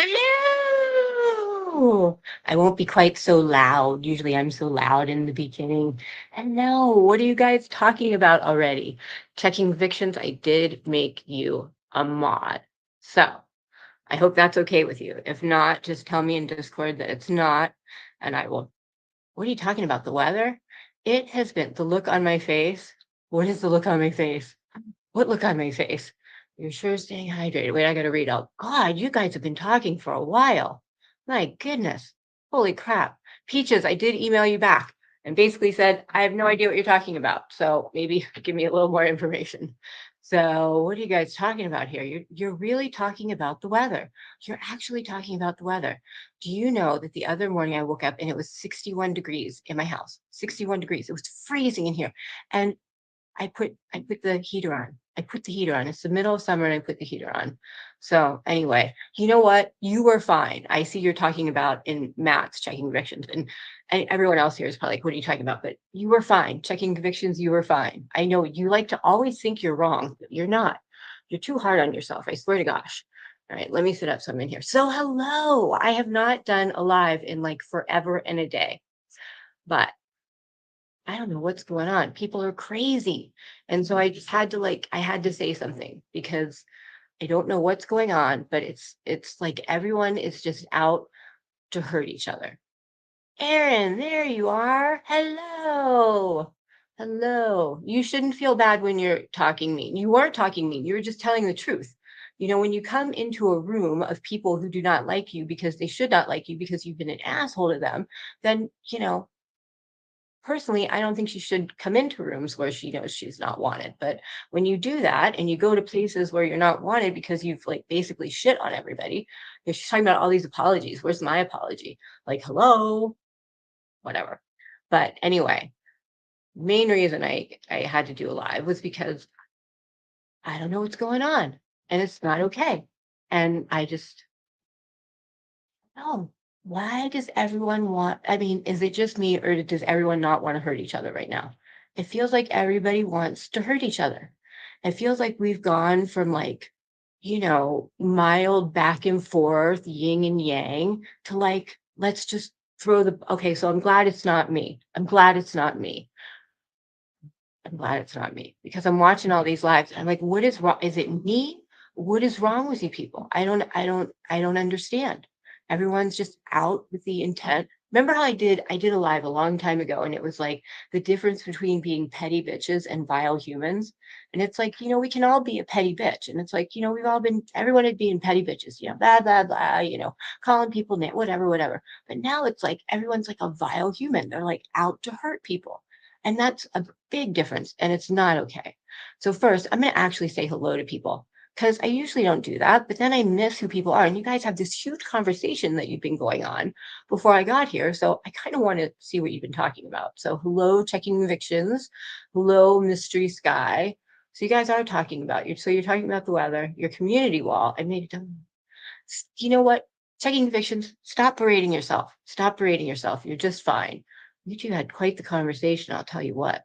Hello. I won't be quite so loud. Usually I'm so loud in the beginning. Hello. What are you guys talking about already? Checking evictions. I did make you a mod. So I hope that's okay with you. If not, just tell me in Discord that it's not, and I will. What are you talking about? The weather? It has been the look on my face. What is the look on my face? What look on my face? You're sure staying hydrated. Wait, I gotta read out. God, you guys have been talking for a while. My goodness. Holy crap. Peaches, I did email you back and basically said, I have no idea what you're talking about. So maybe give me a little more information. So what are you guys talking about here? You're really talking about the weather. You're actually talking about the weather. Do you know that the other morning I woke up and it was 61 degrees in my house? 61 degrees. It was freezing in here. And I put the heater on. I put the heater on. It's the middle of summer and I put the heater on. So anyway, you know what? You were fine. I see you're talking about in Matt's checking evictions, and everyone else here is probably like, what are you talking about? But you were fine. Checking evictions, you were fine. I know you like to always think you're wrong, but you're not. You're too hard on yourself. I swear to gosh. All right, let me set up something here. So hello. I have not done a live in like forever and a day, but I don't know what's going on. People are crazy. And so I just had to I had to say something because I don't know what's going on, but it's like everyone is just out to hurt each other. Aaron, there you are. Hello. Hello. You shouldn't feel bad when you're talking mean. You weren't talking mean. You were just telling the truth. You know, when you come into a room of people who do not like you because they should not like you because you've been an asshole to them, then, personally, I don't think she should come into rooms where she knows she's not wanted. But when you do that and you go to places where you're not wanted because you've like basically shit on everybody, she's talking about all these apologies. Where's my apology? Like, hello, whatever. But anyway, main reason I had to do a live was because I don't know what's going on and it's not okay. And I just, oh, why does everyone want, I mean, is it just me or does everyone not want to hurt each other right now? It feels like everybody wants to hurt each other. It feels like we've gone from mild back and forth, yin and yang, to like, let's just throw okay, so I'm glad it's not me. I'm glad it's not me. I'm glad it's not me because I'm watching all these lives. I'm like, what is wrong? Is it me? What is wrong with you people? I don't understand. Everyone's just out with the intent. Remember how I did a live a long time ago and it was like the difference between being petty bitches and vile humans. And it's like, we can all be a petty bitch. And it's like, everyone had been petty bitches, blah, blah, blah, calling people name, whatever, whatever. But now it's like everyone's like a vile human. They're like out to hurt people. And that's a big difference, and it's not okay. So first, I'm going to actually say hello to people because I usually don't do that, but then I miss who people are. And you guys have this huge conversation that you've been going on before I got here. So I kind of want to see what you've been talking about. So hello, checking evictions. Hello, mystery sky. So you guys are talking about you're talking about the weather, your community wall. I made it done. You know what? Checking evictions. Stop berating yourself. Stop berating yourself. You're just fine. You two had quite the conversation, I'll tell you what.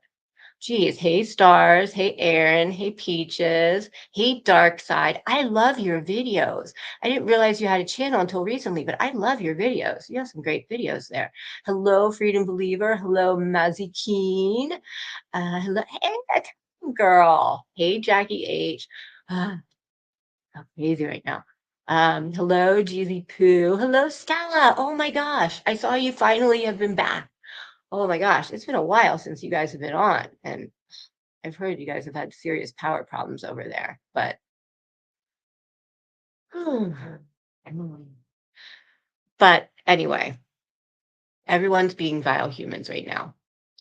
Geez, hey Stars, hey Aaron, hey Peaches, hey Dark Side. I love your videos. I didn't realize you had a channel until recently, but I love your videos. You have some great videos there. Hello, Freedom Believer. Hello, Mazzy Keen. Hello, hey, girl. Hey, Jackie H. I'm crazy right now. Hello, Jeezy Poo. Hello, Stella. Oh my gosh. I saw you finally have been back. Oh my gosh, it's been a while since you guys have been on, and I've heard you guys have had serious power problems over there, but but anyway, everyone's being vile humans right now.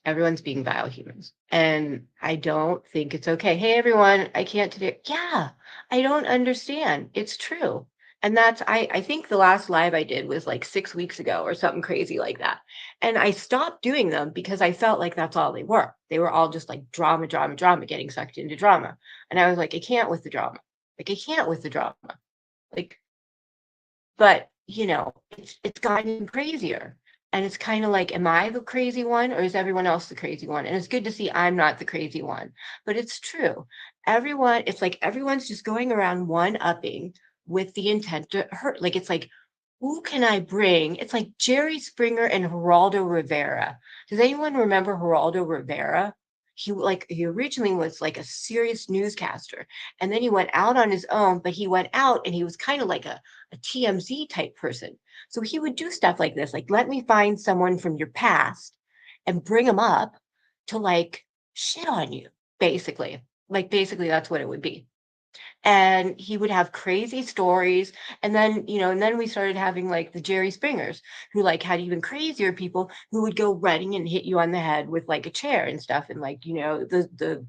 Everyone's being vile humans. And I don't think it's okay. Hey everyone, I can't today. Yeah, I don't understand. It's true. And that's I think the last live I did was like 6 weeks ago or something crazy like that. And I stopped doing them because I felt like that's all they were. They were all just like drama, drama, drama, getting sucked into drama. And I was like, I can't with the drama. Like I can't with the drama. Like, but it's gotten crazier. And it's kind of like, am I the crazy one or is everyone else the crazy one? And it's good to see I'm not the crazy one. But it's true. It's like everyone's just going around one upping with the intent to hurt. Like it's like Who can I bring? It's like Jerry Springer and Geraldo Rivera. Does anyone remember Geraldo Rivera? He originally was like a serious newscaster, and then he went out on his own, but he went out and he was kind of like a TMZ type person. So he would do stuff like this, like let me find someone from your past and bring them up to like shit on you, basically. Like basically that's what it would be. And he would have crazy stories. And then, and then we started having like the Jerry Springers who like had even crazier people who would go running and hit you on the head with like a chair and stuff. And like, the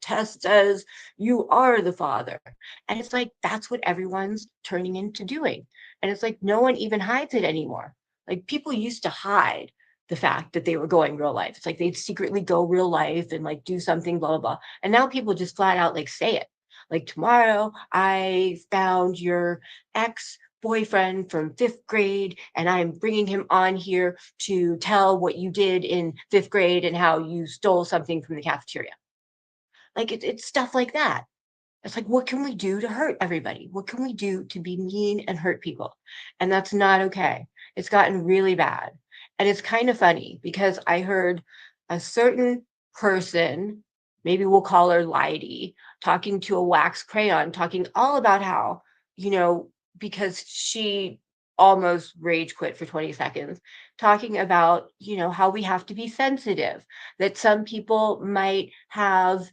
test says you are the father. And it's like, that's what everyone's turning into doing. And it's like, no one even hides it anymore. Like people used to hide the fact that they were going real life. It's like they'd secretly go real life and like do something, blah, blah, blah. And now people just flat out like say it. Like tomorrow, I found your ex boyfriend from fifth grade, and I'm bringing him on here to tell what you did in fifth grade and how you stole something from the cafeteria. Like it's stuff like that. It's like, what can we do to hurt everybody? What can we do to be mean and hurt people? And that's not okay. It's gotten really bad. And it's kind of funny because I heard a certain person, maybe we'll call her Lydie, talking to a wax crayon, talking all about how, you know, because she almost rage quit for 20 seconds, talking about, how we have to be sensitive, that some people might have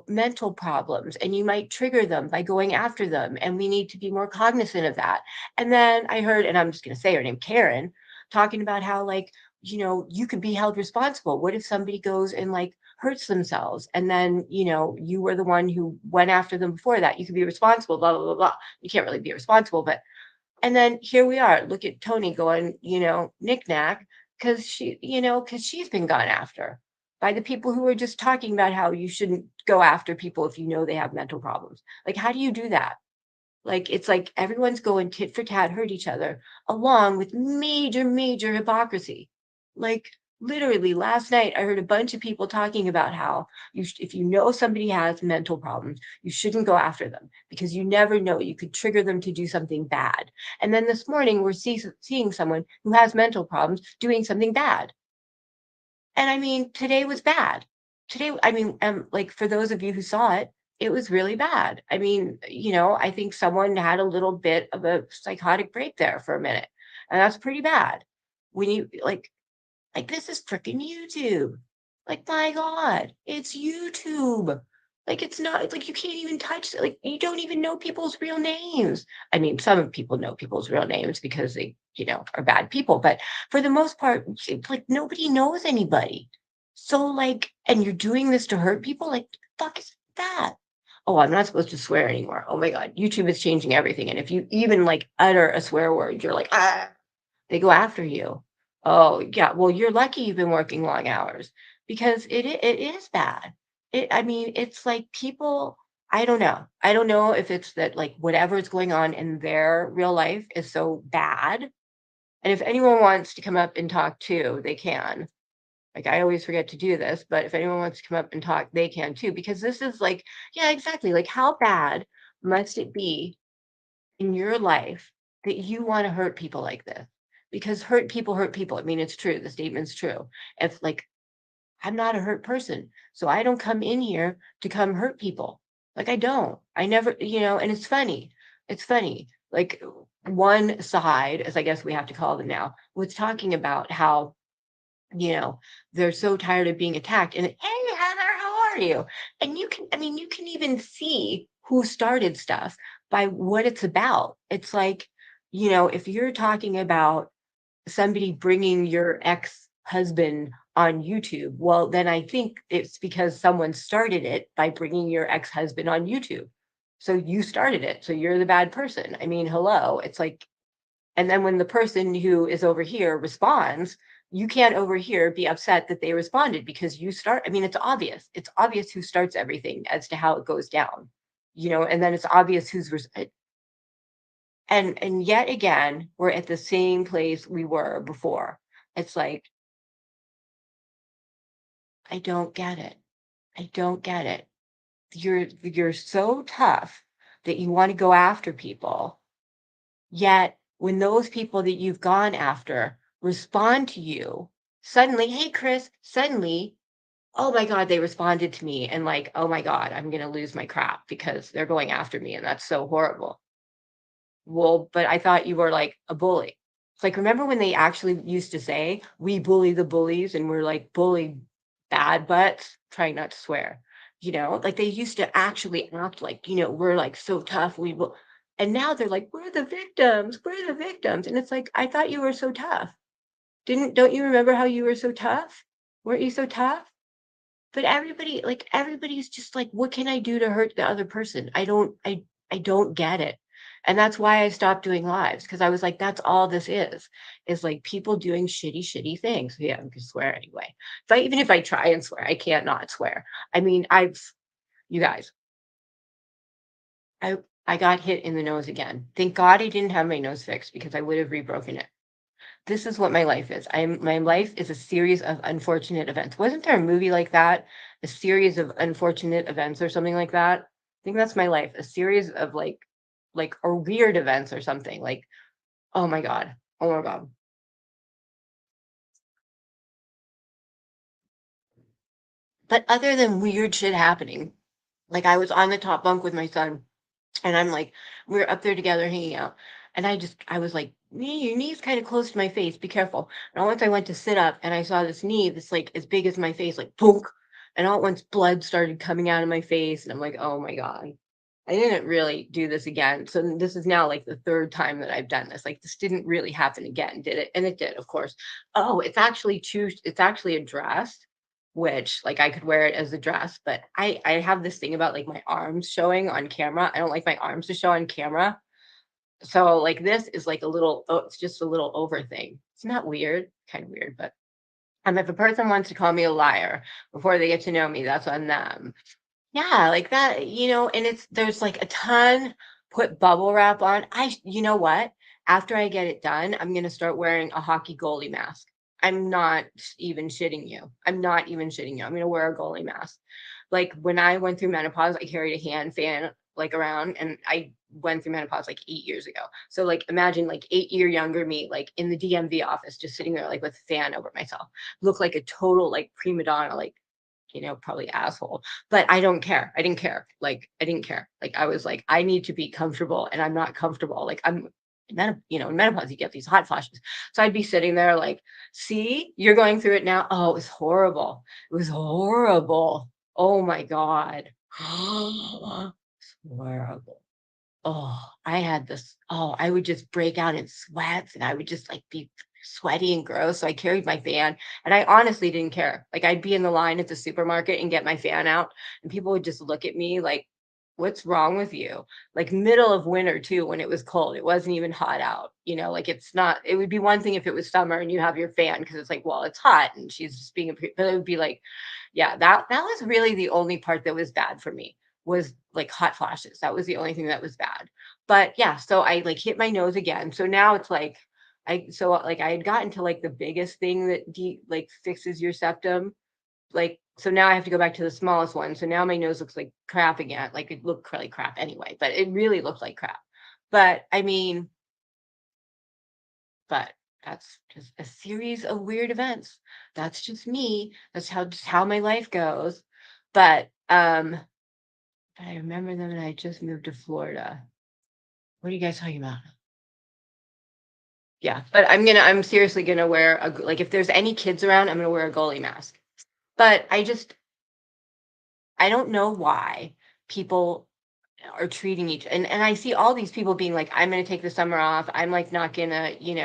mental problems and you might trigger them by going after them. And we need to be more cognizant of that. And then I heard, and I'm just going to say her name, Karen, talking about how, like, you could be held responsible. What if somebody goes and like hurts themselves? And then, you were the one who went after them before that. You could be responsible, blah, blah, blah, blah. You can't really be responsible, but and then here we are. Look at Tony going, knick-knack, because she's been gone after by the people who are just talking about how you shouldn't go after people if you know they have mental problems. Like, how do you do that? Like, it's like everyone's going tit for tat, hurt each other, along with major, major hypocrisy. Like, literally, last night, I heard a bunch of people talking about how if you know somebody has mental problems, you shouldn't go after them because you never know. You could trigger them to do something bad. And then this morning, we're seeing someone who has mental problems doing something bad. And I mean, today was bad. Today, I mean, like for those of you who saw it, it was really bad. I mean, I think someone had a little bit of a psychotic break there for a minute, and that's pretty bad. When you like this is freaking YouTube. Like, my God, it's YouTube. Like, it's not it's like you can't even touch it. Like, you don't even know people's real names. I mean, some people know people's real names because they, are bad people. But for the most part, it's like nobody knows anybody. So, like, and you're doing this to hurt people? Like, the fuck is that? Oh, I'm not supposed to swear anymore. Oh my God, YouTube is changing everything. And if you even like utter a swear word, you're like, ah, they go after you. Oh, yeah. Well, you're lucky you've been working long hours because it is bad. I mean, it's like people, I don't know. I don't know if it's that like whatever is going on in their real life is so bad. And if anyone wants to come up and talk too, they can. Like I always forget to do this, but if anyone wants to come up and talk, they can too, because this is like, yeah, exactly. Like how bad must it be in your life that you want to hurt people like this? Because hurt people hurt people. I mean, it's true. The statement's true. If like I'm not a hurt person, so I don't come in here to come hurt people. Like I don't. I never, and it's funny. It's funny. Like one side, as I guess we have to call them now, was talking about how they're so tired of being attacked. And hey, Heather, how are you? And you can even see who started stuff by what it's about. It's like, if you're talking about somebody bringing your ex-husband on YouTube, well, then I think it's because someone started it by bringing your ex-husband on YouTube. So you started it. So you're the bad person. I mean, hello. It's like, and then when the person who is over here responds, you can't over here be upset that they responded because you start. I mean, it's obvious. It's obvious who starts everything as to how it goes down, and then it's obvious and yet again, we're at the same place we were before. It's like, I don't get it. I don't get it. You're so tough that you want to go after people, yet when those people that you've gone after respond to you, suddenly, hey, Chris, suddenly, oh my God, they responded to me and like, oh my God, I'm going to lose my crap because they're going after me. And that's so horrible. Well, but I thought you were like a bully. It's like, remember when they actually used to say, we bully the bullies and we're like bully bad butts, trying not to swear, like they used to actually act like, we're like so tough. And now they're like, we're the victims, we're the victims. And it's like, I thought you were so tough. Don't you remember how you were so tough? Weren't you so tough? But everybody's just like, what can I do to hurt the other person? I don't get it. And that's why I stopped doing lives, because I was like, that's all this is like people doing shitty things. Yeah, I'm gonna swear anyway. Even if I try and swear, I can't not swear. I mean, you guys, I got hit in the nose again. Thank God I didn't have my nose fixed because I would have rebroken it. This is what my life is. My life is a series of unfortunate events. Wasn't there a movie like that? A series of unfortunate events or something like that? I think that's my life. A series of or weird events or something. Like, oh my God. Oh my God. But other than weird shit happening, like I was on the top bunk with my son. And I'm like, we're up there together hanging out. And I was like, your knee's kind of close to my face. Be careful. And once I went to sit up and I saw this knee that's like as big as my face, like punk. And all at once blood started coming out of my face. And I'm like, oh my God. I didn't really do this again. So this is now like the third time that I've done this. Like this didn't really happen again, did it? And it did, of course. Oh, it's actually a dress, which like I could wear it as a dress, but I have this thing about like my arms showing on camera. I don't like my arms to show on camera. So like this is like it's just a little over thing. It's not weird, kind of weird, but if a person wants to call me a liar before they get to know me, that's on them. Yeah, like that, and there's like a ton, put bubble wrap on. You know what? After I get it done, I'm going to start wearing a hockey goalie mask. I'm not even shitting you. I'm not even shitting you. I'm going to wear a goalie mask. Like when I went through menopause, I carried a hand fan like around, and I went through menopause like 8 years ago. So like imagine like 8 year younger me, like in the DMV office, just sitting there like with a fan over myself. Look like a total like prima donna, like probably asshole, but I don't care. I didn't care. Like, I didn't care. Like, I was like, I need to be comfortable and I'm not comfortable. Like, in menopause, you get these hot flashes. So I'd be sitting there like, see, you're going through it now. Oh, it was horrible. It was horrible. Oh my God. It's horrible. Oh, I had this. Oh, I would just break out in sweats and I would just like be sweaty and gross. So I carried my fan and I honestly didn't care. Like I'd be in the line at the supermarket and get my fan out and people would just look at me like, what's wrong with you? Like middle of winter too, when it was cold, it wasn't even hot out, like it's not, it would be one thing if it was summer and you have your fan because it's like, well, it's hot and she's just being, but it would be like, yeah, that was really the only part that was bad for me was like hot flashes. That was the only thing that was bad. But yeah, so I like hit my nose again. So now it's like I had gotten to like the biggest thing that like fixes your septum. Like so now I have to go back to the smallest one. So now my nose looks like crap again. Like it looked like crap anyway, but it really looked like crap. But I mean, but that's just a series of weird events. That's just me. That's just how my life goes. But I remember them and I just moved to Florida. What are you guys talking about? Yeah, but I'm seriously gonna wear like if there's any kids around, I'm gonna wear a goalie mask. But I don't know why people are treating and I see all these people being like, I'm gonna take the summer off. I'm like not gonna, you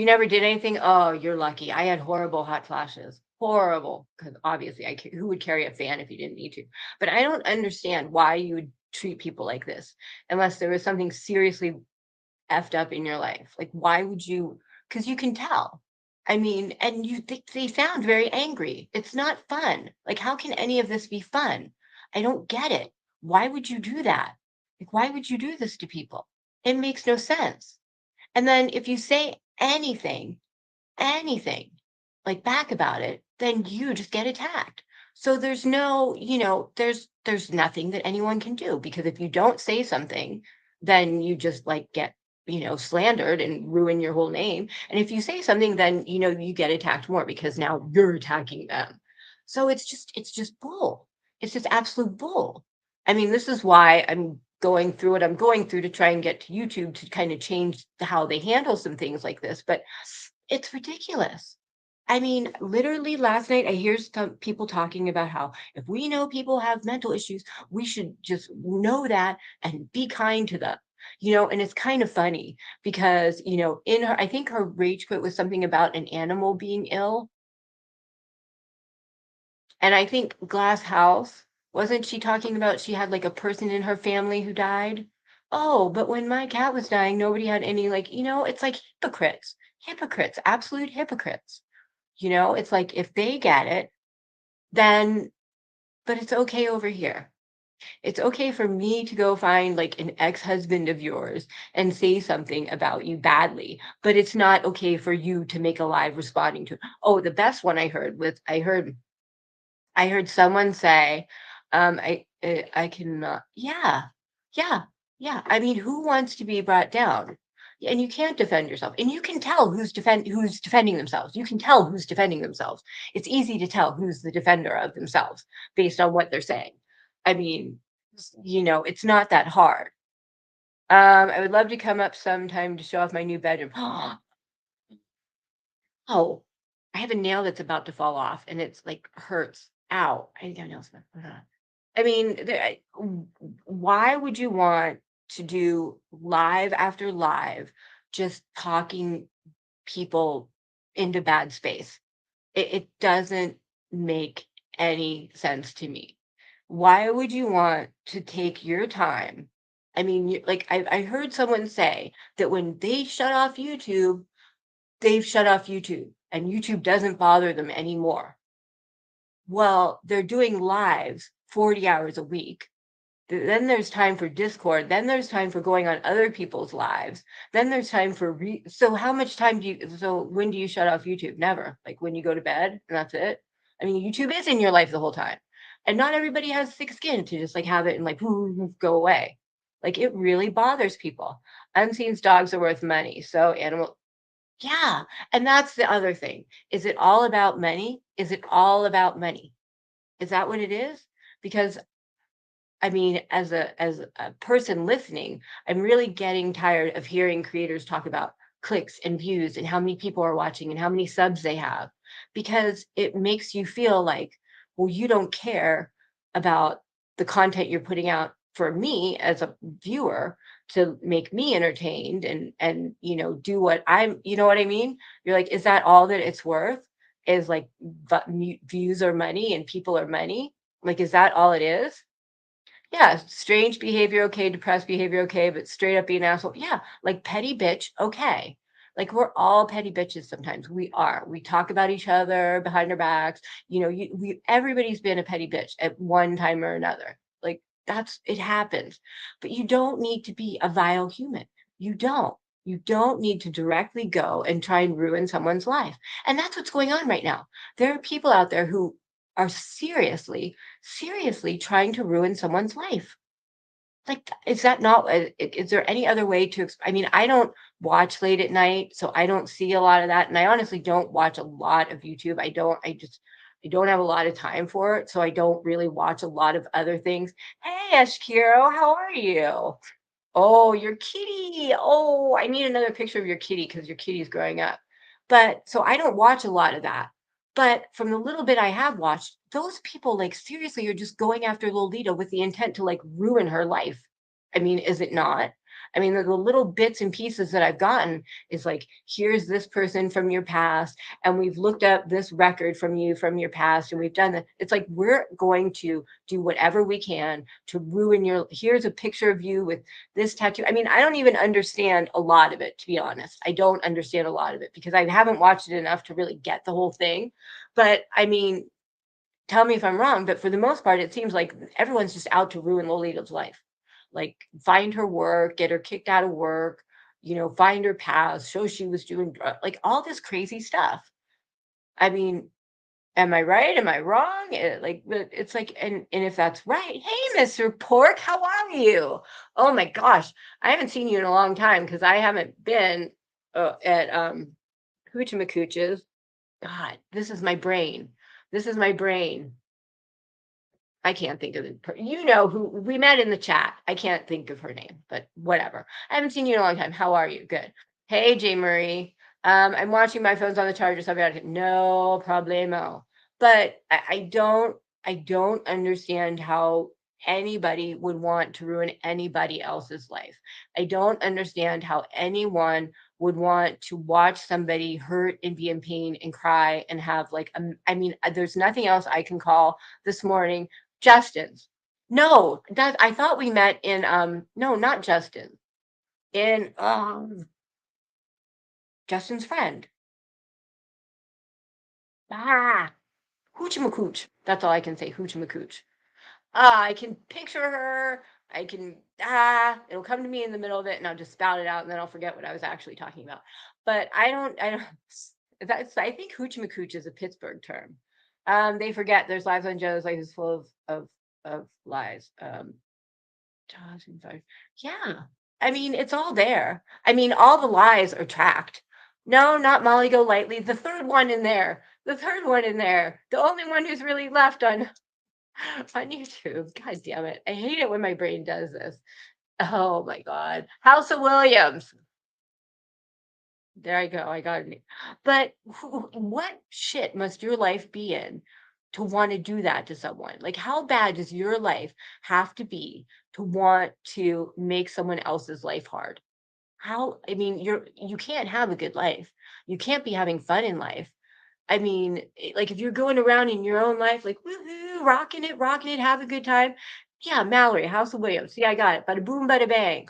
never did anything. Oh, you're lucky. I had horrible hot flashes. Horrible. Because obviously who would carry a fan if you didn't need to? But I don't understand why you would treat people like this unless there was something seriously effed up in your life. Like, why would you? Because you can tell. I mean, and they sound very angry. It's not fun. Like, how can any of this be fun? I don't get it. Why would you do that? Like, why would you do this to people? It makes no sense. And then if you say anything like back about it, then you just get attacked. So there's no, there's nothing that anyone can do because if you don't say something, then you just like get slandered and ruin your whole name. And if you say something, then, you get attacked more because now you're attacking them. So it's just bull. It's just absolute bull. I mean, this is why I'm going through what I'm going through to try and get to YouTube to kind of change how they handle some things like this. But it's ridiculous. I mean, literally last night I hear some people talking about how if we know people have mental issues, we should just know that and be kind to them. And it's kind of funny because, in her, I think her rage quit was something about an animal being ill. And I think Glass House, wasn't she talking about she had like a person in her family who died? Oh, but when my cat was dying, nobody had any, like, it's like hypocrites, absolute hypocrites. It's like if they get it, then, but it's okay over here. It's okay for me to go find like an ex-husband of yours and say something about you badly, but it's not okay for you to make a live responding to it. Oh, the best one I heard was I heard someone say, I cannot, yeah, yeah, yeah. I mean, who wants to be brought down? And you can't defend yourself. And you can tell who's defending themselves. You can tell who's defending themselves. It's easy to tell who's the defender of themselves based on what they're saying. I mean, it's not that hard. I would love to come up sometime to show off my new bedroom. Oh, I have a nail that's about to fall off and it's like hurts. Ow. I got nails. I mean, why would you want to do live after live just talking people into bad space? It doesn't make any sense to me. Why would you want to take your time? I mean, like I heard someone say that when they shut off YouTube, they've shut off YouTube and YouTube doesn't bother them anymore. Well, they're doing lives 40 hours a week. Then there's time for Discord. Then there's time for going on other people's lives. Then there's time for so how much time so when do you shut off YouTube? Never. Like when you go to bed and that's it. I mean, YouTube is in your life the whole time. And not everybody has thick skin to just like have it and like go away. Like it really bothers people. Unseen dogs are worth money. So yeah. And that's the other thing. Is it all about money? Is it all about money? Is that what it is? Because I mean, as a person listening, I'm really getting tired of hearing creators talk about clicks and views and how many people are watching and how many subs they have, because it makes you feel like, well, you don't care about the content you're putting out for me as a viewer to make me entertained and do what you know what I mean? You're like, is that all that it's worth? Is like views are money and people are money? Like, is that all it is? Yeah, strange behavior, okay, depressed behavior, okay, but straight up being an asshole, yeah, like petty bitch, okay. Like we're all petty bitches sometimes. We are. We talk about each other behind our backs. Everybody's been a petty bitch at one time or another. Like it happens. But you don't need to be a vile human. You don't. You don't need to directly go and try and ruin someone's life. And that's what's going on right now. There are people out there who are seriously trying to ruin someone's life. Like, is that not, is there any other way to, I mean, I don't watch late at night, so I don't see a lot of that. And I honestly don't watch a lot of YouTube. I don't have a lot of time for it. So I don't really watch a lot of other things. Hey, Ashkiro, how are you? Oh, your kitty. Oh, I need another picture of your kitty because your kitty's growing up. But so I don't watch a lot of that. But from the little bit I have watched, those people like seriously are just going after Lolita with the intent to like ruin her life. I mean, is it not? I mean, the little bits and pieces that I've gotten is like, here's this person from your past, and we've looked up this record from you from your past, and we've done that. It's like we're going to do whatever we can to ruin here's a picture of you with this tattoo. I mean, I don't even understand a lot of it, to be honest. I don't understand a lot of it because I haven't watched it enough to really get the whole thing. But I mean, tell me if I'm wrong, but for the most part, it seems like everyone's just out to ruin Lolita's life. Like find her work, get her kicked out of work, find her past, show she was doing like all this crazy stuff. I mean, Am I right? Am I wrong? Like, it's like, and if that's right, hey, Mr. Pork, how are you? Oh my gosh, I haven't seen you in a long time because I haven't been at Hoochie God, this is my brain. This is my brain. I can't think of it. You know who we met in the chat. I can't think of her name, but whatever. I haven't seen you in a long time. How are you? Good. Hey, J. Marie. I'm watching my phone's on the charger, so I've got no problemo. But I don't understand how anybody would want to ruin anybody else's life. I don't understand how anyone would want to watch somebody hurt and be in pain and cry and have like I mean, there's nothing else I can call this morning. Justin's. No, that I thought we met in no, not Justin. In Justin's friend. Ah, Hoochie That's all I can say. Hoochie I can picture her. I can it'll come to me in the middle of it and I'll just spout it out and then I'll forget what I was actually talking about. But I don't that's I think hoochie is a Pittsburgh term. They forget there's lies on Joe's life is full of lies. Jaws and Fire. Yeah. I mean, it's all there. I mean, all the lies are tracked. No, not Molly Go Lightly. The third one in there. The third one in there. The only one who's really left on YouTube. God damn it. I hate it when my brain does this. Oh my God. House of Williams. There I go. I got it. But what shit must your life be in to want to do that to someone? Like, how bad does your life have to be to want to make someone else's life hard? How, I mean, you can't have a good life. You can't be having fun in life. I mean, like if you're going around in your own life, like woohoo, rocking it, have a good time. Yeah, Mallory, House of Williams. See, I got it. Bada boom, bada bang.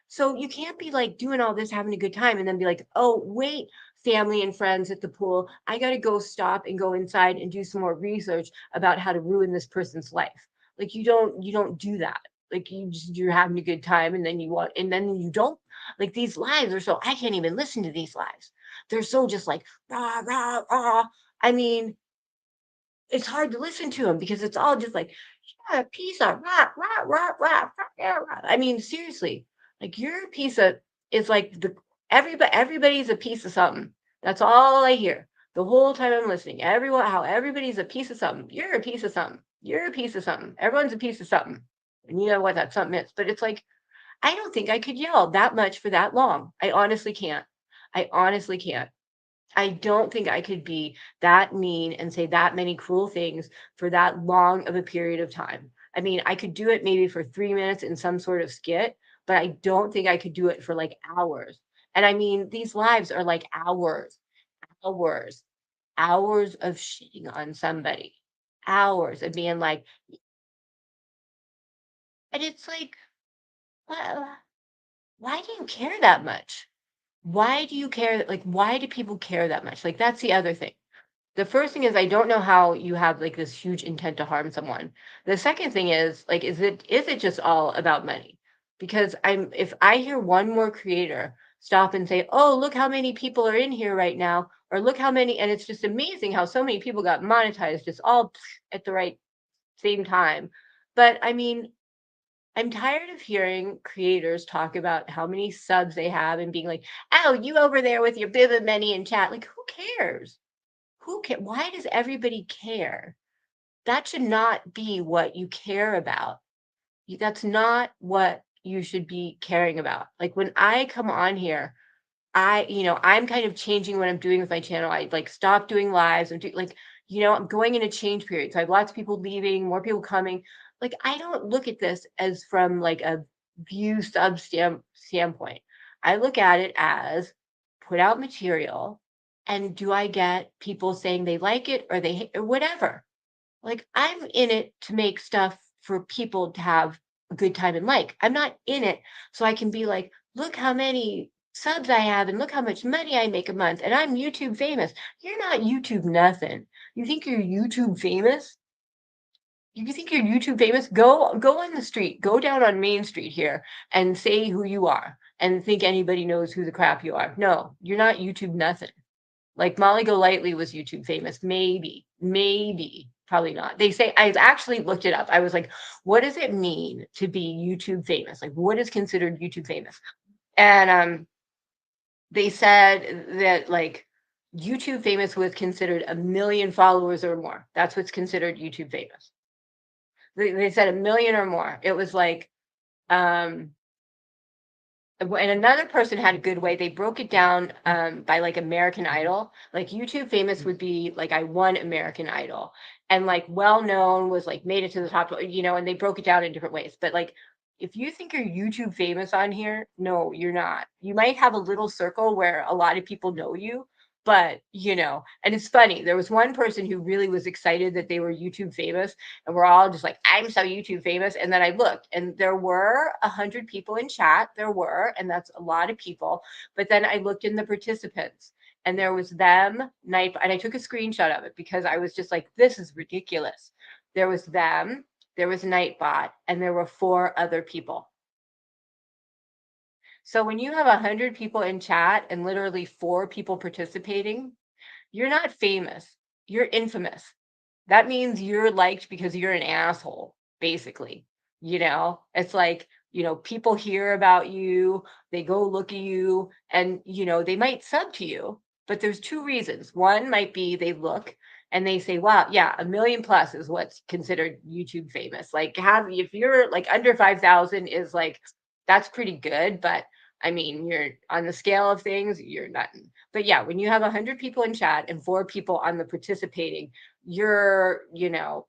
So you can't be like doing all this, having a good time, and then be like, oh, wait, family and friends at the pool. I got to go stop and go inside and do some more research about how to ruin this person's life. Like you don't do that. Like you're having a good time and then and then you don't like these lives are so I can't even listen to these lives. They're so just like rah, rah, rah. I mean, it's hard to listen to them because it's all just like, yeah, piece of rah, rah, rah, rah, rah, rah, rah. I mean, seriously, like you're a piece of it's like everybody's a piece of something. That's all I hear the whole time I'm listening. Everyone, how everybody's a piece of something. You're a piece of something. You're a piece of something. Everyone's a piece of something. And you know what that something is. But it's like, I don't think I could yell that much for that long. I honestly can't. I honestly can't. I don't think I could be that mean and say that many cruel things for that long of a period of time. I mean, I could do it maybe for 3 minutes in some sort of skit, but I don't think I could do it for like hours. And I mean, these lives are like hours, hours of shitting on somebody, hours of being like, and it's like, why, why do you care that much? Why do you care? Like, why do people care that much? Like, that's the other thing. The first thing is I don't know how you have like this huge intent to harm someone. The second thing is like is it just all about money? Because if I hear one more creator stop and say, "Oh, look how many people are in here right now," or look how many and it's just amazing how so many people got monetized just all at the right same time. But I mean, I'm tired of hearing creators talk about how many subs they have and being like, "Oh, you over there with your bib of money in chat." Like, who cares? Why does everybody care? That should not be what you care about. That's not what you should be caring about. Like when I come on here, I'm kind of changing what I'm doing with my channel. I like stop doing lives and do like, I'm going in a change period. So I have lots of people leaving, more people coming. Like I don't look at this as from like a view standpoint. I look at it as put out material and do I get people saying they like it or they hate or whatever. Like I'm in it to make stuff for people to have a good time and like. I'm not in it so I can be like, look how many subs I have and look how much money I make a month and I'm YouTube famous. You're not YouTube nothing. You think you're YouTube famous? You think you're YouTube famous? Go on the street, go down on Main Street here and say who you are and think anybody knows who the crap you are. No, you're not YouTube nothing. Like Molly Golightly was YouTube famous. Maybe, probably not. They say, I actually looked it up. I was like, what does it mean to be YouTube famous? Like, what is considered YouTube famous? And they said that like YouTube famous was considered 1 million followers or more. That's what's considered YouTube famous. They said 1 million or more. It was like, and another person had a good way. They broke it down by like American Idol. Like YouTube famous would be like I won American Idol, and like well known was like made it to the top, you know, and they broke it down in different ways. But like if you think you're YouTube famous on here, no, you're not. You might have a little circle where a lot of people know you, but you know, and it's funny. There was one person who really was excited that they were YouTube famous, and we're all just like, I'm so YouTube famous. And then I looked, and there were 100 people in chat. There were, and that's a lot of people. But then I looked in the participants, and there was them, Night, and I took a screenshot of it because I was just like, this is ridiculous. There was them, there was Nightbot, and there were 4 other people. So when you have 100 people in chat and literally 4 people participating, you're not famous. You're infamous. That means you're liked because you're an asshole, basically. You know, it's like, you know, people hear about you, they go look at you, and, you know, they might sub to you, but there's 2 reasons. One might be they look and they say, wow, yeah, 1 million plus is what's considered YouTube famous. Like, if you're like under 5,000 is like, that's pretty good, but I mean, you're on the scale of things, you're nothing. But yeah, when you have 100 people in chat and 4 people on the participating, you know,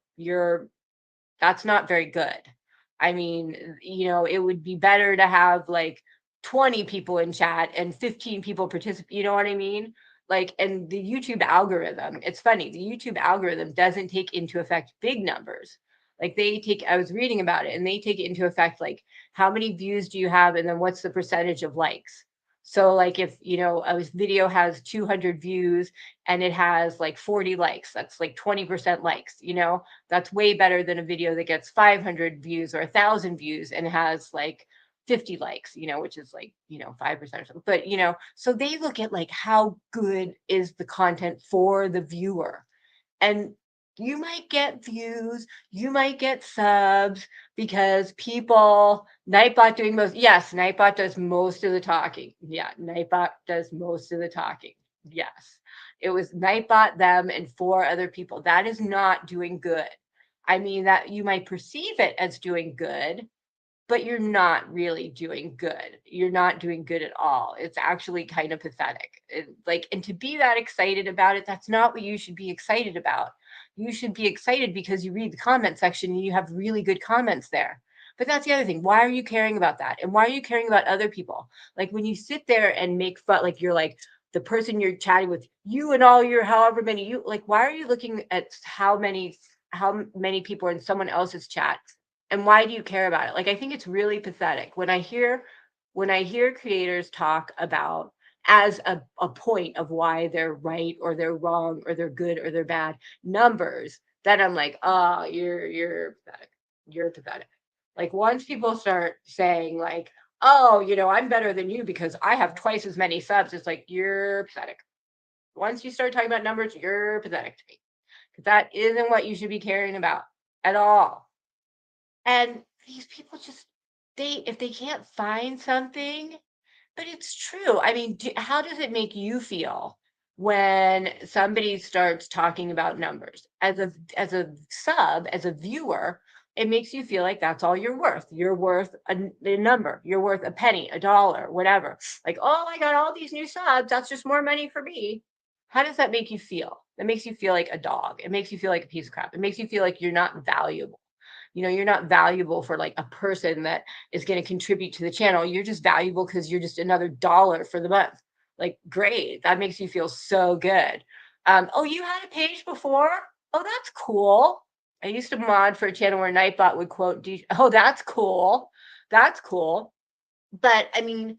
that's not very good. I mean, you know, it would be better to have like 20 people in chat and 15 people participate. You know what I mean? Like, and the YouTube algorithm, it's funny, the YouTube algorithm doesn't take into effect big numbers. Like I was reading about it, and they take it into effect like how many views do you have, and then what's the percentage of likes. So like if, you know, a video has 200 views and it has like 40 likes, that's like 20% likes, you know, that's way better than a video that gets 500 views or 1,000 views and has like 50 likes, you know, which is like, you know, 5% or something. But, you know, so they look at like how good is the content for the viewer. And you might get views, you might get subs because people, Nightbot doing most, yes, Nightbot does most of the talking. Yeah, Nightbot does most of the talking. Yes. It was Nightbot, them, and 4 other people. That is not doing good. I mean, that you might perceive it as doing good, but you're not really doing good. You're not doing good at all. It's actually kind of pathetic. And to be that excited about it, that's not what you should be excited about. You should be excited because you read the comment section and you have really good comments there. But that's the other thing. Why are you caring about that? And why are you caring about other people? Like when you sit there and make fun, like you're like the person you're chatting with, you and all your however many, you like, why are you looking at how many people are in someone else's chat? And why do you care about it? Like, I think it's really pathetic when I hear creators talk about as a point of why they're right or they're wrong or they're good or they're bad numbers, that I'm like, oh, you're pathetic. You're pathetic. Like once people start saying like, oh, you know, I'm better than you because I have twice as many subs, it's like, you're pathetic. Once you start talking about numbers, you're pathetic to me. Because that isn't what you should be caring about at all. And these people just, if they can't find something, but it's true. I mean, how does it make you feel when somebody starts talking about numbers? As a sub, as a viewer, it makes you feel like that's all you're worth. You're worth a number. You're worth a penny, a dollar, whatever. Like, oh, I got all these new subs. That's just more money for me. How does that make you feel? That makes you feel like a dog. It makes you feel like a piece of crap. It makes you feel like you're not valuable. You know, you're not valuable for like a person that is going to contribute to the channel. You're just valuable because you're just another dollar for the month. Like, great. That makes you feel so good. Oh, you had a page before? Oh, that's cool. I used to mod for a channel where Nightbot would quote, oh, that's cool. That's cool. But I mean,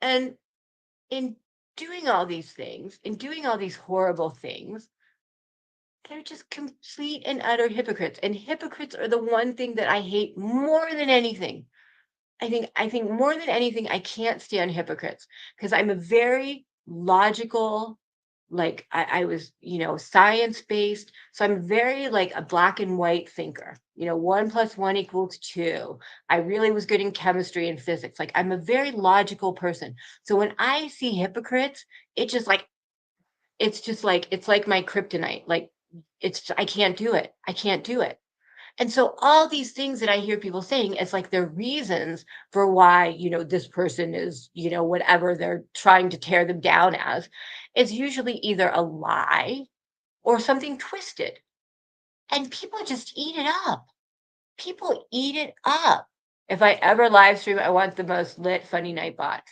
and in doing all these things, in doing all these horrible things, they're just complete and utter hypocrites. And hypocrites are the one thing that I hate more than anything. I think more than anything, I can't stand hypocrites because I'm a very logical like I was, science based. So I'm very like a black and white thinker. 1 + 1 = 2. I really was good in chemistry and physics. Like I'm a very logical person. So when I see hypocrites, it just like it's like my kryptonite. Like I can't do it. I can't do it. And so all these things that I hear people saying, it's like their reasons for why, this person is, whatever they're trying to tear them down as, is usually either a lie or something twisted. And people just eat it up. People eat it up. If I ever live stream, I want the most lit, funny Nightbot.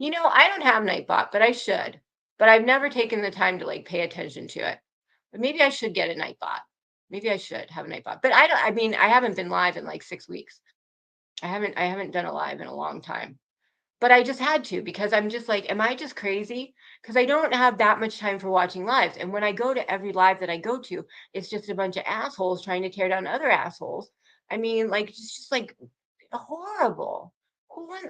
I don't have Nightbot, but I should. But I've never taken the time to like pay attention to it. But maybe I should get a Nightbot. Maybe I should have a Nightbot. But I don't. I mean, I haven't been live in like 6 weeks. I haven't done a live in a long time. But I just had to because I'm just like, am I just crazy? Because I don't have that much time for watching lives. And when I go to every live that I go to, it's just a bunch of assholes trying to tear down other assholes. I mean, like, it's just like horrible.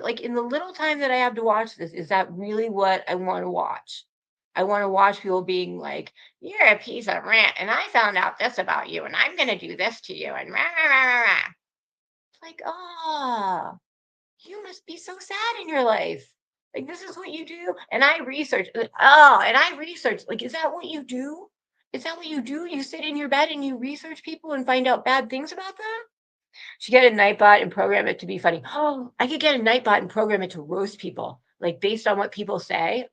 Like, in the little time that I have to watch this, is that really what I want to watch? I want to watch people being like, you're a piece of rant, and I found out this about you, and I'm going to do this to you, and rah, rah, rah, rah, rah. It's like, ah. You must be so sad in your life. Like, this is what you do? And I research, like, is that what you do? Is that what you do? You sit in your bed and you research people and find out bad things about them? Should get a Nightbot and program it to be funny. Oh, I could get a Nightbot and program it to roast people, like based on what people say.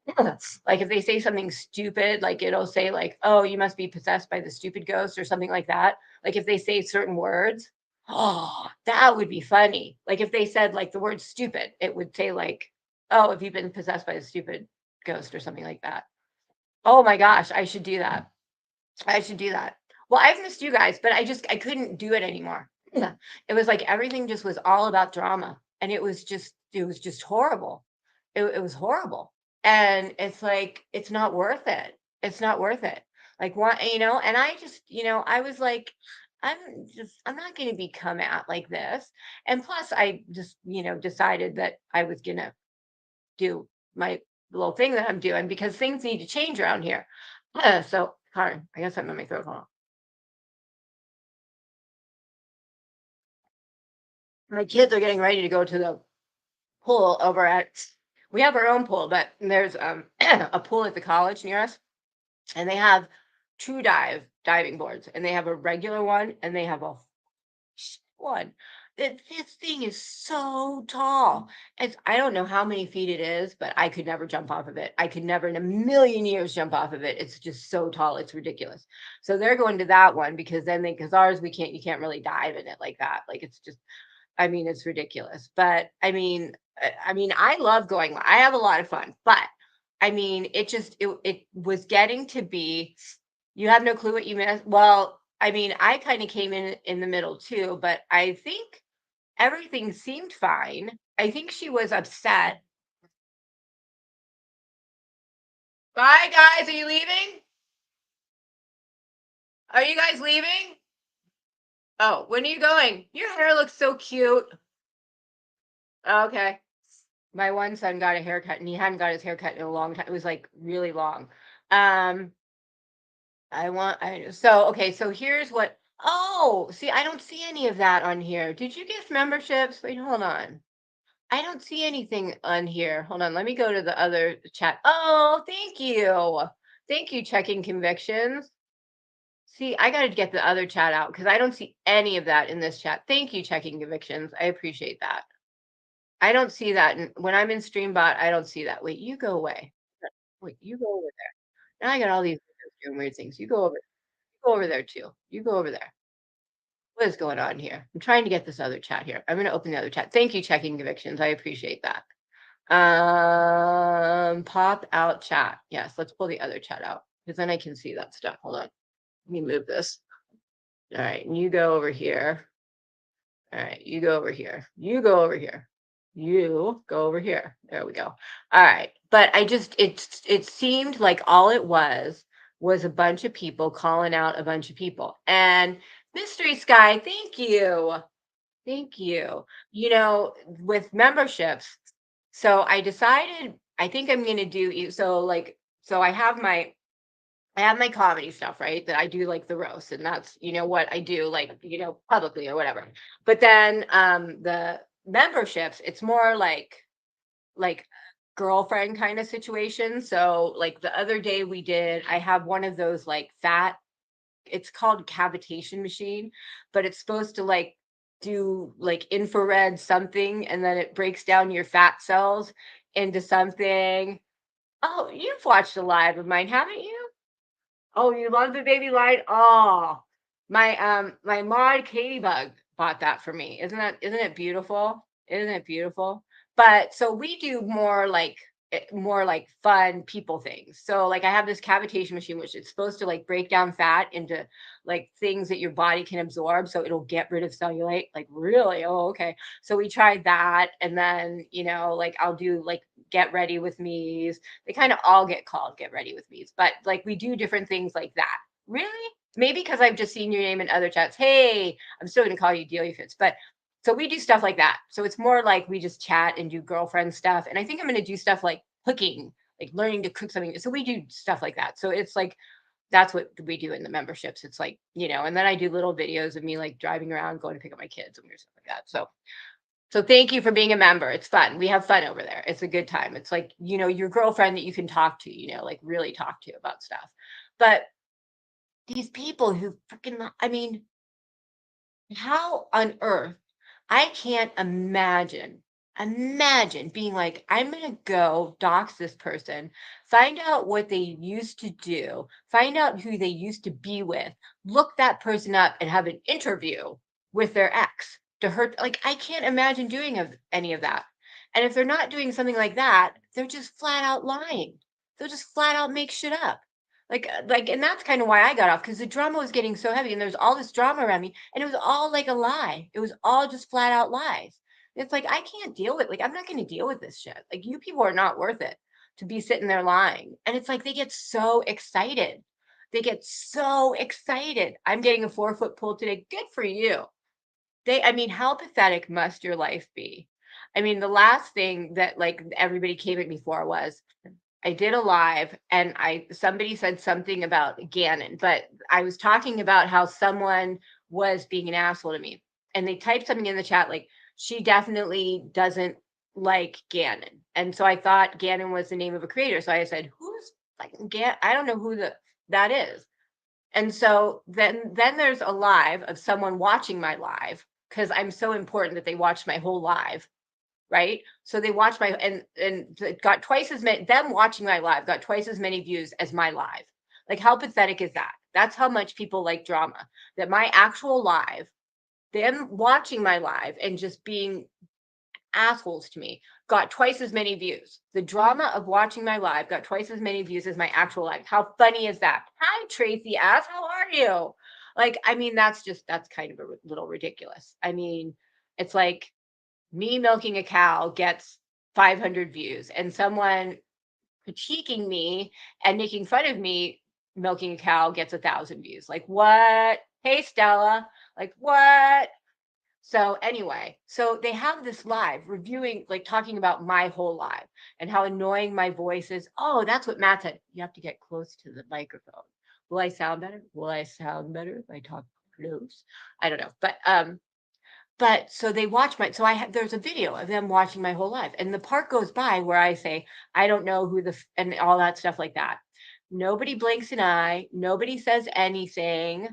Like if they say something stupid, like it'll say like, "Oh, you must be possessed by the stupid ghost" or something like that. Like if they say certain words, oh, that would be funny. Like if they said like the word stupid, it would say like, "Oh, have you been possessed by the stupid ghost" or something like that. Oh my gosh, I should do that. I should do that. Well, I've missed you guys, but I couldn't do it anymore. Yeah. It was like everything just was all about drama, and it was just horrible. It was horrible. And it's like it's not worth it. It's not worth it. Like what, and I just, I was like I'm not going to be come at like this. And plus I just, decided that I was going to do my little thing that I'm doing because things need to change around here. So, sorry, I guess I'm in my throat. Hold on. My kids are getting ready to go to the pool over at. We have our own pool, but there's a pool at the college near us, and they have two diving boards, and they have a regular one, and they have a one. This thing is so tall. I don't know how many feet it is, but I could never jump off of it. I could never in a million years jump off of it. It's just so tall. It's ridiculous. So they're going to that one because because ours you can't really dive in it like that. Like it's just, I mean, it's ridiculous. But I mean, I love going. I have a lot of fun, but I mean, it was getting to be. You have no clue what you missed. Well, I mean, I kind of came in the middle too, but I think everything seemed fine. I think she was upset. Bye, guys. Are you leaving? Are you guys leaving? Oh, when are you going? Your hair looks so cute. Okay. My one son got a haircut and he hadn't got his haircut in a long time. It was like really long. Um, okay, so here's what, oh, see, I don't see any of that on here. Did you gift memberships? Wait, hold on. I don't see anything on here. Hold on, let me go to the other chat. Oh, thank you. Thank you, checking convictions. See, I got to get the other chat out because I don't see any of that in this chat. Thank you, checking convictions. I appreciate that. I don't see that. When I'm in Streambot, I don't see that. Wait, you go away. Wait, you go over there. Now I got all these videos doing weird things. You go over there too. You go over there. What is going on here? I'm trying to get this other chat here. I'm going to open the other chat. Thank you, checking convictions. I appreciate that. Pop out chat. Yes, let's pull the other chat out because then I can see that stuff. Hold on. Let me move this. All right, and you go over here. All right, you go over here. You go over here. You go over here. There we go. All right. But it seemed like all it was a bunch of people calling out a bunch of people. And Mystery Sky, thank you. Thank you. With memberships, so I decided I think I'm going to do so I have I have my comedy stuff, right? That I do like the roast, and that's, what I do, like, publicly or whatever. But then the memberships, it's more like girlfriend kind of situation. So like the other day I have one of those like fat, it's called cavitation machine, but it's supposed to like do like infrared something, and then it breaks down your fat cells into something. Oh, you've watched a live of mine, haven't you? Oh, you love the baby light? Oh, my mod Katie Bug bought that for me. Isn't it beautiful? Isn't it beautiful? But so we do more like fun people things. So like I have this cavitation machine, which it's supposed to like break down fat into like things that your body can absorb, so it'll get rid of cellulite. Like really? Oh, okay. So we tried that, and then like I'll do like get ready with me's. They kind of all get called get ready with me's, but like we do different things like that. Really? Maybe because I've just seen your name in other chats. Hey, I'm still gonna call you Delia Fitz, but so we do stuff like that. So it's more like we just chat and do girlfriend stuff. And I think I'm gonna do stuff like cooking, like learning to cook something. So we do stuff like that. So it's like that's what we do in the memberships. It's like, and then I do little videos of me like driving around, going to pick up my kids and weird stuff like that. So thank you for being a member. It's fun. We have fun over there. It's a good time. It's like, your girlfriend that you can talk to, like really talk to about stuff. But these people who freaking, I mean, how on earth? I can't imagine being like, I'm going to go dox this person, find out what they used to do, find out who they used to be with, look that person up and have an interview with their ex to hurt. Like, I can't imagine doing any of that. And if they're not doing something like that, they're just flat out lying. They'll just flat out make shit up. And that's kind of why I got off, because the drama was getting so heavy and there's all this drama around me, and it was all like a lie. It was all just flat out lies. It's like I can't deal with, like, I'm not going to deal with this shit. Like, you people are not worth it to be sitting there lying. And it's like they get so excited. They get so excited. I'm getting a 4-foot pull today. Good for you. I mean, how pathetic must your life be? I mean, the last thing that like everybody came at me for was I did a live and somebody said something about Gannon, but I was talking about how someone was being an asshole to me. And they typed something in the chat like, she definitely doesn't like Gannon. And so I thought Gannon was the name of a creator. So I said, who's like Gannon? I don't know who that is. And so then there's a live of someone watching my live because I'm so important that they watched my whole live, right? So they watched my and it got twice as many. Them watching my live got twice as many views as my live. Like, how pathetic is that? That's how much people like drama. That my actual live, them watching my live and just being assholes to me, got twice as many views. The drama of watching my live got twice as many views as my actual live. How funny is that? Hi, Tracy ass. How are you? Like, I mean, that's kind of a little ridiculous. I mean, it's like me milking a cow gets 500 views, and someone critiquing me and making fun of me milking a cow gets 1,000 views. Like, what? Hey, Stella. Like, what? So anyway, so they have this live reviewing, like talking about my whole live and how annoying my voice is. Oh, that's what Matt said. You have to get close to the microphone. Will I sound better? Will I sound better if I talk close? I don't know. But so they watch so there's a video of them watching my whole life. And the part goes by where I say, I don't know who and all that stuff like that. Nobody blinks an eye. Nobody says anything.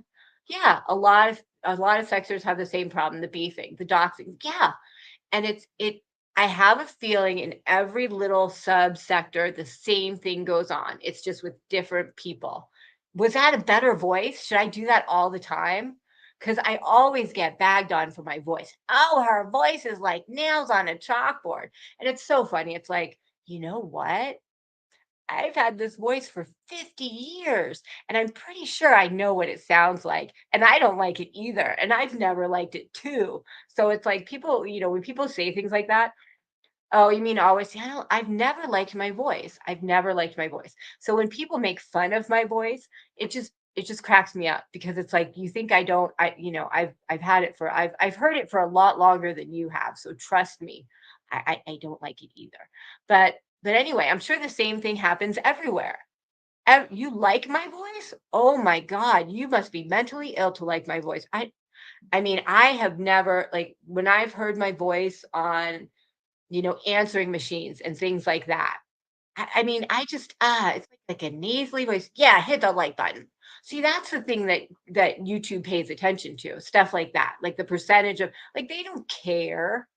Yeah, a lot of sexers have the same problem, the beefing, the doxing. Yeah. And I have a feeling in every little subsector, the same thing goes on. It's just with different people. Was that a better voice? Should I do that all the time? Because I always get bagged on for my voice. Oh, her voice is like nails on a chalkboard. And it's so funny. It's like, you know what? I've had this voice for 50 years, and I'm pretty sure I know what it sounds like. And I don't like it either. And I've never liked it too. So it's like people, when people say things like that, oh, you mean always? I've never liked my voice. I've never liked my voice. So when people make fun of my voice, it just cracks me up, because it's like, you think I don't, I've had it I've heard it for a lot longer than you have. So trust me, I don't like it either. But anyway, I'm sure the same thing happens everywhere. You like my voice? Oh my God, you must be mentally ill to like my voice. I mean, I have never, like, when I've heard my voice on, answering machines and things like that. I mean, I just, it's like a nasally voice. Yeah, hit the like button. See, that's the thing that YouTube pays attention to, stuff like that, like the percentage of, like, they don't care.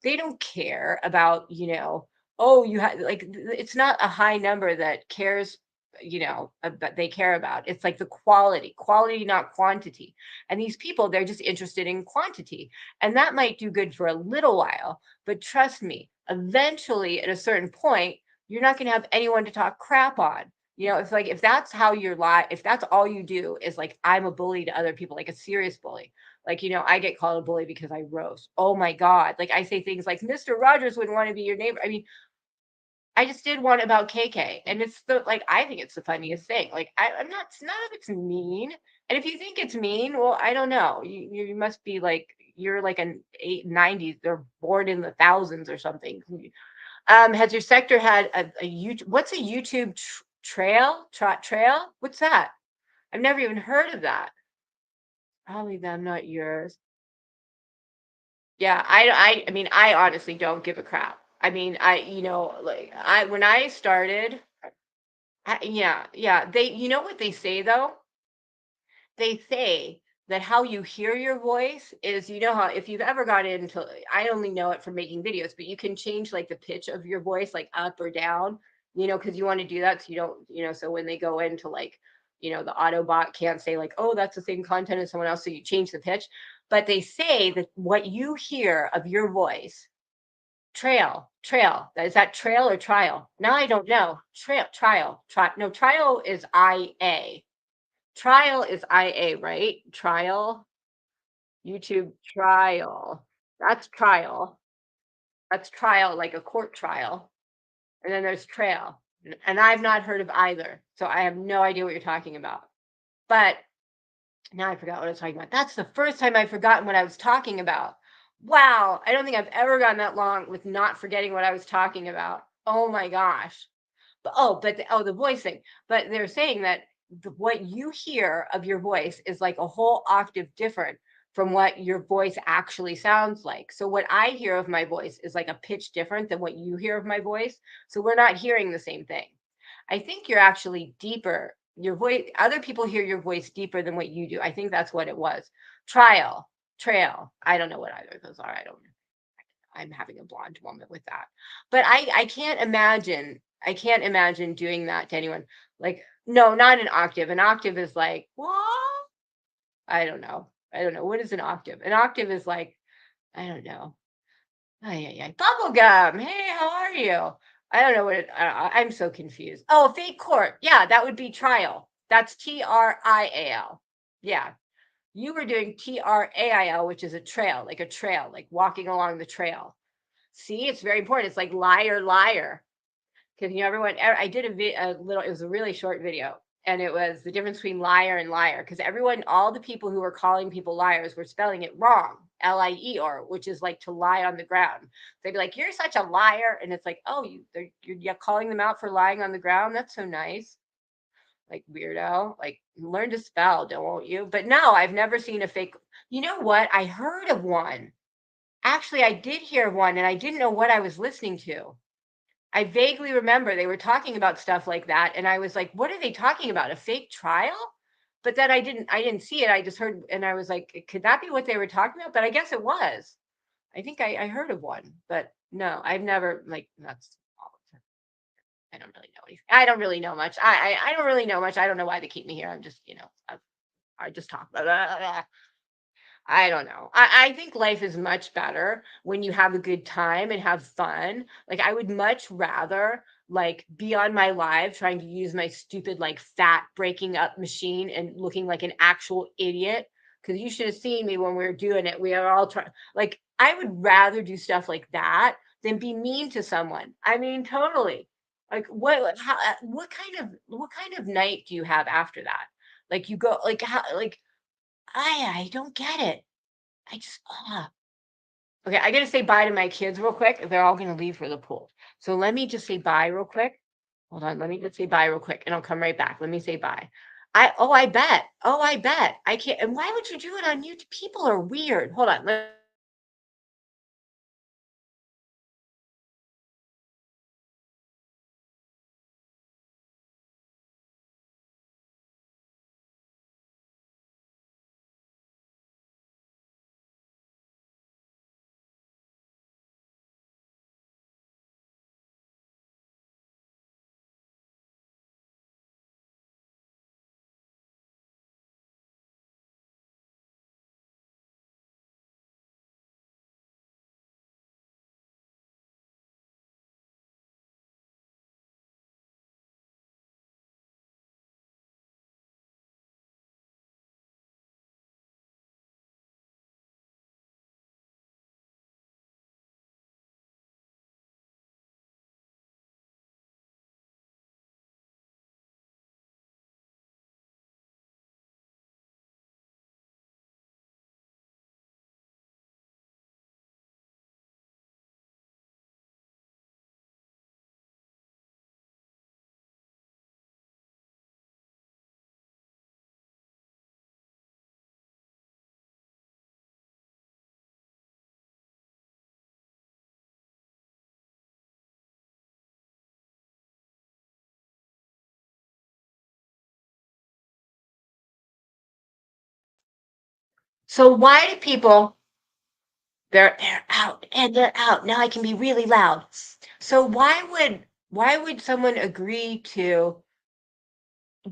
They don't care about, oh, you have, like, it's not a high number that cares, but they care about. It's like the quality, not quantity. And these people, they're just interested in quantity. And that might do good for a little while, but trust me, eventually at a certain point, you're not going to have anyone to talk crap on. It's like, if that's how you're if that's all you do is like, I'm a bully to other people, like a serious bully, like, I get called a bully because I roast. Oh my God. Like, I say things like, Mr. Rogers wouldn't want to be your neighbor. I mean, I just did one about KK, and it's like, I think it's the funniest thing. Like, I'm not, none of it's mean. And if you think it's mean, well, I don't know. You must be like, you're like an 890s. They're born in the thousands or something. Has your sector had a YouTube? What's a YouTube trail? What's that? I've never even heard of that. Probably them, not yours. Yeah, I mean, I honestly don't give a crap. I mean, like, when I started, yeah, you know what they say though? They say that how you hear your voice is, how, if you've ever got into, I only know it from making videos, but you can change like the pitch of your voice, like up or down, because you want to do that. So you don't, so when they go into like, the Autobot can't say like, oh, that's the same content as someone else. So you change the pitch. But they say that what you hear of your voice, trail, is that trail or trial? Now I don't know. No, trial is IA. Trial is IA, right? Trial, YouTube trial. That's trial. That's trial, like a court trial. And then there's trail. And I've not heard of either. So I have no idea what you're talking about. But now I forgot what I was talking about. That's the first time I've forgotten what I was talking about. Wow. I don't think I've ever gone that long with not forgetting what I was talking about. Oh my gosh. The voice thing. But they're saying that what you hear of your voice is like a whole octave different from what your voice actually sounds like. So what I hear of my voice is like a pitch different than what you hear of my voice. So we're not hearing the same thing. I think you're actually deeper. Your voice, other people hear your voice deeper than what you do. I think that's what it was. Trail. I don't know what either of those are. I'm having a blonde moment with that. But I can't imagine, doing that to anyone. Like, no, not an octave. An octave is like, what? I don't know. What is an octave? An octave is like, I don't know. Bubblegum. Hey, how are you? I don't know what I'm so confused. Oh, fake court. Yeah, that would be trial. That's TRIAL. Yeah. You were doing TRAIL, which is a trail, like walking along the trail. See, it's very important. It's like liar, liar. Because everyone, I did a little, it was a really short video, and it was the difference between liar and liar. Because all the people who were calling people liars were spelling it wrong, LIER, which is like to lie on the ground. They'd be like, "You're such a liar," and it's like, "Oh, you're calling them out for lying on the ground. That's so nice." Like, weirdo, like, learn to spell, don't you? But no, I've never seen a fake. You know what? I heard of one. Actually, I did hear one, and I didn't know what I was listening to. I vaguely remember they were talking about stuff like that, and I was like, "What are they talking about? A fake trial?" But then I didn't see it. I just heard, and I was like, "Could that be what they were talking about?" But I guess it was. I think I heard of one, but no, I've never, like, that's all. I don't really know anything. I don't really know much. I don't really know much. I don't know why they keep me here. I'm just, I just talk. Blah, blah, blah. I don't know. I think life is much better when you have a good time and have fun. Like, I would much rather like be on my live trying to use my stupid like fat breaking up machine and looking like an actual idiot. Because you should have seen me when we were doing it. We are all trying. Like, I would rather do stuff like that than be mean to someone. I mean, totally. Like, what kind of night do you have after that? Like, you go like how like I don't get it. I just Okay, I gotta say bye to my kids real quick. They're all gonna leave for the pool. So let me just say bye real quick. Hold on, let me just say bye real quick, and I'll come right back. Let me say bye. I bet. Oh, I bet. I can't. And why would you do it on YouTube? People are weird. Hold on. So why do people they're out and they're out. Now I can be really loud. So why would someone agree to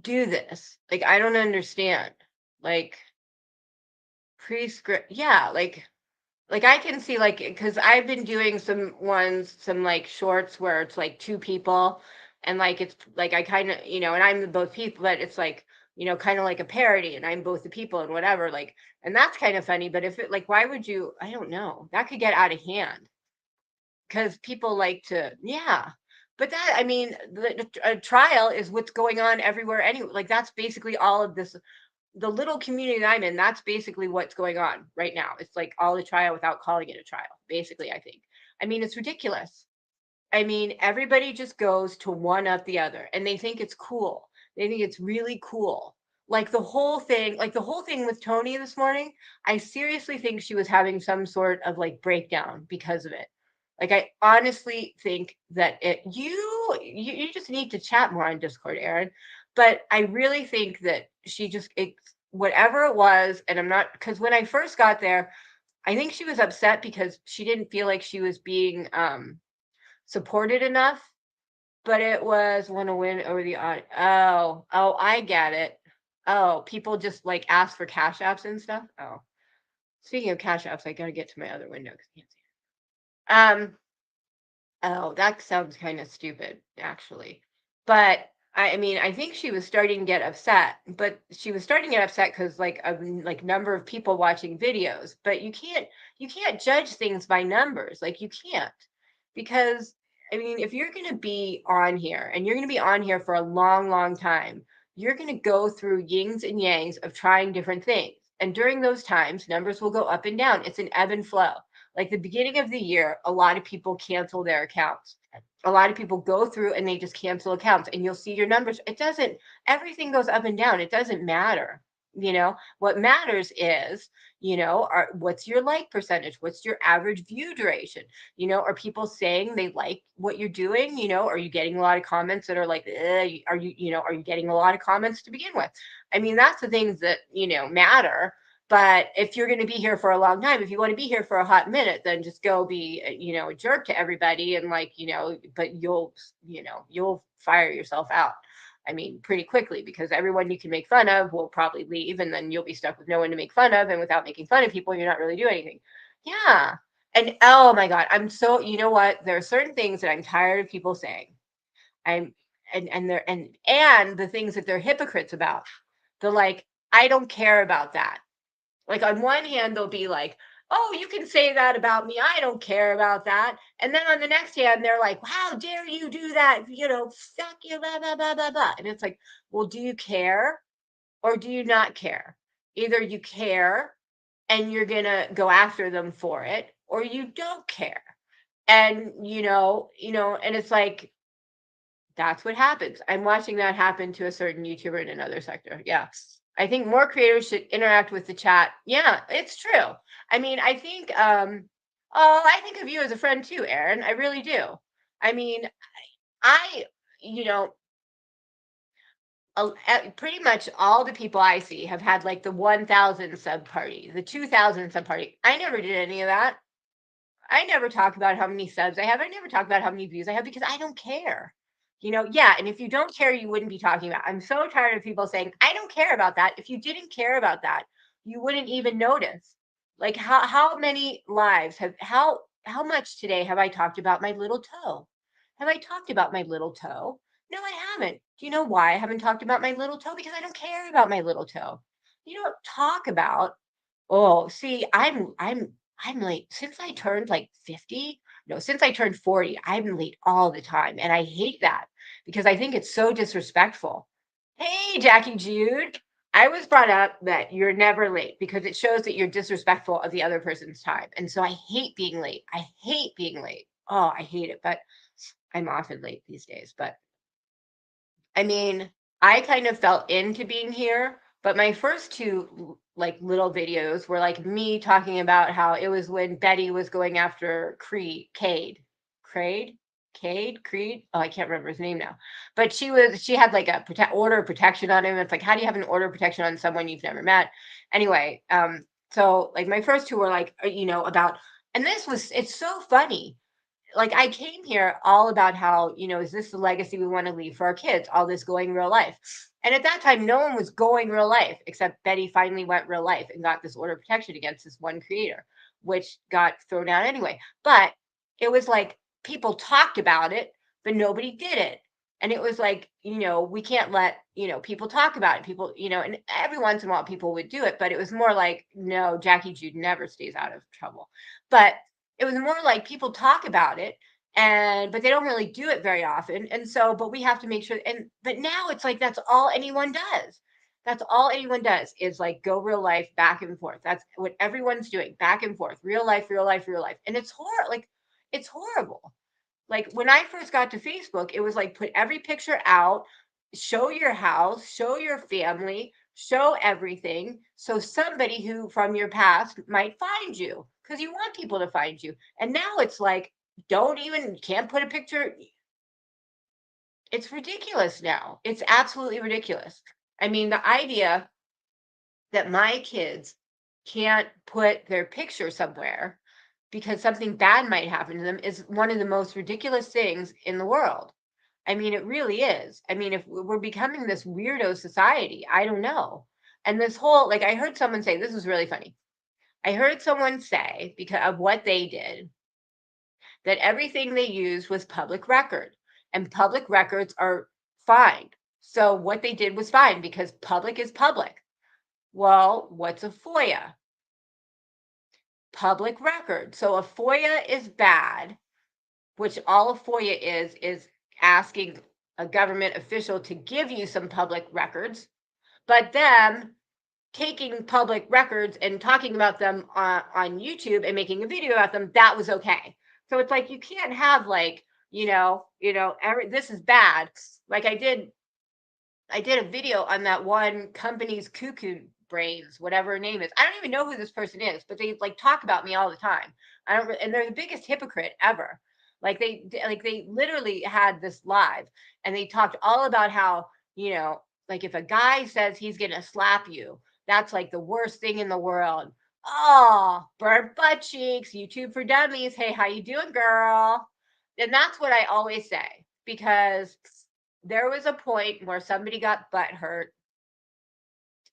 do this? Like I don't understand. Like prescript yeah, like I can see like because I've been doing some like shorts where it's like two people and like it's like I kind of and I'm both people, but it's like kind of like a parody and I'm both the people and whatever, like, and that's kind of funny. But if it like why would you, I don't know, that could get out of hand because people like to, yeah. But that, I mean, a trial is what's going on everywhere anyway. Like that's basically all of this, the little community that I'm in, that's basically what's going on right now. It's like all the trial without calling it a trial, basically, I think. I mean, it's ridiculous. I mean, everybody just goes to one up the other and they think it's cool. They think it's really cool. Like the whole thing with Tony this morning, I seriously think she was having some sort of like breakdown because of it. Like I honestly think that you just need to chat more on Discord, Aaron. But I really think that she just whatever it was, and I'm not, because when I first got there, I think she was upset because she didn't feel like she was being supported enough, but it was want to win over the odd. Oh, I get it. Oh, people just like ask for cash apps and stuff. Oh, speaking of cash apps, I gotta get to my other window because I can't see it. Oh, that sounds kind of stupid, actually. But I mean, I think she was starting to get upset, but she was starting to get upset because like a like number of people watching videos. But you can't judge things by numbers. Like you can't, because I mean, if you're gonna be on here and you're gonna be on here for a long, long time, you're gonna go through yings and yangs of trying different things. And during those times, numbers will go up and down. It's an ebb and flow. Like the beginning of the year, a lot of people cancel their accounts. A lot of people go through and they just cancel accounts, and you'll see your numbers. It doesn't, everything goes up and down. It doesn't matter. What matters is, what's your like percentage? What's your average view duration? Are people saying they like what you're doing? Are you getting a lot of comments that are like, are you getting a lot of comments to begin with? I mean, that's the things that, matter. But if you're going to be here for a long time, if you want to be here for a hot minute, then just go be, a jerk to everybody and like, but you'll fire yourself out. I mean, pretty quickly, because everyone you can make fun of will probably leave and then you'll be stuck with no one to make fun of. And without making fun of people, you're not really doing anything. Yeah. And oh my God, I'm so, you know what? There are certain things that I'm tired of people saying. I'm and they're and the things that they're hypocrites about. They're like, I don't care about that. Like on one hand, they'll be like, "Oh, you can say that about me. I don't care about that." And then on the next hand, they're like, "How dare you do that? Fuck you, blah blah blah blah blah." And it's like, well, do you care or do you not care? Either you care and you're gonna go after them for it, or you don't care. And and it's like That's what happens. I'm watching that happen to a certain YouTuber in another sector. Yeah. I think more creators should interact with the chat. Yeah, it's true. I mean, I think of you as a friend too, Aaron. I really do. I mean, I, you know, pretty much all the people I see have had like the 1,000 sub party, the 2,000 sub party. I never did any of that. I never talk about how many subs I have. I never talk about how many views I have because I don't care. Yeah. And if you don't care, you wouldn't be talking about. I'm so tired of people saying, I don't care about that. If you didn't care about that, you wouldn't even notice. Like how many lives how much today have I talked about my little toe? Have I talked about my little toe? No, I haven't. Do you know why I haven't talked about my little toe? Because I don't care about my little toe. You don't talk about. Oh, see, I'm late. Since I turned like 50, no, since I turned 40, I'm late all the time. And I hate that because I think it's so disrespectful. Hey, Jackie Jude. I was brought up that you're never late because it shows that you're disrespectful of the other person's time. And so I hate being late. I hate being late. Oh, I hate it. But I'm often late these days. But I mean, I kind of fell into being here, but my first two like little videos were like me talking about how it was when Betty was going after Creed. Oh, I can't remember his name now. But she had like a order of protection on him. It's like, how do you have an order of protection on someone you've never met? Anyway, so like my first two were like, about, and it's so funny, like I came here all about how, is this the legacy we want to leave for our kids? All this going real life. And at that time, no one was going real life, except Betty finally went real life and got this order of protection against this one creator, which got thrown out anyway. But it was like people talked about it, but nobody did it. And it was like, we can't let, people talk about it. People, and every once in a while people would do it, but it was more like, no, Jackie Jude never stays out of trouble. But it was more like people talk about it but they don't really do it very often. And so, but we have to make sure, but now it's like that's all anyone does. That's all anyone does is like go real life back and forth. That's what everyone's doing, back and forth, real life, real life, real life. And it's it's horrible. Like when I first got to Facebook, it was like put every picture out, show your house, show your family, show everything. So somebody who from your past might find you because you want people to find you. And now it's like, can't put a picture. It's ridiculous now. It's absolutely ridiculous. I mean, the idea that my kids can't put their picture somewhere because something bad might happen to them is one of the most ridiculous things in the world. I mean, it really is. I mean, if we're becoming this weirdo society, I don't know. And this whole, like, I heard someone say, this is really funny. I heard someone say, because of what they did, that everything they used was public record, and public records are fine. So what they did was fine because public is public. Well, what's a FOIA? Public record. So a FOIA is bad, which all a FOIA is asking a government official to give you some public records, but them taking public records and talking about them on YouTube and making a video about them, that was okay. So it's like you can't have like, this is bad. Like I did a video on that one company's cuckoo brains, whatever her name is. I don't even know who this person is, but they like talk about me all the time. And they're the biggest hypocrite ever. Like they literally had this live and they talked all about how, like if a guy says he's gonna slap you, that's like the worst thing in the world. Oh, burnt butt cheeks, YouTube for dummies. Hey, how you doing, girl? And that's what I always say, because there was a point where somebody got butt hurt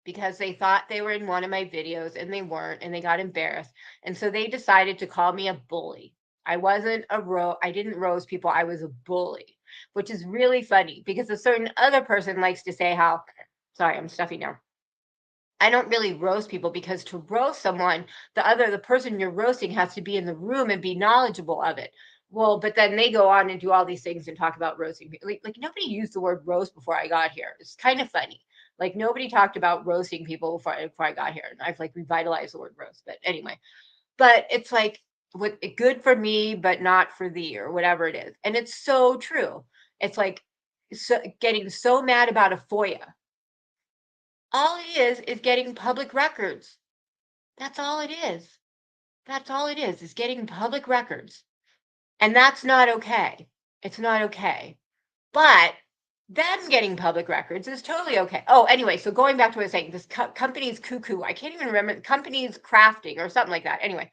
because they thought they were in one of my videos and they weren't, and they got embarrassed. And so they decided to call me a bully. I didn't roast people. I was a bully, which is really funny because a certain other person likes to say how, sorry, I'm stuffy now. I don't really roast people because to roast someone, the person you're roasting has to be in the room and be knowledgeable of it. Well, but then they go on and do all these things and talk about roasting people. Like nobody used the word roast before I got here. It's kind of funny. Like nobody talked about roasting people before I got here. And I've like revitalized the word roast. But anyway, but it's like good for me, but not for thee, or whatever it is. And it's so true. It's like getting so mad about a FOIA. All it is getting public records. That's all it is. That's all it is getting public records. And that's not okay. It's not okay. But them getting public records is totally okay. Oh, anyway, so going back to what I was saying, this company's cuckoo. I can't even remember. The company's crafting or something like that. Anyway,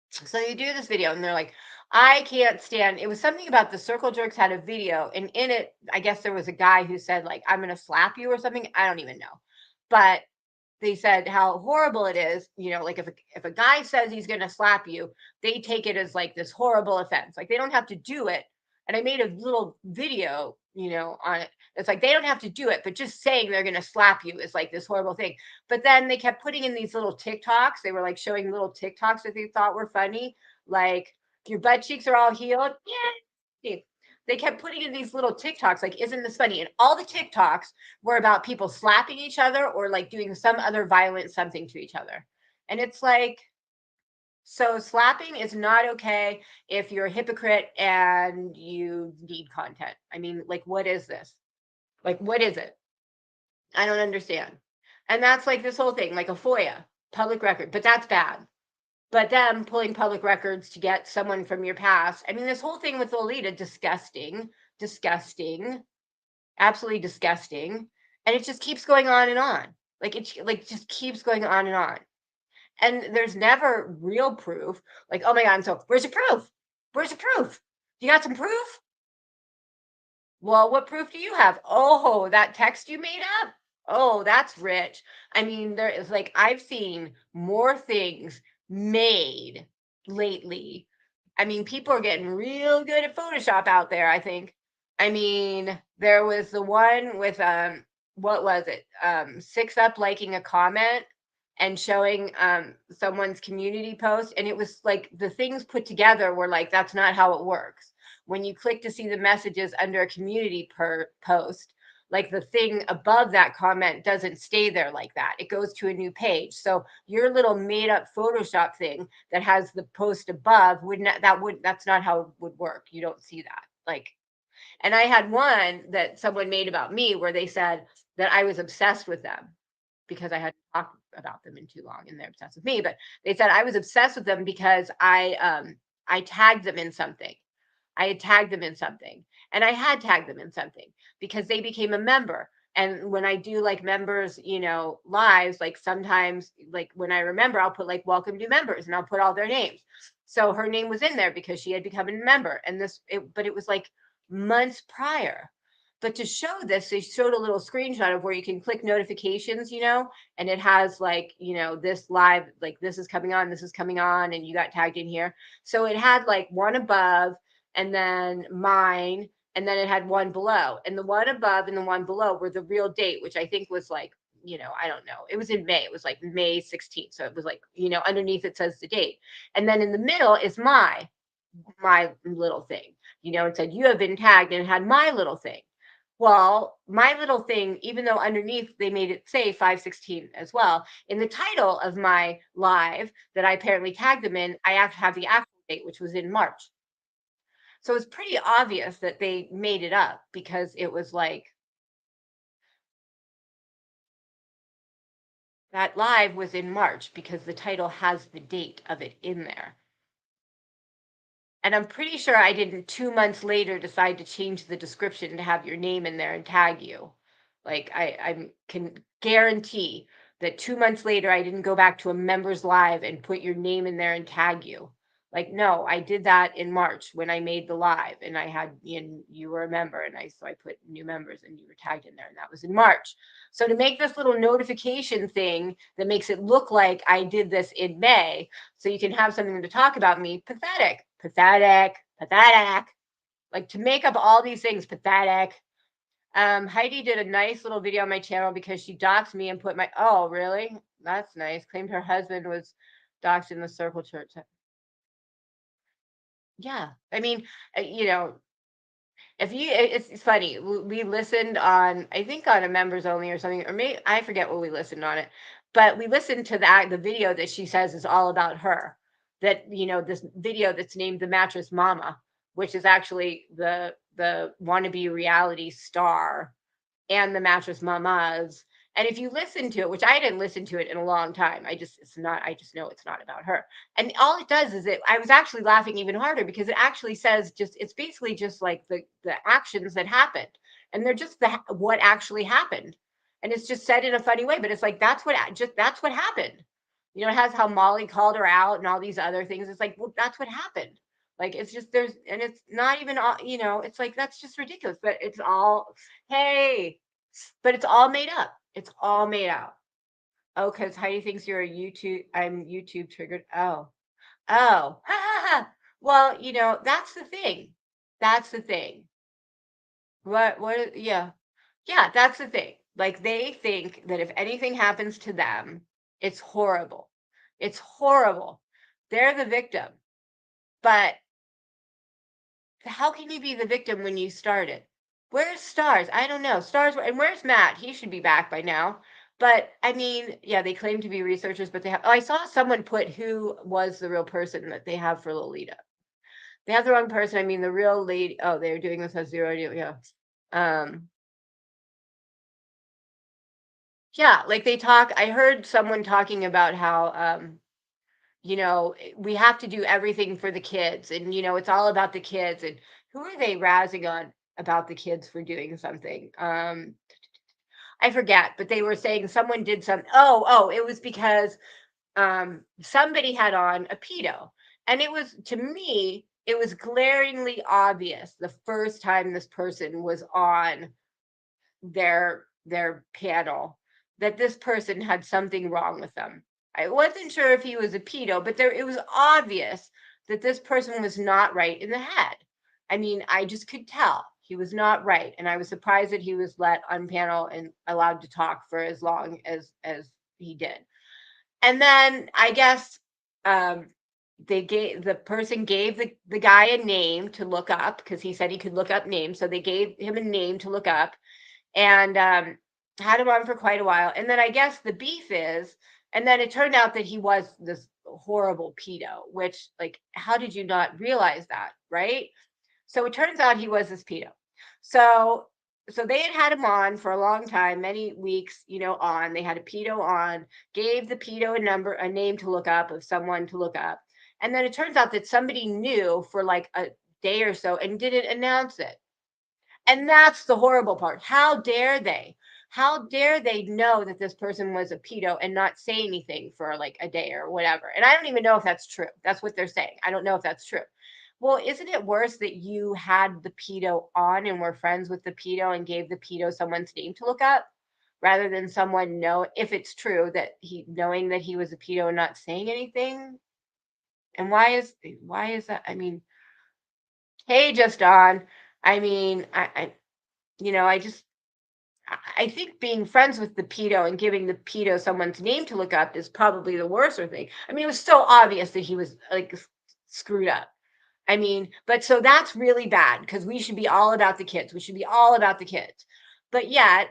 so you do this video and they're like, I can't stand, it was something about the Circle Jerks had a video, and in it, I guess there was a guy who said, like, I'm going to slap you or something. I don't even know. But they said how horrible it is, you know, like if a guy says he's going to slap you, they take it as like this horrible offense. Like they don't have to do it. And I made a little video, you know, on it. It's like they don't have to do it, but just saying they're going to slap you is like this horrible thing. But then they kept putting in these little TikToks. They were like showing little TikToks that they thought were funny, like your butt cheeks are all healed. Yeah. They kept putting in these little TikToks, like, isn't this funny? And all the TikToks were about people slapping each other or like doing some other violent something to each other. And it's like, so slapping is not okay if you're a hypocrite and you need content. I mean, like, what is this? Like, what is it? I don't understand. And that's like this whole thing, like a FOIA, public record, but that's bad. But them pulling public records to get someone from your past. I mean, this whole thing with Lolita, disgusting, disgusting, absolutely disgusting. And it just keeps going on and on. Like it like just keeps going on and on. And there's never real proof. Like, oh my God, so where's your proof? Where's your proof? You got some proof? Well, what proof do you have? Oh, that text you made up? Oh, that's rich. I mean, there is like, I've seen more things made lately. I mean, people are getting real good at Photoshop out there, I think. I mean, there was the one with what was it? 6up liking a comment and showing someone's community post, and it was like the things put together were like, that's not how it works. When you click to see the messages under a community post, like the thing above that comment doesn't stay there like that. It goes to a new page. So your little made up Photoshop thing that has the post above that's not how it would work. You don't see that. Like, and I had one that someone made about me where they said that I was obsessed with them because I hadn't talked about them in too long and they're obsessed with me. But they said I was obsessed with them because I tagged them in something. I had tagged them in something, and I had tagged them in something because they became a member. And when I do like members, you know, lives, like sometimes, like when I remember, I'll put like welcome new members and I'll put all their names. So her name was in there because she had become a member. And but it was like months prior. But to show this, they showed a little screenshot of where you can click notifications, you know, and it has like, you know, this live, like this is coming on, and you got tagged in here. So it had like one above, and then mine, and then it had one below, and the one above and the one below were the real date, which I think was like, you know, I don't know, it was in May, it was like May 16th, so it was like, you know, underneath it says the date, and then in the middle is my little thing, you know, it said you have been tagged, and it had my little thing. Well, my little thing, even though underneath they made it say 5/16 as well, in the title of my live that I apparently tagged them in, I have to have the actual date, which was in March. So it's pretty obvious that they made it up because it was like that live was in March because the title has the date of it in there. And I'm pretty sure I didn't 2 months later decide to change the description to have your name in there and tag you. Like I can guarantee that 2 months later I didn't go back to a members live and put your name in there and tag you. Like, no, I did that in March when I made the live and I had, you were a member, and so I put new members and you were tagged in there, and that was in March. So to make this little notification thing that makes it look like I did this in May, so you can have something to talk about me, pathetic, pathetic, pathetic. Like, to make up all these things, pathetic. Heidi did a nice little video on my channel because she doxed me and put my, oh, really? That's nice. Claimed her husband was doxed in the Circle Church. Yeah. I mean, you know, if you, it's funny. We listened on, I think on a members only or something, or maybe I forget what we listened on it, but we listened to the video that she says is all about her. That, you know, this video that's named The Mattress Mama, which is actually the the wannabe reality star and the Mattress Mamas. And if you listen to it, which I didn't listen to it in a long time, I just know it's not about her. And all it does is I was actually laughing even harder because it actually says it's basically just like the actions that happened. And they're just what actually happened. And it's just said in a funny way, but it's like, that's what happened. It has how Molly called her out and all these other things. It's like, well, that's what happened. Like, it's just, and it's not even all, it's like, that's just ridiculous, but it's all, hey, but it's all made up. It's all made out. Oh, because Heidi thinks I'm YouTube triggered. Oh, oh, ha ha ha. Well, that's the thing. That's the thing. Yeah. Yeah, that's the thing. Like, they think that if anything happens to them, it's horrible. It's horrible. They're the victim. But how can you be the victim when you started? Where's Stars? I don't know. Stars, and where's Matt? He should be back by now. But I mean, yeah, they claim to be researchers, but they have. Oh, I saw someone put who was the real person that they have for Lolita. They have the wrong person. I mean, the real lady. Oh, they're doing this as zero. Yeah. Um, yeah, like they talk. I heard someone talking about how we have to do everything for the kids, and it's all about the kids. And who are they razzing on about the kids for doing something? I forget, but they were saying someone did some. Oh, it was because somebody had on a pedo, and it was, to me, it was glaringly obvious the first time this person was on their panel that this person had something wrong with them. I wasn't sure if he was a pedo, but it was obvious that this person was not right in the head. I mean, I just could tell he was not right, and I was surprised that he was let on panel and allowed to talk for as long as he did. And then I guess the person gave the guy a name to look up because he said he could look up names, so they gave him a name to look up, and had him on for quite a while. And then I guess the beef is, and then it turned out that he was this horrible pedo, which, like, how did you not realize that, right? So it turns out he was this pedo. So they had him on for a long time, many weeks, on. They had a pedo on, gave the pedo a name to look up, of someone to look up. And then it turns out that somebody knew for like a day or so and didn't announce it. And that's the horrible part. How dare they? How dare they know that this person was a pedo and not say anything for like a day or whatever? And I don't even know if that's true. That's what they're saying. I don't know if that's true. Well, isn't it worse that you had the pedo on and were friends with the pedo and gave the pedo someone's name to look up, rather than someone know, if it's true, that knowing that he was a pedo and not saying anything? And why is that? I mean, hey, just on. I mean, I just, I think being friends with the pedo and giving the pedo someone's name to look up is probably the worser thing. I mean, it was so obvious that he was like screwed up. I mean, but so that's really bad because we should be all about the kids. We should be all about the kids. But yet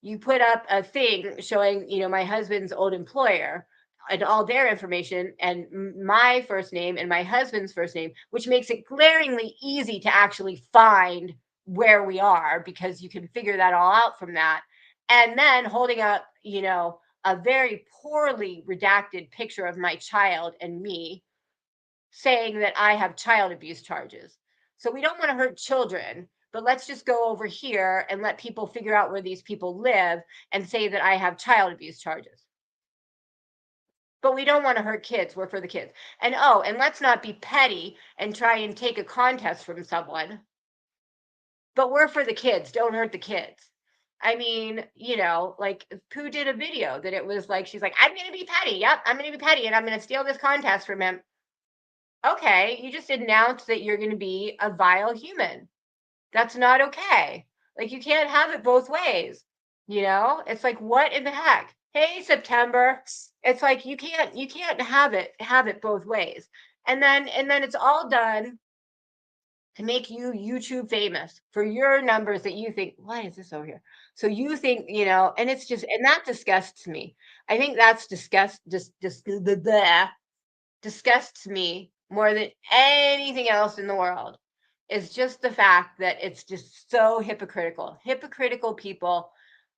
you put up a thing showing, my husband's old employer and all their information and my first name and my husband's first name, which makes it glaringly easy to actually find where we are because you can figure that all out from that. And then holding up, a very poorly redacted picture of my child and me, saying that I have child abuse charges. So we don't want to hurt children, but let's just go over here and let people figure out where these people live and say that I have child abuse charges. But we don't want to hurt kids. We're for the kids. And let's not be petty and try and take a contest from someone. But we're for the kids. Don't hurt the kids. I mean, like Pooh did a video that it was like, she's like, I'm going to be petty. Yep, I'm going to be petty and I'm going to steal this contest from him. Okay, you just announced that you're going to be a vile human. That's not okay. Like, you can't have it both ways. It's like, what in the heck? Hey, September. It's like you can't have it both ways. And then it's all done to make you YouTube famous for your numbers that you think, why is this over here? So you think, and it's just, and that disgusts me. I think that's disgusts me more than anything else in the world. is just the fact that it's just so hypocritical. Hypocritical people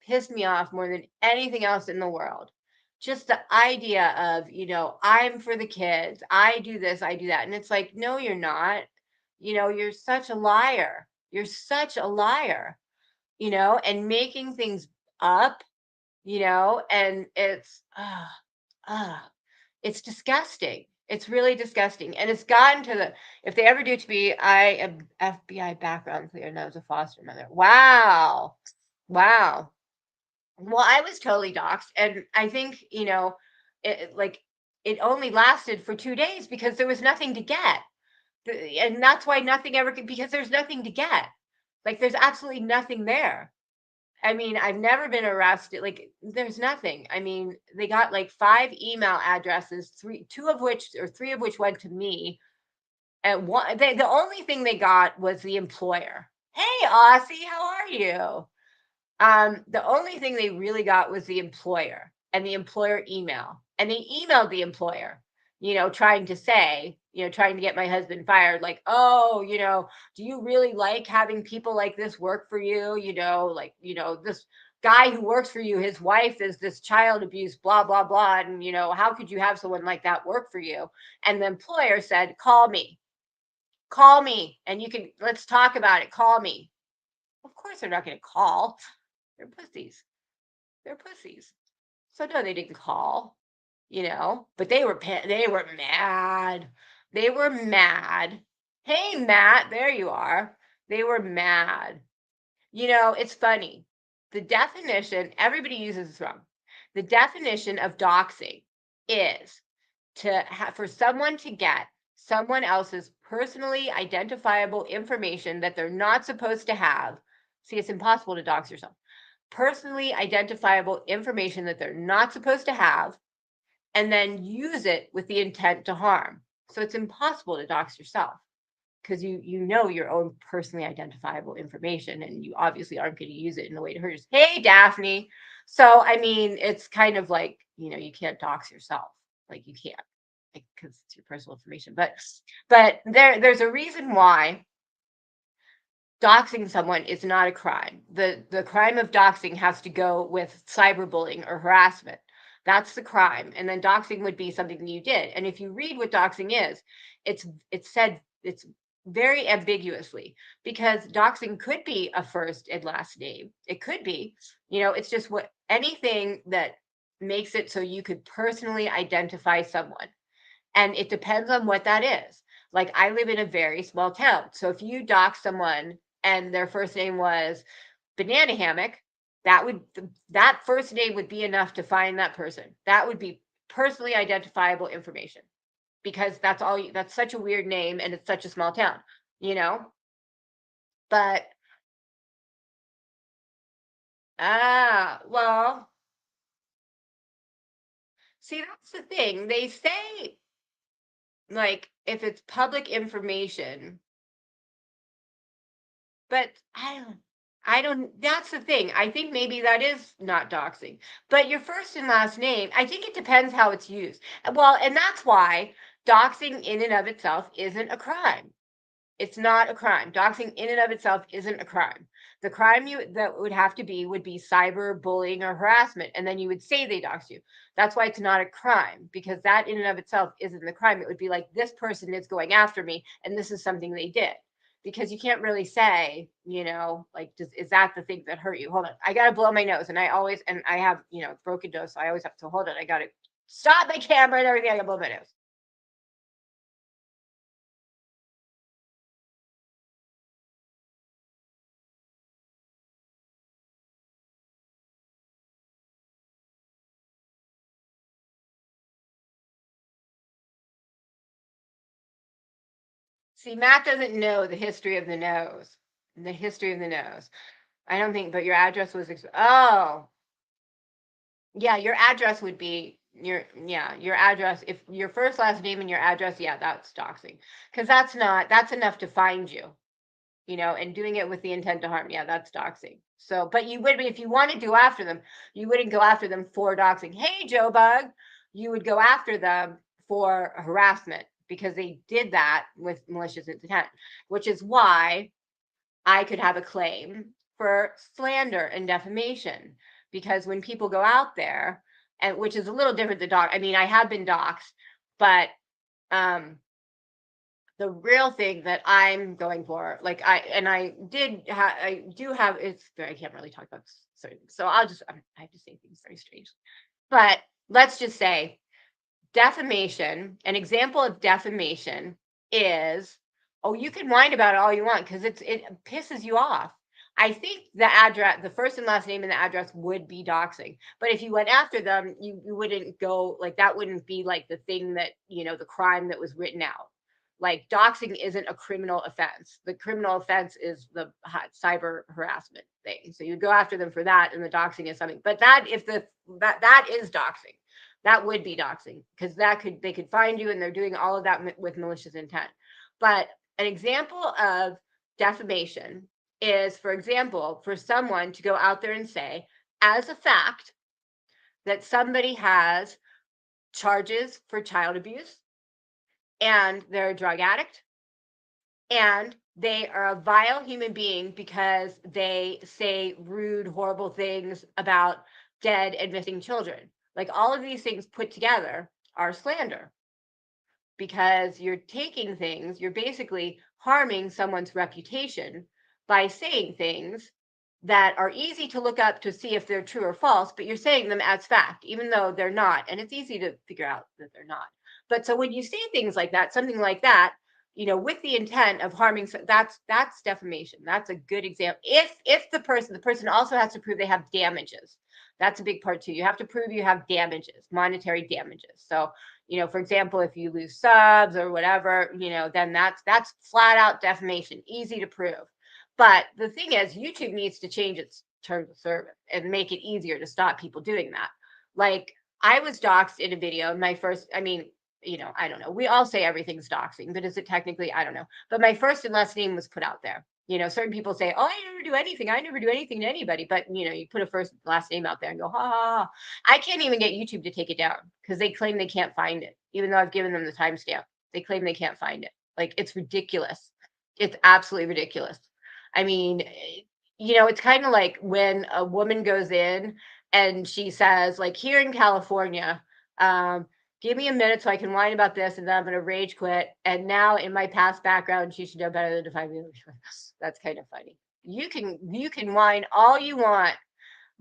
piss me off more than anything else in the world. Just the idea of, I'm for the kids, I do this, I do that. And it's like, no, you're not. You're such a liar. You're such a liar, and making things up, and it's disgusting. It's really disgusting. And it's gotten to if they ever do to me, I am FBI background clear, and I was a foster mother. Wow. Wow. Well, I was totally doxxed. And I think, it only lasted for 2 days because there was nothing to get. And that's why nothing ever could, because there's nothing to get. Like, there's absolutely nothing there. I mean, I've never been arrested. Like, there's nothing. I mean, they got like 5 email addresses, 3 of which went to me. And the only thing they got was the employer. Hey, Aussie, how are you? The only thing they really got was the employer and the employer email. And they emailed the employer, trying to get my husband fired. Like, oh, do you really like having people like this work for you? This guy who works for you, his wife is this child abuse, blah, blah, blah. And, how could you have someone like that work for you? And the employer said, call me, and let's talk about it. Call me. Of course, they're not going to call. They're pussies. So no, they didn't call, but they were mad. They were mad. Hey, Matt, there you are. They were mad. It's funny. The definition, everybody uses this wrong. The definition of doxing is for someone to get someone else's personally identifiable information that they're not supposed to have. See, it's impossible to dox yourself. Personally identifiable information that they're not supposed to have, and then use it with the intent to harm. So it's impossible to dox yourself because you know your own personally identifiable information, and you obviously aren't going to use it in a way to hurt yourself. Hey, Daphne. So, I mean, it's kind of like, you can't dox yourself. Like, you can't, because it's your personal information. But there's a reason why doxing someone is not a crime. The crime of doxing has to go with cyberbullying or harassment. That's the crime. And then doxing would be something that you did. And if you read what doxing is, it's very ambiguously, because doxing could be a first and last name. It could be, it's just anything that makes it so you could personally identify someone. And it depends on what that is. Like, I live in a very small town. So if you dox someone and their first name was Banana Hammock, that first name would be enough to find that person. That would be personally identifiable information, because that's such a weird name, and it's such a small town, But well, see, that's the thing. They say, like, if it's public information, but I don't, that's the thing. I think maybe that is not doxing. But your first and last name, I think it depends how it's used. Well, and that's why doxing in and of itself isn't a crime. It's not a crime. Doxing in and of itself isn't a crime. The crime that would have to be would be cyber bullying or harassment, and then you would say they doxed you. That's why it's not a crime, because that in and of itself isn't the crime. It would be like, this person is going after me, and this is something they did. Because you can't really say, like, is that the thing that hurt you? Hold on, I gotta blow my nose, and I have, broken nose, so I always have to hold it. I gotta stop my camera and everything. I gotta blow my nose. See, Matt doesn't know the history of the nose. The history of the nose. I don't think, but your address was, oh, yeah, your address would be your address. If your first, last name and your address, yeah, that's doxing. Because that's enough to find you, and doing it with the intent to harm. Yeah, that's doxing. So, but you would be, if you want to go after them, you wouldn't go after them for doxing. Hey, Joe Bug, you would go after them for harassment, because they did that with malicious intent, which is why I could have a claim for slander and defamation. Because when people go out there, and which is a little different than I mean, I have been doxxed, but the real thing that I'm going for, like I do have, it's I can't really talk about certain things, so I have to say things very strange. But let's just say defamation, an example of defamation is, oh, you can whine about it all you want because it pisses you off. I think the address, the first and last name and the address would be doxing. But if you went after them, you wouldn't go, like, that wouldn't be like the thing that, the crime that was written out. Like, doxing isn't a criminal offense. The criminal offense is the cyber harassment thing. So you go after them for that, and the doxing is something. But that is doxing. That would be doxing, because they could find you, and they're doing all of that with malicious intent. But an example of defamation is, for example, for someone to go out there and say, as a fact, that somebody has charges for child abuse, and they're a drug addict, and they are a vile human being because they say rude, horrible things about dead and missing children. Like, all of these things put together are slander, because you're taking things, you're basically harming someone's reputation by saying things that are easy to look up to see if they're true or false, but you're saying them as fact, even though they're not. And it's easy to figure out that they're not. But so when you say things like that, something like that, with the intent of harming, that's defamation. That's a good example. If the person also has to prove they have damages. That's a big part too. You have to prove you have damages, monetary damages. So, for example, if you lose subs or whatever, then that's flat out defamation, easy to prove. But the thing is, YouTube needs to change its terms of service and make it easier to stop people doing that. Like, I was doxxed in a video. My first, I mean, I don't know. We all say everything's doxing, but is it technically? I don't know. But my first and last name was put out there. Certain people say, oh, I never do anything. I never do anything to anybody. But, you put a first and last name out there and go, ha, ha, ha. I can't even get YouTube to take it down because they claim they can't find it, even though I've given them the timestamp. They claim they can't find it. Like, it's ridiculous. It's absolutely ridiculous. I mean, it's kind of like when a woman goes in and she says, like, here in California, give me a minute so I can whine about this, and then I'm going to rage quit. And now, in my past background, she should know better than to find me. That's kind of funny. You can whine all you want.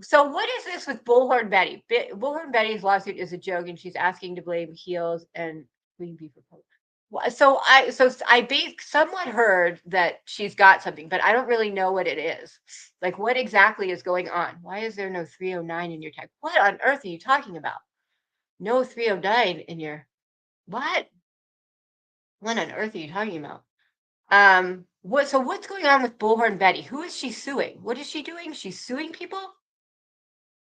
So what is this with Bullhorn Betty? Bullhorn Betty's lawsuit is a joke, and she's asking to blame heels and Queen Bee for post. So I somewhat heard that she's got something, but I don't really know what it is. Like, what exactly is going on? Why is there no 309 in your tag? What on earth are you talking about? No 309 in your what? What on earth are you talking about? What's going on with Bullhorn Betty? Who is she suing? What is she doing? She's suing people?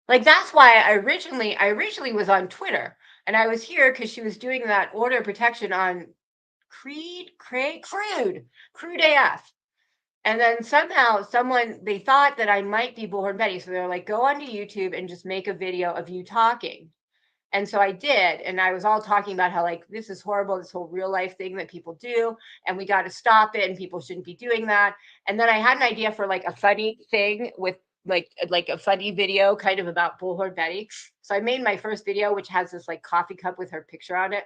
Like, that's why I originally was on Twitter, and I was here because she was doing that order of protection on crude AF. And then somehow they thought that I might be Bullhorn Betty. So they're like, go onto YouTube and just make a video of you talking. And so I did. And I was all talking about how, like, this is horrible, this whole real life thing that people do, and we got to stop it, and people shouldn't be doing that. And then I had an idea for, like, a funny thing with like a funny video kind of about Bullhorn Betty. So I made my first video, which has this, like, coffee cup with her picture on it.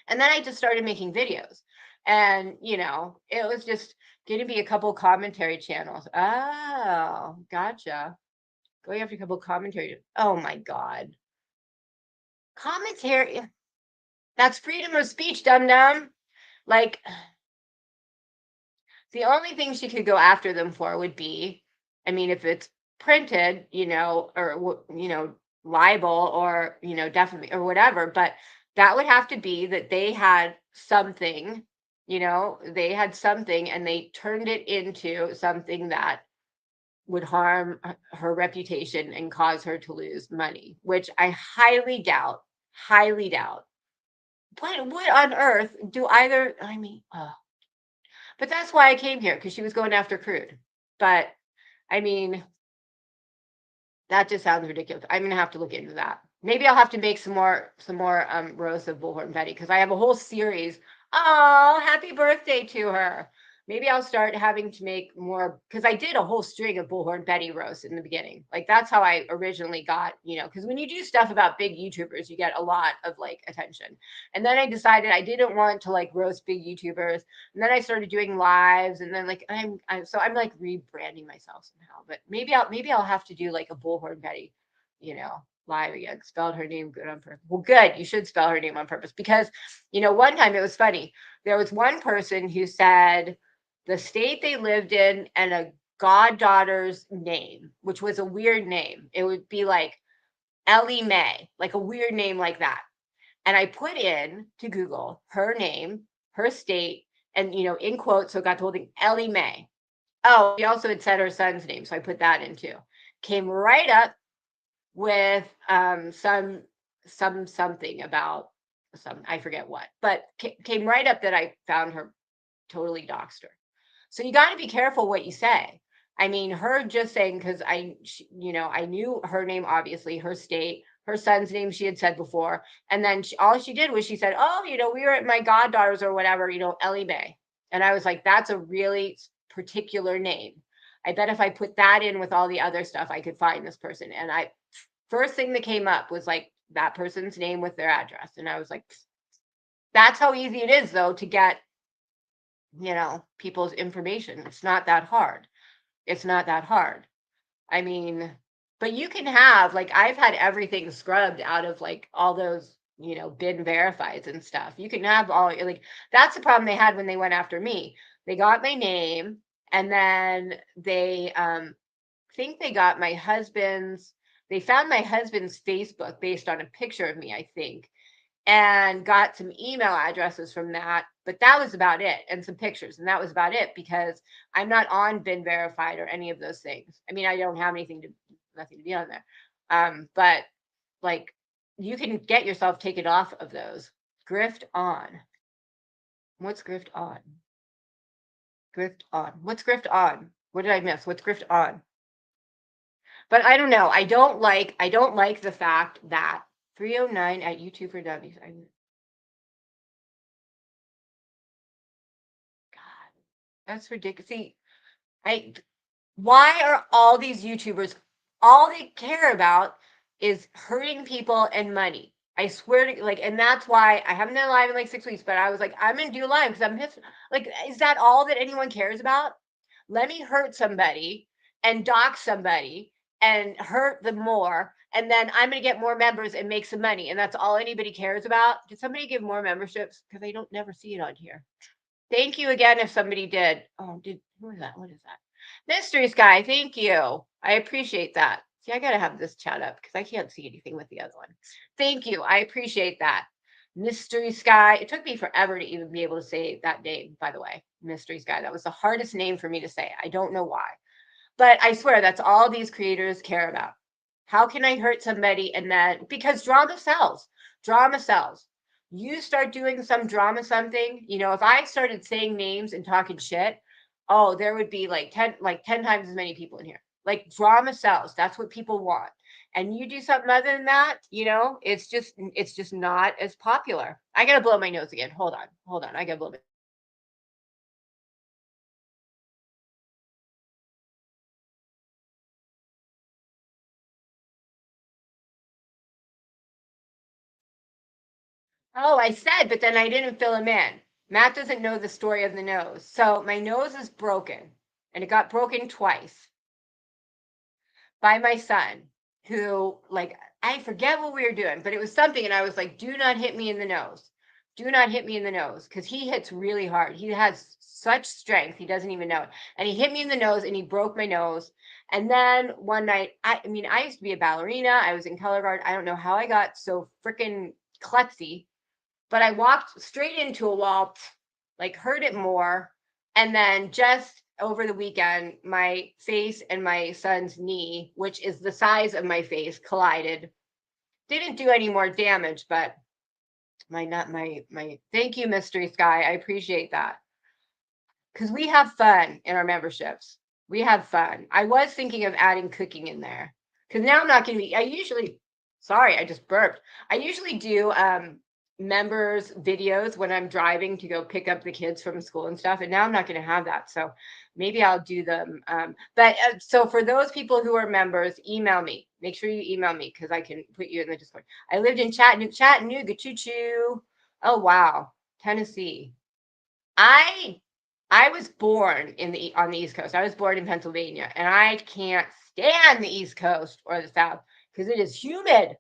And then I just started making videos. And, it was just going to be a couple commentary channels. Oh, gotcha. Going after a couple commentary. Oh, my God. Commentary. That's freedom of speech, dum-dum. Like, the only thing she could go after them for would be, I mean, if it's printed, or, libel or, definitely, or whatever, but that would have to be that they had something, they had something and they turned it into something that would harm her reputation and cause her to lose money, which I highly doubt. But what on earth do either, but that's why I came here, because she was going after crude. But I mean, that just sounds ridiculous. I'm going to have to look into that. Maybe I'll have to make some more roasts of Bullhorn Betty, because I have a whole series. Oh, happy birthday to her. Maybe I'll start having to make more, because I did a whole string of Bullhorn Betty roasts in the beginning. Like that's how I originally got, because when you do stuff about big YouTubers, you get a lot of like attention. And then I decided I didn't want to like roast big YouTubers. And then I started doing lives, and then like I'm like rebranding myself somehow. But maybe I'll have to do like a Bullhorn Betty, live again. Spelled her name good on purpose. Well, good. You should spell her name on purpose, because, one time it was funny. There was one person who said the state they lived in and a goddaughter's name, which was a weird name. It would be like Ellie Mae, like a weird name like that. And I put in to Google her name, her state, and, in quotes, so it got the whole thing, Ellie Mae. Oh, she also had said her son's name, so I put that in too. Came right up with something about I forget what, but came right up that I found her, totally doxed her. So you got to be careful what you say. I mean, her just saying, because I knew her name, obviously, her state, her son's name she had said before, and then all she did was she said, oh, we were at my goddaughter's or whatever, Ellie Mae. And I was like, that's a really particular name. I bet if I put that in with all the other stuff, I could find this person. And first thing that came up was like that person's name with their address. And I was like, that's how easy it is, though, to get, people's information. It's not that hard. It's not that hard. I mean, but you can have, like, I've had everything scrubbed out of like all those, bin verifieds and stuff. You can have all, like, that's the problem they had when they went after me. They got my name, and then they think they got my husband's, they found my husband's Facebook based on a picture of me, I think, and got some email addresses from that. But that was about it, and some pictures. And that was about it, because I'm not on Been Verified or any of those things. I mean, I don't have nothing to be on there. But like, you can get yourself taken off of those. Grift on. What's grift on? Grift on. What's grift on? What did I miss? What's grift on? But I don't know. I don't like the fact that 309 at YouTube for W's. God, that's ridiculous. See, why are all these YouTubers, all they care about is hurting people and money? I swear to, like, and that's why I haven't done live in like 6 weeks, but I was like, I'm gonna do live because I'm pissed. Like, is that all that anyone cares about? Let me hurt somebody and dox somebody and hurt them more, and then I'm going to get more members and make some money, and that's all anybody cares about. Did somebody give more memberships? Because I don't never see it on here. Thank you again if somebody did. Oh, who is that? What is that? Mystery Sky, thank you. I appreciate that. See, I gotta have this chat up because I can't see anything with the other one. Thank you. I appreciate that. Mystery Sky. It took me forever to even be able to say that name, by the way. Mystery Sky. That was the hardest name for me to say. I don't know why. But I swear that's all these creators care about. How can I hurt somebody? And then, because drama sells. Drama sells. You start doing some drama something, if I started saying names and talking shit, oh, there would be like 10 times as many people in here. Like, drama sells. That's what people want. And you do something other than that, it's just not as popular. I gotta blow my nose again. Hold on. I gotta blow my. Oh, I said, but then I didn't fill him in. Matt doesn't know the story of the nose. So my nose is broken, and it got broken twice by my son, who, like, I forget what we were doing, but it was something, and I was like, do not hit me in the nose. Do not hit me in the nose, because he hits really hard. He has such strength, he doesn't even know it. And he hit me in the nose, and he broke my nose. And then one night, I used to be a ballerina. I was in color guard. I don't know how I got so freaking klutzy, but I walked straight into a wall, like, hurt it more. And then just over the weekend, my face and my son's knee, which is the size of my face, collided. Didn't do any more damage, but my thank you, Mystery Sky. I appreciate that. Because we have fun in our memberships. We have fun. I was thinking of adding cooking in there. Because now I'm not going to be, I usually Sorry, I just burped. I usually do members videos when I'm driving to go pick up the kids from school and stuff. And now I'm not going to have that. So maybe I'll do them. So for those people who are members, email me. Make sure you email me because I can put you in the Discord. I lived in Chattanooga, choo choo. Oh, wow. Tennessee. I I was born on the East Coast. I was born in Pennsylvania, and I can't stand the East Coast or the South because it is humid.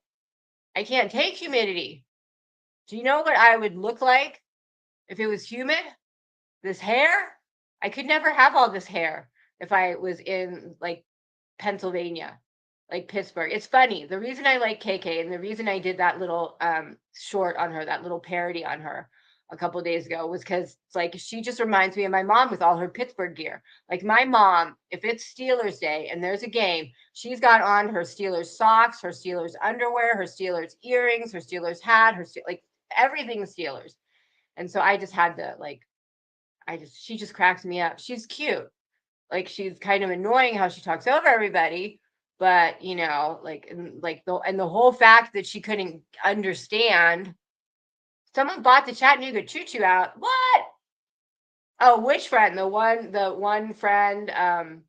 I can't take humidity. Do you know what I would look like if it was humid? This hair? I could never have all this hair if I was in like Pennsylvania, like Pittsburgh. It's funny. The reason I like KK and the reason I did that little short on her, that little parody on her a couple of days ago was because it's like she just reminds me of my mom with all her Pittsburgh gear. Like my mom, if it's Steelers Day and there's a game, she's got on her Steelers socks, her Steelers underwear, her Steelers earrings, her Steelers hat, like everything Steelers. And so I just had to like, she just cracks me up. She's cute. Like she's kind of annoying how she talks over everybody, but the whole fact that she couldn't understand. Someone bought the Chattanooga Choo Choo out. What? Oh, which friend? The one friend.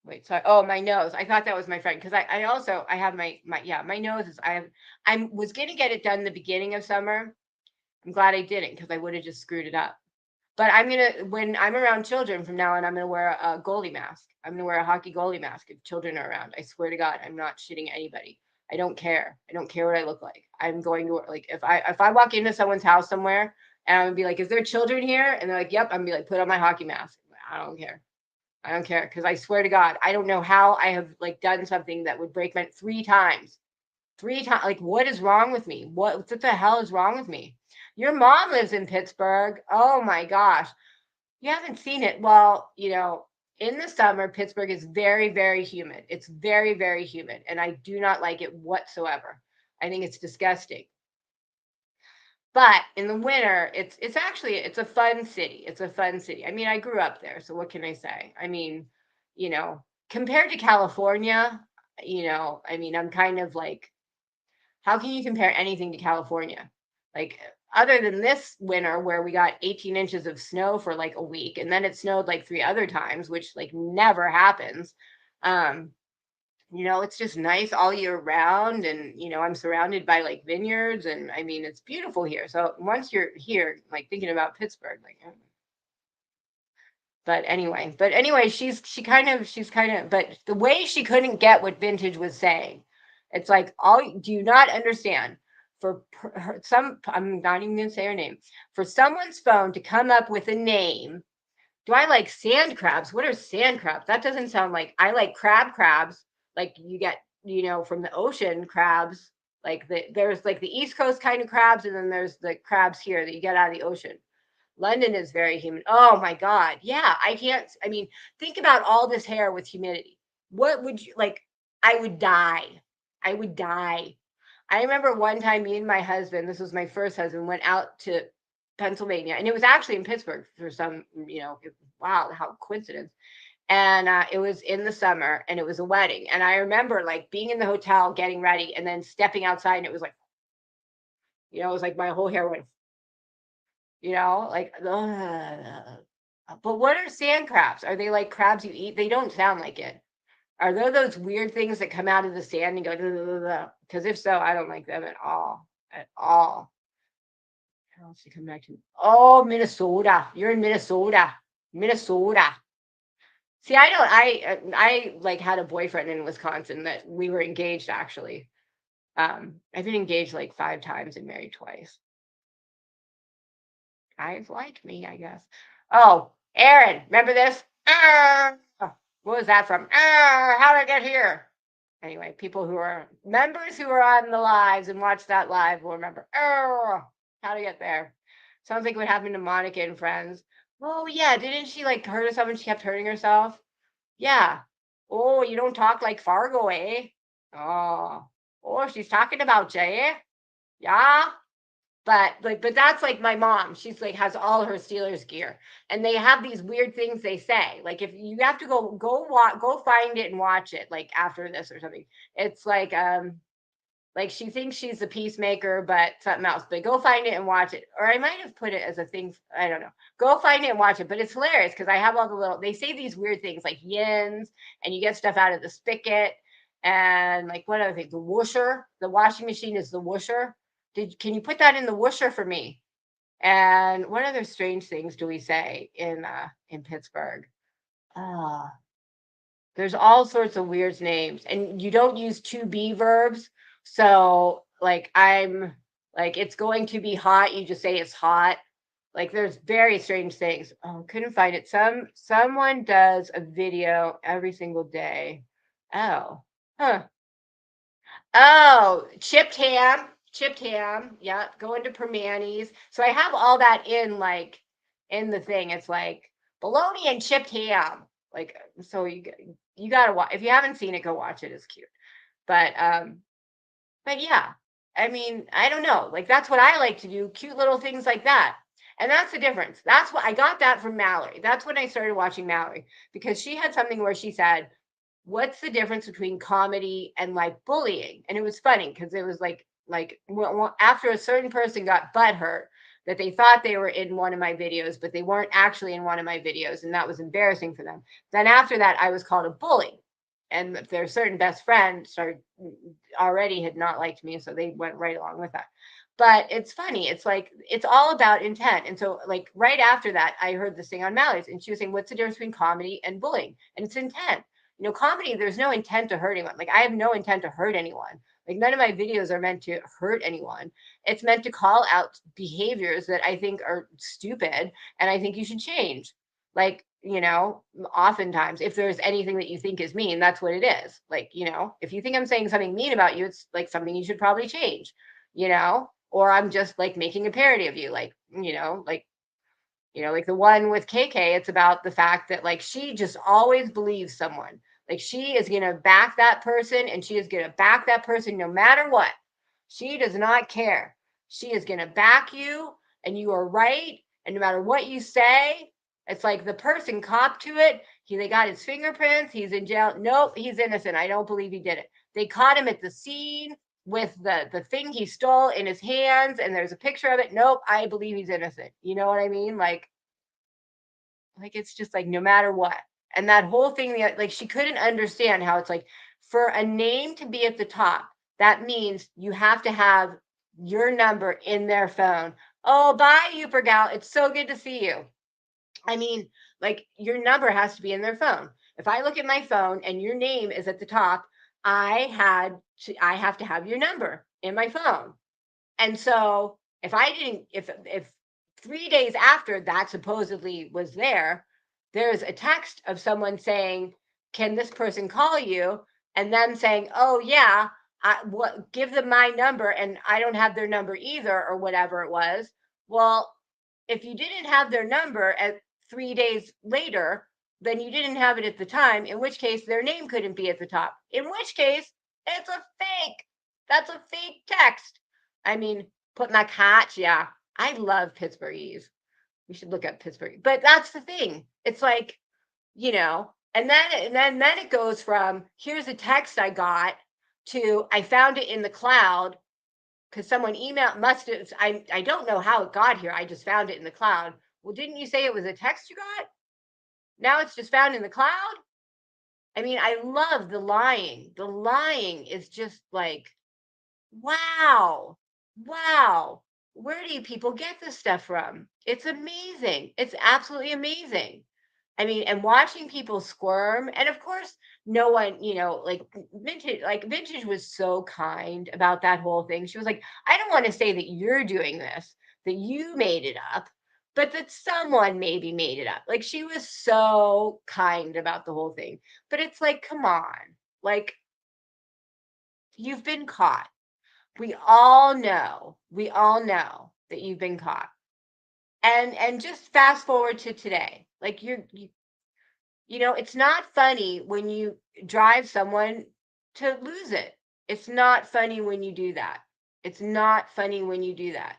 Wait, sorry. Oh, my nose. I thought that was my friend because I have my nose is I was gonna get it done the beginning of summer. I'm glad I didn't because I would have just screwed it up. But when I'm around children from now on, I'm gonna wear a goalie mask. I'm gonna wear a hockey goalie mask if children are around. I swear to God, I'm not shitting anybody. I don't care. I don't care what I look like. I'm going to like if I walk into someone's house somewhere and I'm gonna be like, "Is there children here?" And they're like, "Yep." I'm gonna be like, "Put on my hockey mask." I don't care. I don't care because I swear to God, I don't know how I have like done something that would break my 3 times. 3 times. Like, what is wrong with me? What the hell is wrong with me? Your mom lives in Pittsburgh. Oh my gosh. You haven't seen it. Well, in the summer, Pittsburgh is very, very humid. It's very, very humid. And I do not like it whatsoever. I think it's disgusting. But in the winter, it's a fun city. It's a fun city. I mean, I grew up there, so what can I say? I mean, compared to California, I mean, I'm kind of like, how can you compare anything to California? Like, other than this winter where we got 18 inches of snow for like a week, and then it snowed like 3 other times, which like never happens. Um, it's just nice all year round, and I'm surrounded by like vineyards, and I mean it's beautiful here. So once you're here, like thinking about Pittsburgh, like but anyway, but the way she couldn't get what Vintage was saying, it's like, do you not understand? I'm not even gonna say her name. For someone's phone to come up with a name, do I like sand crabs? What are sand crabs? That doesn't sound like I like crabs. Like you get, from the ocean crabs. Like there's like the East Coast kind of crabs, and then there's the crabs here that you get out of the ocean. London is very humid. Oh my God. Yeah. I can't. I mean, think about all this hair with humidity. What would you like? I would die. I would die. I remember one time me and my husband, this was my first husband, went out to Pennsylvania, and it was actually in Pittsburgh for some, wow, how coincidence. And it was in the summer, and it was a wedding. And I remember like being in the hotel, getting ready, and then stepping outside, and it was like, it was like my whole hair went, like, ugh. But what are sand crabs? Are they like crabs you eat? They don't sound like it. Are there those weird things that come out of the sand and go, because if so, I don't like them at all. At all. How else to come back to? Oh, Minnesota. You're in Minnesota. Minnesota. See, I like had a boyfriend in Wisconsin that we were engaged actually. I've been engaged like 5 times and married twice. Guys like me, I guess. Oh, Aaron, remember this? What was that from? How did I get here? Anyway, people who are members who are on the lives and watch that live will remember. How to get there? Sounds like what happened to Monica and Friends. Oh yeah, didn't she like hurt herself and she kept hurting herself? Yeah. Oh, you don't talk like Fargo, eh? Oh, she's talking about Jay. Yeah. But that's like my mom. She's like has all her Steelers gear, and they have these weird things they say. Like if you have to go find it and watch it like after this or something. It's like Like she thinks she's the peacemaker, but something else. But go find it and watch it. Or I might have put it as a thing. I don't know. Go find it and watch it. But it's hilarious because I have all the little. They say these weird things like yins, and you get stuff out of the spigot, and like what other thing? The whoosher. The washing machine is the whoosher. Can you put that in the whoosher for me? And what other strange things do we say in Pittsburgh? Uh, there's all sorts of weird names, and you don't use to be verbs. So like it's going to be hot, you just say it's hot. Like there's very strange things. Oh, couldn't find it. Someone does a video every single day. Oh. Huh. Oh, chipped ham. Chipped ham. Yeah, going to Permanis. So I have all that in the thing. It's like bologna and chipped ham. Like so you gotta watch. If you haven't seen it, go watch it. It's cute. But yeah, I mean, I don't know. Like that's what I like to do, cute little things like that. And that's the difference. That's what I got that from Mallory. That's when I started watching Mallory because she had something where she said, "What's the difference between comedy and like bullying?" And it was funny because it was after a certain person got butthurt that they thought they were in one of my videos, but they weren't actually in one of my videos, and that was embarrassing for them. Then after that, I was called a bully, and their certain best friend already had not liked me, so they went right along with that. But it's funny. It's like it's all about intent. And so, like right after that, I heard this thing on Mallory's, and she was saying, "What's the difference between comedy and bullying?" And it's intent. Comedy, there's no intent to hurt anyone. Like I have no intent to hurt anyone. Like none of my videos are meant to hurt anyone. It's meant to call out behaviors that I think are stupid and I think you should change. Like, oftentimes if there's anything that you think is mean, that's what it is. Like, if you think I'm saying something mean about you, it's like something you should probably change, or I'm just like making a parody of you. Like the one with KK, it's about the fact that like she just always believes someone. Like she is going to back that person and she is going to back that person no matter what. She does not care. She is going to back you and you are right. And no matter what you say, it's like the person copped to it. They got his fingerprints. He's in jail. Nope, he's innocent. I don't believe he did it. They caught him at the scene with the thing he stole in his hands, and there's a picture of it. Nope, I believe he's innocent. You know what I mean? Like it's just like no matter what. And that whole thing, like she couldn't understand how it's like for a name to be at the top, that means you have to have your number in their phone. Oh, bye, Uper Gal. It's so good to see you. I mean, like your number has to be in their phone. If I look at my phone and your name is at the top, I have to have your number in my phone. And so if 3 days after that supposedly was there's a text of someone saying, "Can this person call you?" And then saying, "Oh yeah, give them my number," and I don't have their number either, or whatever it was. Well, if you didn't have their number at 3 days later, then you didn't have it at the time, in which case their name couldn't be at the top. In which case, it's a fake. That's a fake text. I mean, put my catch, yeah. I love Pittsburghese. We should look up Pittsburgh. But that's the thing. It's like, and then it goes from here's a text I got to I found it in the cloud because someone must have, I don't know how it got here. I just found it in the cloud. Well, didn't you say it was a text you got? Now it's just found in the cloud? I mean, I love the lying. The lying is just like, wow. Wow. Where do you people get this stuff from? It's amazing. It's absolutely amazing. I mean, and watching people squirm, and of course, no one, Vintage was so kind about that whole thing. She was like, I don't want to say that you're doing this, that you made it up, but that someone maybe made it up. Like she was so kind about the whole thing. But it's like, come on, like you've been caught. We all know that you've been caught. And just fast forward to today. Like it's not funny when you drive someone to lose it. It's not funny when you do that. It's not funny when you do that.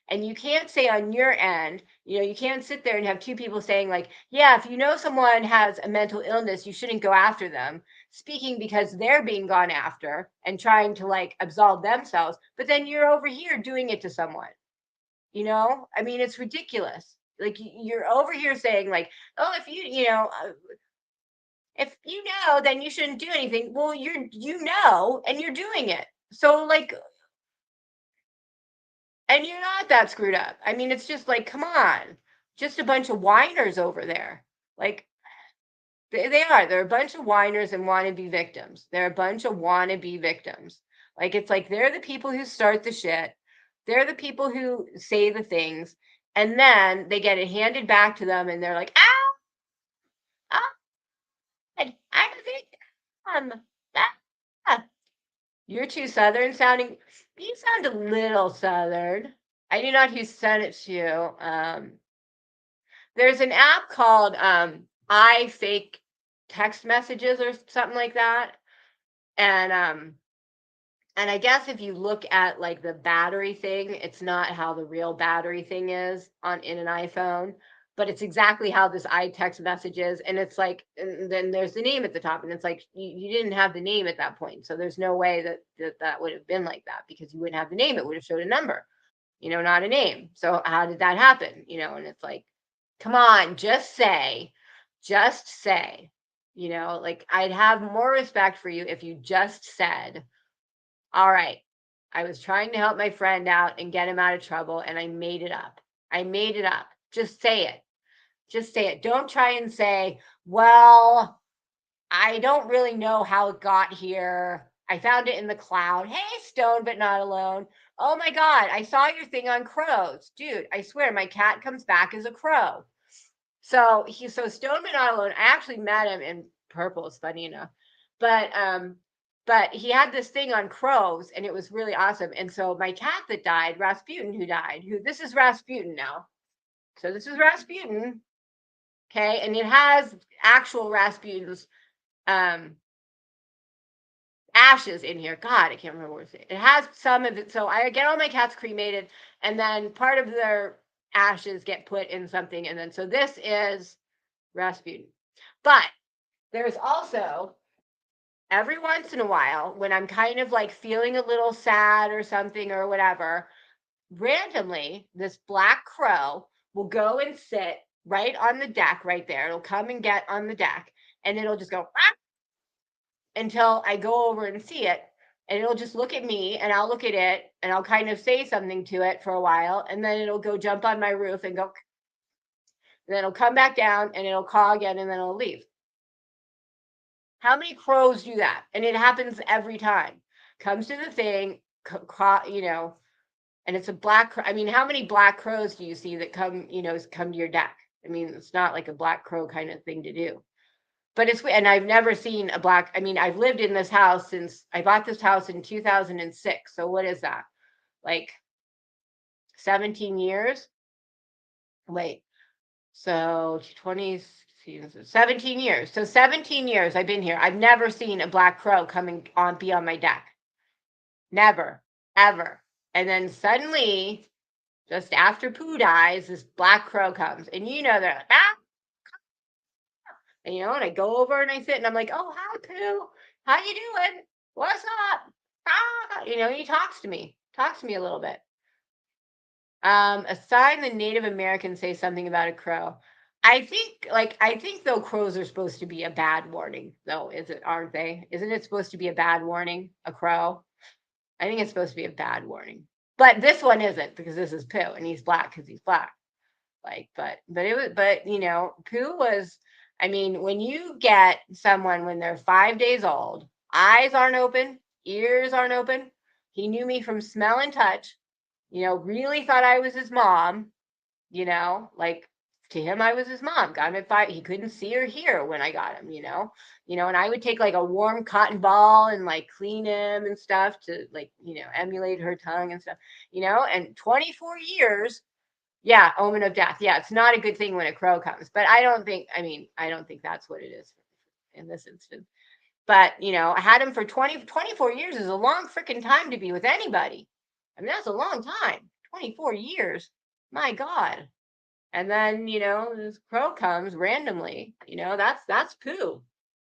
And you can't say on your end, you can't sit there and have two people saying like, yeah, if you know someone has a mental illness, you shouldn't go after them, speaking because they're being gone after and trying to like absolve themselves. But then you're over here doing it to someone. I mean, it's ridiculous. Like you're over here saying like, oh, if if you know, then you shouldn't do anything. Well, and you're doing it. So like, and you're not that screwed up. I mean, it's just like, come on, just a bunch of whiners over there. Like they are. They're a bunch of whiners and wannabe victims. They're a bunch of wannabe victims. Like it's like they're the people who start the shit. They're the people who say the things, and then they get it handed back to them, and they're like, "Ah, I'm a victim." Ah. You're too Southern sounding. You sound a little Southern. I do not who sent it to you. There's an app called I Fake Text Messages or something like that. And I guess if you look at like the battery thing, it's not how the real battery thing is in an iPhone, but it's exactly how this iText message is. And it's like, and then there's the name at the top, and it's like you didn't have the name at that point, so there's no way that would have been like that, because you wouldn't have the name. It would have showed a number, not a name. So how did that happen? And it's like, come on, just say, like I'd have more respect for you if you just said, all right, I was trying to help my friend out and get him out of trouble, and I made it up. I made it up. Just say it. Just say it. Don't try and say, well, I don't really know how it got here. I found it in the cloud. Hey, stoned but not alone. Oh my God, I saw your thing on crows. Dude, I swear my cat comes back as a crow. So stoned but not alone. I actually met him in purple, it's funny enough. But he had this thing on crows, and it was really awesome. And so my cat that died, Rasputin, this is Rasputin now. So this is Rasputin. Okay. And it has actual Rasputin's ashes in here. God, I can't remember what it is. It has some of it. So I get all my cats cremated, and then part of their ashes get put in something. And then, so this is Rasputin. But there's also, every once in a while, when I'm kind of like feeling a little sad or something or whatever, randomly, this black crow will go and sit right on the deck right there. It'll come and get on the deck, and it'll just go until I go over and see it. And it'll just look at me, and I'll look at it, and I'll kind of say something to it for a while, and then it'll go jump on my roof and go, and then it'll come back down, and it'll caw again, and then it'll leave. How many crows do that? And it happens every time. Comes to the thing, and it's a black crow. I mean, how many black crows do you see that come to your deck? I mean, it's not like a black crow kind of thing to do. But and I've never seen a black, I mean, I've lived in this house since I bought this house in 2006. So what is that? Like 17 years? Wait. So 17 years. So 17 years I've been here. I've never seen a black crow be on my deck. Never, ever. And then suddenly, just after Pooh dies, this black crow comes, and they're like, and and I go over and I sit, and I'm like, oh, hi, Pooh, how you doing? What's up? He talks to me a little bit. A sign the Native Americans say something about a crow. I think though, crows are supposed to be a bad warning, though, aren't they? Isn't it supposed to be a bad warning, a crow? I think it's supposed to be a bad warning. But this one isn't, because this is Pooh, and he's black because he's black. But Pooh was, I mean, when you get someone when they're 5 days old, eyes aren't open, ears aren't open. He knew me from smell and touch, really thought I was his mom, like, to him, I was his mom. Got him at 5. He couldn't see or hear when I got him, and I would take like a warm cotton ball and like clean him and stuff to like, emulate her tongue and stuff, and 24 years. Yeah, omen of death. Yeah, it's not a good thing when a crow comes, but I don't think that's what it is in this instance. But, I had him for 24 years is a long freaking time to be with anybody. I mean, that's a long time. 24 years. My God. And then, this crow comes randomly, that's poo.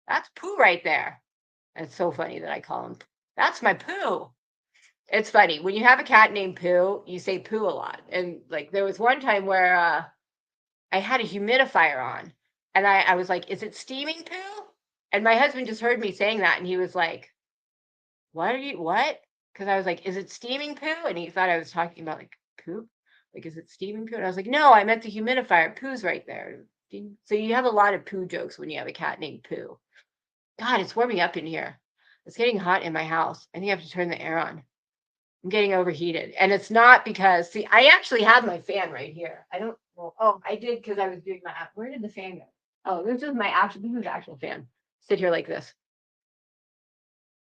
That's poo right there. It's so funny that I call him, that's my poo. It's funny. When you have a cat named Pooh, you say poo a lot. And like there was one time where I had a humidifier on and I was like, is it steaming poo? And my husband just heard me saying that and he was like, what? Because I was like, is it steaming poo? And he thought I was talking about like poop. Like, is it steaming poo? And I was like, no, I meant the humidifier. Poo's right there. So you have a lot of poo jokes when you have a cat named Pooh. God, it's warming up in here. It's getting hot in my house. I think I have to turn the air on. I'm getting overheated. And it's not because, see, I actually have my fan right here. I did because I was doing where did the fan go? Oh, this is actual fan. Sit here like this.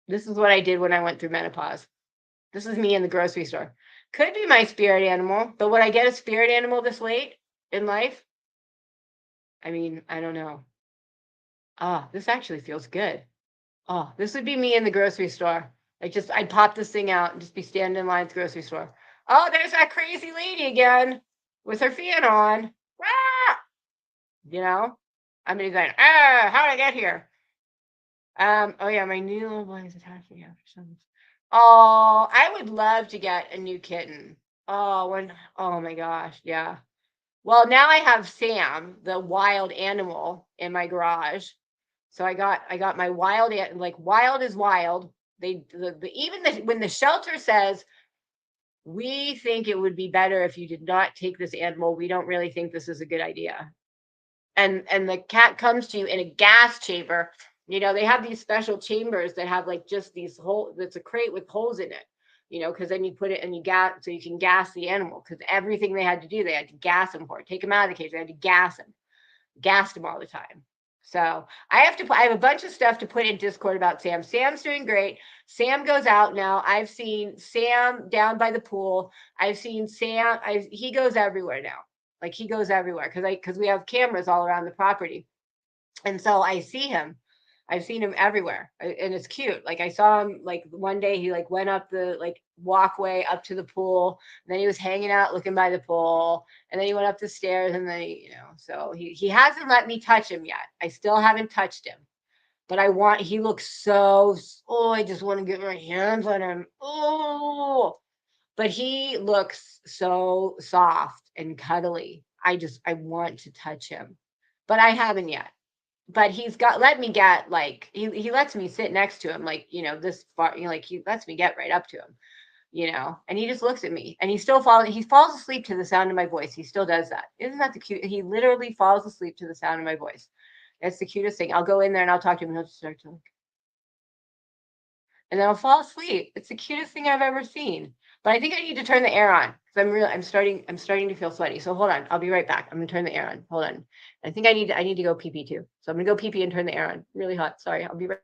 This is what I did when I went through menopause. This is me in the grocery store. Could be my spirit animal, but would I get a spirit animal this late in life? I mean, I don't know. This actually feels good. This would be me in the grocery store. I'd pop this thing out and just be standing in line at the grocery store. Oh, there's that crazy lady again with her fan on. Ah! I'm gonna be going, how did I get here? Oh yeah, my new little boy is attached me after some. Oh, I would love to get a new kitten. Oh my gosh, yeah. Well, now I have Sam, the wild animal, in my garage. So I got my wild, like wild is wild. When the shelter says we think it would be better if you did not take this animal, we don't really think this is a good idea. And the cat comes to you in a gas chamber. They have these special chambers that have like just these holes. It's a crate with holes in it. Because then you put it and you gas, so you can gas the animal. Because everything they had to do, they had to gas him for. Take him out of the cage. They had to gas him. Gassed him all the time. So I have a bunch of stuff to put in Discord about Sam. Sam's doing great. Sam goes out now. I've seen Sam down by the pool. I've seen Sam. He goes everywhere now. Like he goes everywhere because we have cameras all around the property, and so I see him. I've seen him everywhere, and it's cute. Like I saw him like one day. He like went up the like walkway up to the pool, and then he was hanging out looking by the pool, and then he went up the stairs, and then so he hasn't let me touch him yet. I still haven't touched him, but he looks so. Oh, I just want to get my hands on him. Oh, but he looks so soft and cuddly. I want to touch him, but I haven't yet. But he's let me get like he lets me sit next to him like this far, like he lets me get right up to him, and he just looks at me and he falls asleep to the sound of my voice. He still does that. Isn't that the cute? He literally falls asleep to the sound of my voice. That's the cutest thing. I'll go in there and I'll talk to him and he'll just start to like, and then I'll fall asleep. It's the cutest thing I've ever seen. But I think I need to turn the air on because I'm starting to feel sweaty. So hold on, I'll be right back. I'm gonna turn the air on. Hold on. I think I need to go pee pee too. So I'm gonna go pee pee and turn the air on. Really hot. Sorry, I'll be right.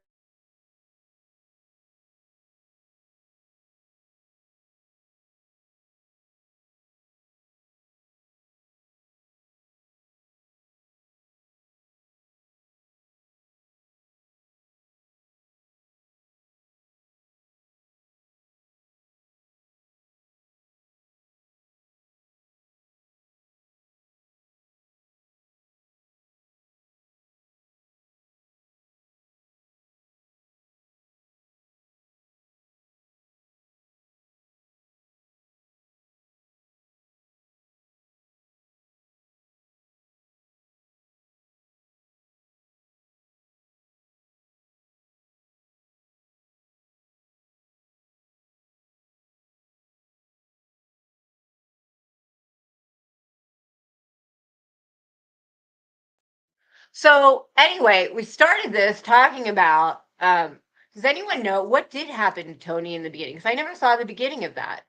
So anyway, we started this talking about. Does anyone know what did happen to Tony in the beginning? Because I never saw the beginning of that.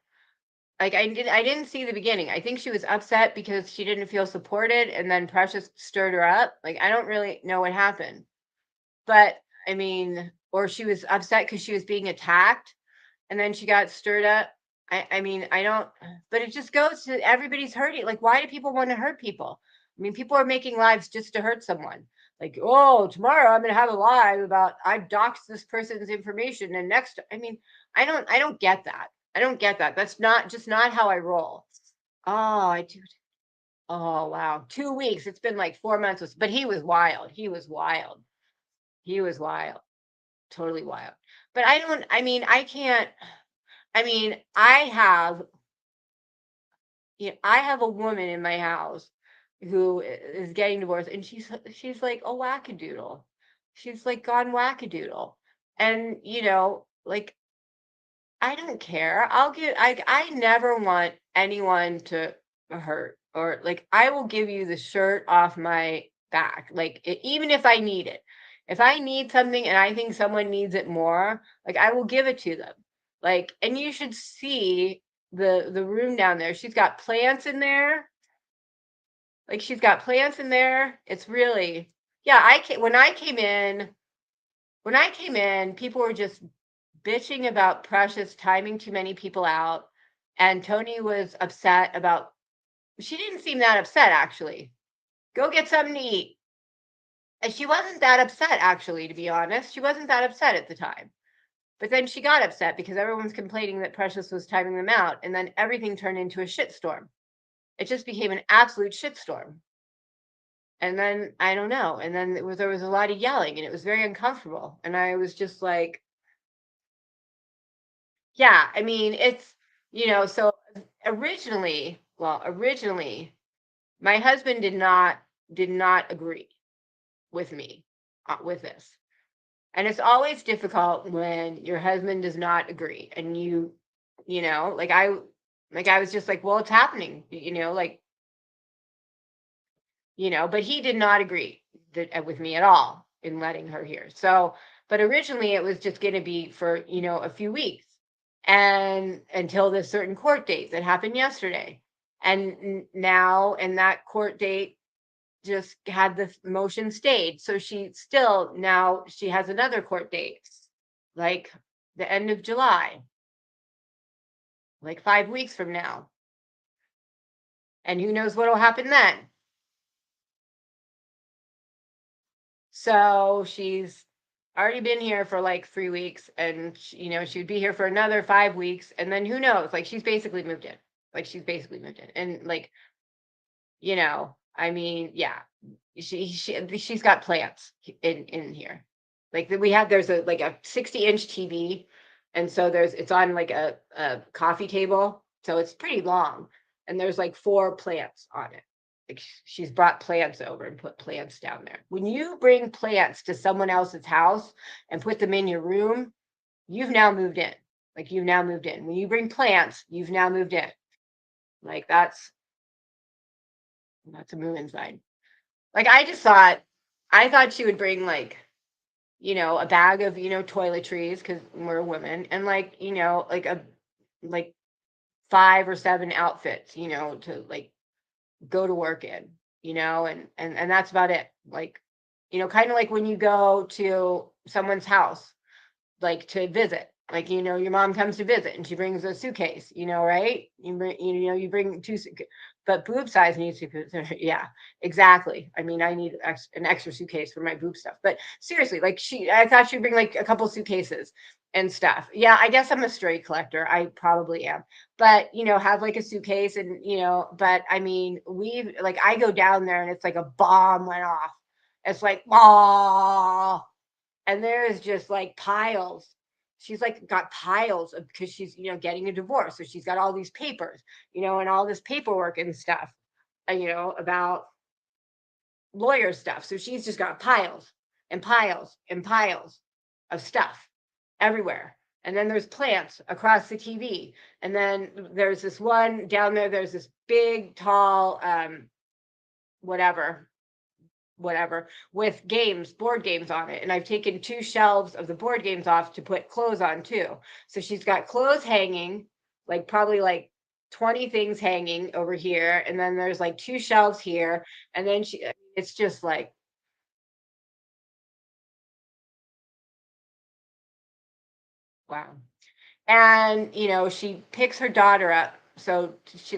Like I didn't see the beginning. I think she was upset because she didn't feel supported, and then Precious stirred her up. Like I don't really know what happened, but I mean, or she was upset because she was being attacked, and then she got stirred up. I mean, I don't. But it just goes to everybody's hurting. Like, why do people want to hurt people? I mean, people are making lives just to hurt someone. Like, oh, tomorrow I'm going to have a live about I've doxed this person's information, and next, I mean, I don't get that. I don't get that. That's not how I roll. Oh, I do. Oh, wow. 2 weeks. It's been like 4 months. But he was wild. He was wild. He was wild. Totally wild. But I mean, I can't, I mean, I have a woman in my house who is getting divorced, and she's like a wackadoodle. She's like gone wackadoodle. And like, I don't care. I never want anyone to hurt, or like, I will give you the shirt off my back. Like, even if I need it. If I need something and I think someone needs it more, like, I will give it to them. Like, and you should see the room down there. She's got plants in there. Like, she's got plants in there. It's really, yeah, when I came in, people were just bitching about Precious timing too many people out. And Tony was upset about, she didn't seem that upset, actually. Go get something to eat. And she wasn't that upset, actually, to be honest. She wasn't that upset at the time. But then she got upset because everyone's complaining that Precious was timing them out. And then everything turned into a shitstorm. It just became an absolute shitstorm. And then, I don't know. And then there was a lot of yelling, and it was very uncomfortable. And I was just like, yeah, I mean, it's, so originally, my husband did not agree with me with this. And it's always difficult when your husband does not agree, and like I was just like, well, it's happening, like, but he did not agree with me at all in letting her here. So, but originally it was just going to be for, a few weeks, and until this certain court date that happened yesterday. And now, and that court date just had the motion stayed. So now she has another court date, like the end of July, like 5 weeks from now. And who knows what'll happen then. So she's already been here for like 3 weeks, and she would be here for another 5 weeks, and then who knows? Like, she's basically moved in. And like, I mean, yeah, she's got plants in here. Like, there's a 60-inch TV, and so it's on like a coffee table, so it's pretty long, and there's like 4 plants on it. Like, she's brought plants over and put plants down there. When you bring plants to someone else's house and put them in your room, you've now moved in. Like, you've now moved in. When you bring plants, you've now moved in. Like, that's a move-in sign. Like, I thought she would bring, like, a bag of, toiletries, because we're women, and like, like 5 or 7 outfits, to like go to work in, and that's about it. Like, kind of like when you go to someone's house, like, to visit, like, your mom comes to visit and she brings a suitcase, right? You bring 2 suitcases, but boob size needs to be, yeah, exactly. I mean, I need an extra suitcase for my boob stuff. But seriously, like, I thought she'd bring like a couple suitcases and stuff. Yeah, I guess I'm a stray collector. I probably am. But, have like a suitcase, and, but I mean, I go down there and it's like a bomb went off. It's like, oh, and there's just like piles. She's like got piles of, because she's, getting a divorce. So she's got all these papers, and all this paperwork and stuff, about lawyer stuff. So she's just got piles and piles and piles of stuff everywhere. And then there's plants across the TV. And then there's this one down there. There's this big, tall, whatever, with board games on it. And I've taken 2 shelves of the board games off to put clothes on too. So she's got clothes hanging, like probably like 20 things hanging over here. And then there's like 2 shelves here. And then it's just like, wow. And, she picks her daughter up. So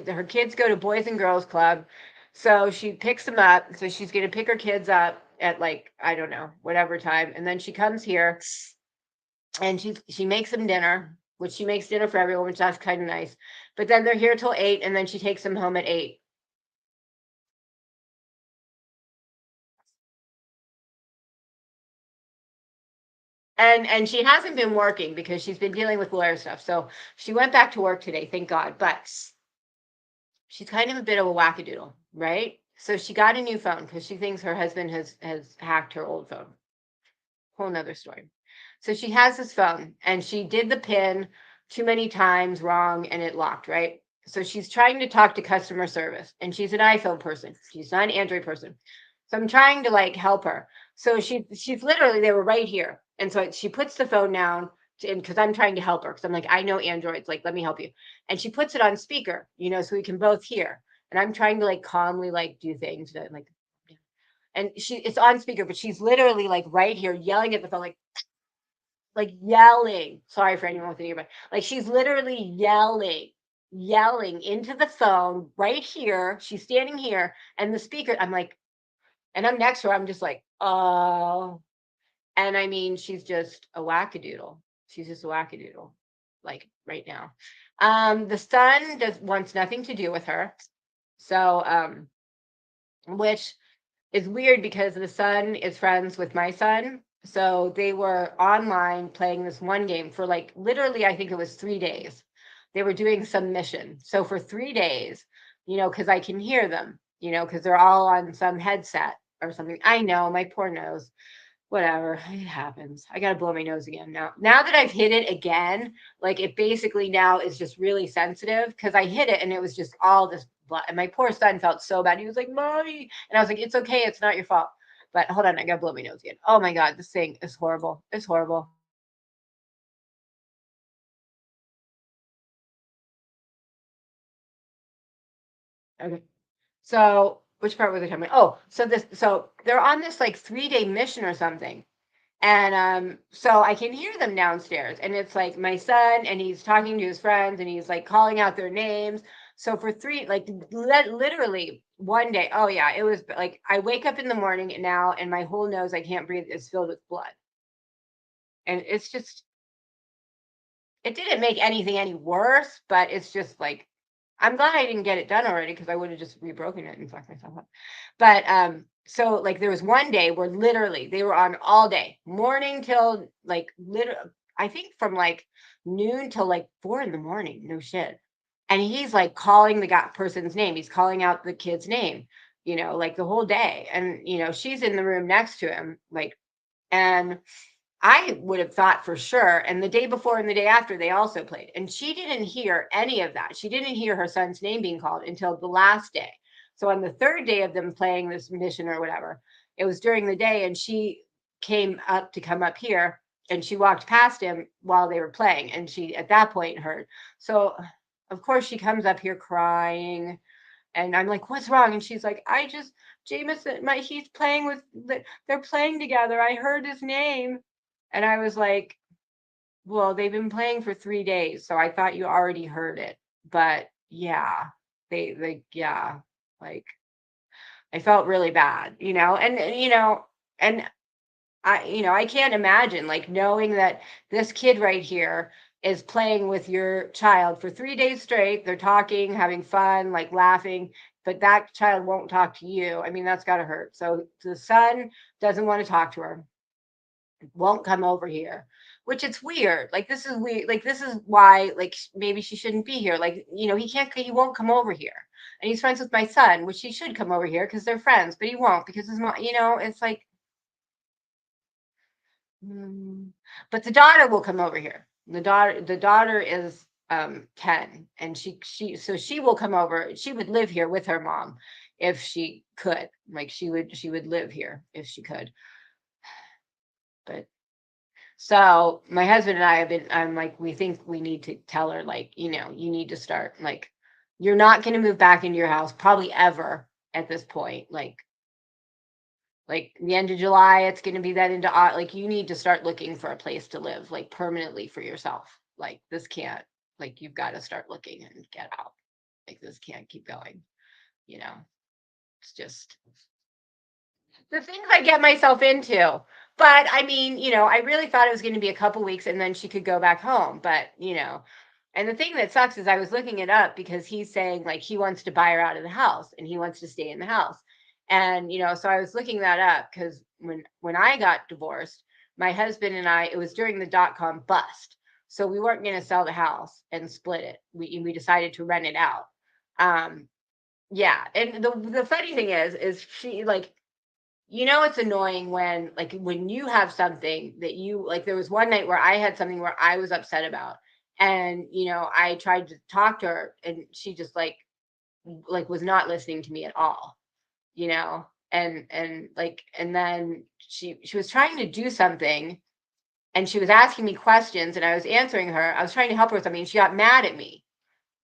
her kids go to Boys and Girls Club. So she picks them up. So she's going to pick her kids up at, like, I don't know, whatever time. And then she comes here and she makes them dinner. which she makes dinner for everyone, which that's kind of nice. But then they're here till 8, and then she takes them home at 8. And she hasn't been working because she's been dealing with lawyer stuff. So she went back to work today, thank God. But she's kind of a bit of a wackadoodle, right? So she got a new phone because she thinks her husband has hacked her old phone. Whole nother story. So she has this phone and she did the pin too many times wrong and it locked, right? So she's trying to talk to customer service and she's an iPhone person. She's not an Android person. So I'm trying to like help her. So she's literally, they were right here. And so she puts the phone down and because I'm trying to help her because I'm like, I know Androids, like, let me help you. And she puts it on speaker, so we can both hear. And I'm trying to like calmly like do things that like, and it's on speaker, but she's literally like right here yelling at the phone, like yelling. Sorry for anyone with an earbud. Like she's literally yelling into the phone right here. She's standing here, and the speaker. I'm like, and I'm next to her. I'm just like, oh. And I mean, she's just a wackadoodle. She's just a wackadoodle, like right now. The son wants nothing to do with her. So, which is weird because the son is friends with my son. So they were online playing this one game for like literally, I think it was 3 days. They were doing some mission. So for 3 days, because I can hear them, because they're all on some headset or something. I know, my poor nose. Whatever, it happens. I gotta blow my nose again now. Now that I've hit it again, like it basically now is just really sensitive because I hit it and it was just all this blood. And my poor son felt so bad. He was like, "Mommy," and I was like, "It's okay. It's not your fault." But hold on, I gotta blow my nose again. Oh my God, this thing is horrible. It's horrible. Okay. So which part was I talking about? Oh, so they're on this like 3-day mission or something. And so I can hear them downstairs, and it's like my son, and he's talking to his friends, and he's like calling out their names. So for like literally one day, oh yeah, it was like I wake up in the morning now, and my whole nose, I can't breathe, is filled with blood, and it's just it didn't make anything any worse, but it's just like I'm glad I didn't get it done already because I would have just rebroken it and fucked myself up. But so like there was one day where literally they were on all day, morning till like literally I think from like noon till like 4 in the morning. No shit. And he's like calling the person's name. He's calling out the kid's name, like the whole day. And she's in the room next to him, like, and I would have thought for sure. And the day before and the day after, they also played. And she didn't hear any of that. She didn't hear her son's name being called until the last day. So on the third day of them playing this mission or whatever, it was during the day. And she come up here and she walked past him while they were playing. And she, at that point, heard. So, of course, she comes up here crying. And I'm like, what's wrong? And she's like, Jameson, he's playing they're playing together. I heard his name. And I was like, well, they've been playing for 3 days, so I thought you already heard it. But yeah, yeah, like I felt really bad, and I can't imagine like knowing that this kid right here is playing with your child for 3 days straight. They're talking, having fun, like laughing, but that child won't talk to you. I mean, that's got to hurt. So the son doesn't want to talk to her, won't come over here, which it's weird. Like this is weird. Like this is why like maybe she shouldn't be here. Like, he won't come over here. And he's friends with my son, which he should come over here because they're friends, but he won't because his mom, it's like but the daughter will come over here. The daughter is 10, and she will come over. She would live here with her mom if she could. Like she would live here if she could. But so my husband and I I'm like, we think we need to tell her, like, you need to start, like, you're not going to move back into your house probably ever at this point. Like the end of July, it's going to be that into, like, you need to start looking for a place to live, like permanently for yourself. Like this can't, like, you've got to start looking and get out. Like this can't keep going, you know, it's just, the things I get myself into. But I mean, I really thought it was going to be a couple weeks and then she could go back home. But, and the thing that sucks is I was looking it up because he's saying like he wants to buy her out of the house and he wants to stay in the house. And, so I was looking that up because when I got divorced, my husband and I, it was during the dot-com bust. So we weren't going to sell the house and split it. We decided to rent it out. Yeah. And the funny thing is she like, it's annoying when you have something that you like. There was one night where I had something where I was upset about, and I tried to talk to her, and she just like was not listening to me at all. And then she was trying to do something, and she was asking me questions, and I was answering her. I was trying to help her with something, and she got mad at me.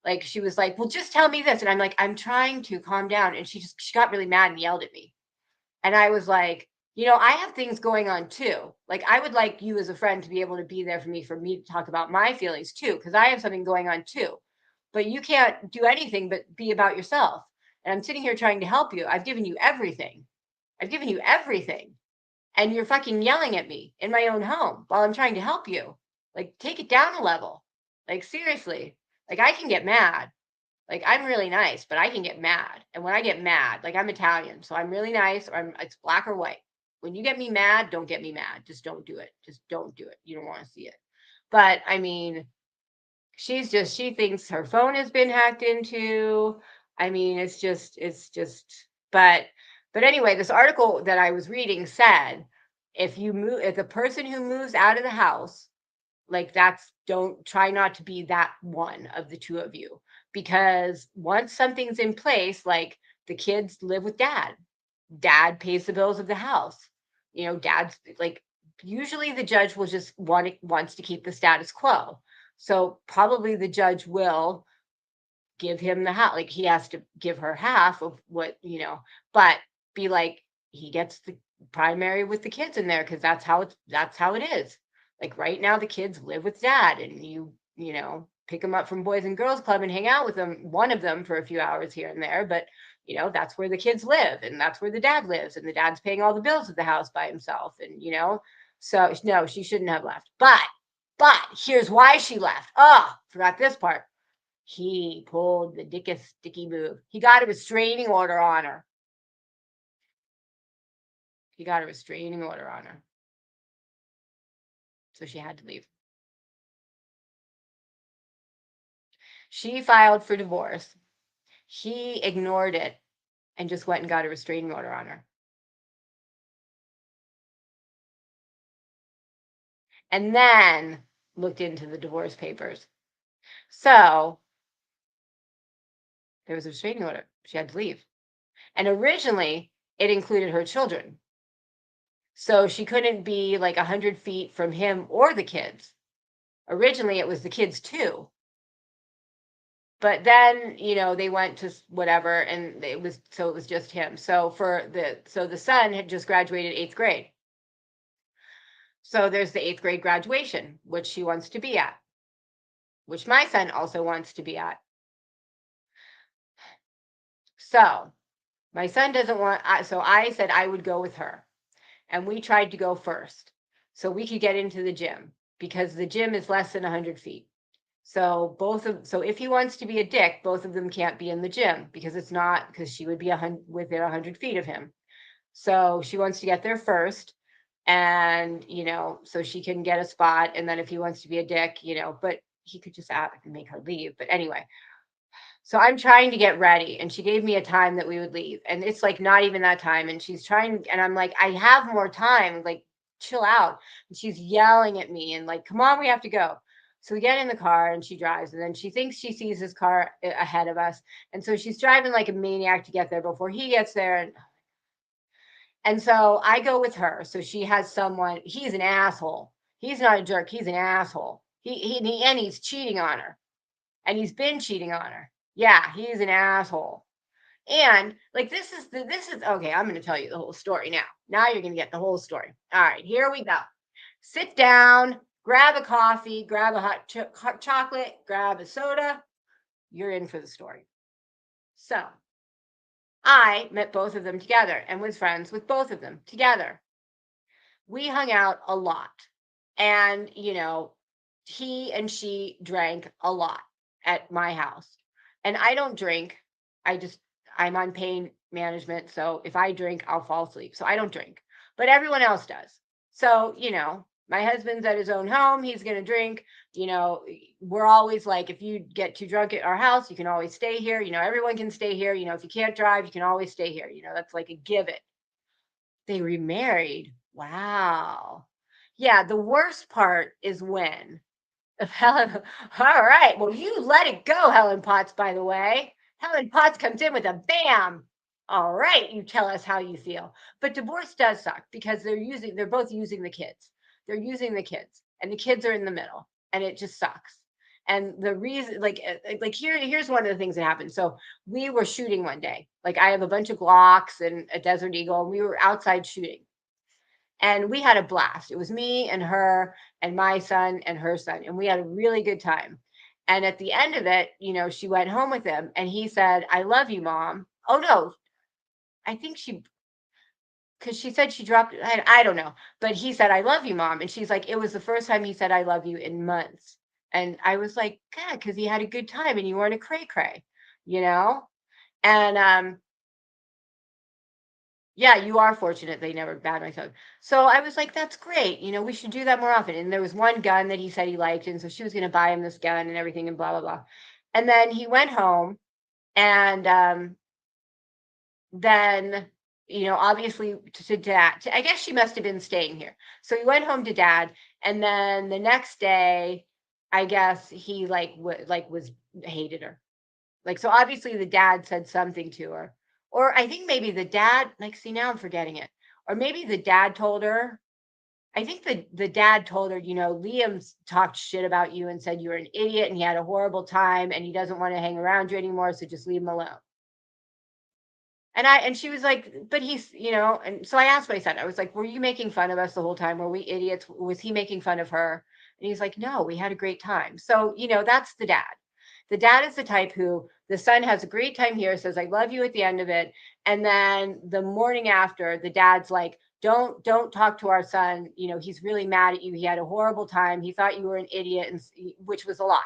Like she was like, "Well, just tell me this," and I'm like, "I'm trying to calm down," and she got really mad and yelled at me. And I was like, I have things going on too. Like, I would like you as a friend to be able to be there for me to talk about my feelings too, because I have something going on too. But you can't do anything but be about yourself. And I'm sitting here trying to help you. I've given you everything. I've given you everything. And you're fucking yelling at me in my own home while I'm trying to help you. Like, take it down a level. Like, seriously. Like, I can get mad. Like, I'm really nice, but I can get mad. And when I get mad, like I'm Italian, so I'm really nice, or it's black or white. When you get me mad, don't get me mad. Just don't do it. Just don't do it. You don't want to see it. But I mean, she thinks her phone has been hacked into. I mean, but anyway, this article that I was reading said if the person who moves out of the house, like don't try not to be that one of the two of you, because once something's in place, like the kids live with dad pays the bills of the house, dad's like, usually the judge will just wants to keep the status quo. So probably the judge will give him the house, like he has to give her half of what, but be like, he gets the primary with the kids in there because that's how it is. Like right now, the kids live with dad, and you pick them up from Boys and Girls Club and hang out with one of them for a few hours here and there. But that's where the kids live, and that's where the dad lives, and the dad's paying all the bills of the house by himself. And so no, she shouldn't have left. But here's why she left. Oh, forgot this part. He pulled the dickest sticky move. He got a restraining order on her. So she had to leave. She filed for divorce. He ignored it and just went and got a restraining order on her. And then looked into the divorce papers. So there was a restraining order. She had to leave. And originally, it included her children. So she couldn't be like 100 feet from him or the kids. Originally, it was the kids too. But then, they went to whatever, and it was just him. So the son had just graduated 8th grade. So there's the 8th grade graduation, which she wants to be at, which my son also wants to be at. So my son doesn't want, so I said I would go with her. And we tried to go first so we could get into the gym, because the gym is less than 100 feet. So if he wants to be a dick, both of them can't be in the gym, because she would be within 100 feet of him. So she wants to get there first, and so she can get a spot. And then if he wants to be a dick, but he could just make her leave. But anyway, so I'm trying to get ready, and she gave me a time that we would leave, and it's like not even that time, and she's trying, and I'm like, I have more time, like chill out. And she's yelling at me and like, come on, we have to go. So we get in the car and she drives, and then she thinks she sees his car ahead of us, and so she's driving like a maniac to get there before he gets there. And so I go with her. So she has someone. He's an asshole. He's not a jerk. He's an asshole. And he's cheating on her, and he's been cheating on her. Yeah, he's an asshole. And like, this is okay. I'm going to tell you the whole story now. Now you're going to get the whole story. All right, here we go. Sit down, grab a coffee, grab a hot chocolate, grab a soda. You're in for the story. So I met both of them together and was friends with both of them together. We hung out a lot. And, he and she drank a lot at my house. And I don't drink. I just, I'm on pain management. So if I drink, I'll fall asleep. So I don't drink, but everyone else does. So, my husband's at his own home. He's going to drink. We're always like, if you get too drunk at our house, you can always stay here. Everyone can stay here. If you can't drive, you can always stay here. That's like a given. They remarried. Wow. Yeah, the worst part is when of Helen. All right. Well, you let it go, Helen Potts, by the way. Helen Potts comes in with a bam. All right, you tell us how you feel. But divorce does suck because they're both using the kids. They're using the kids, and the kids are in the middle, and it just sucks. And the reason, here's one of the things that happened. So we were shooting one day. Like I have a bunch of Glocks and a Desert Eagle, and we were outside shooting. And we had a blast. It was me and her and my son and her son, and we had a really good time. And at the end of it, she went home with him, and he said, "I love you, Mom." Oh no, I think because she said she dropped it. I don't know, but he said, "I love you, Mom," and she's like, "It was the first time he said I love you in months." And I was like, "God," because he had a good time, and you weren't a cray cray, you know. And yeah, you are fortunate they never banned my son. So I was like, that's great. We should do that more often. And there was one gun that he said he liked. And so she was going to buy him this gun and everything and blah, blah, blah. And then he went home and then, obviously to dad, I guess she must have been staying here. So he went home to dad. And then the next day, I guess he was hated her. Like, so obviously the dad said something to her. Or I think maybe the dad, see, now I'm forgetting it. Or maybe the dad told her. I think the dad told her, Liam's talked shit about you and said you were an idiot and he had a horrible time and he doesn't want to hang around you anymore. So just leave him alone. And she was like, but he's, and so I asked my son, I was like, were you making fun of us the whole time? Were we idiots? Was he making fun of her? And he's like, no, we had a great time. So, that's the dad. The dad is the type who the son has a great time here, says, I love you at the end of it. And then the morning after, the dad's like, don't talk to our son. He's really mad at you. He had a horrible time. He thought you were an idiot, and which was a lie.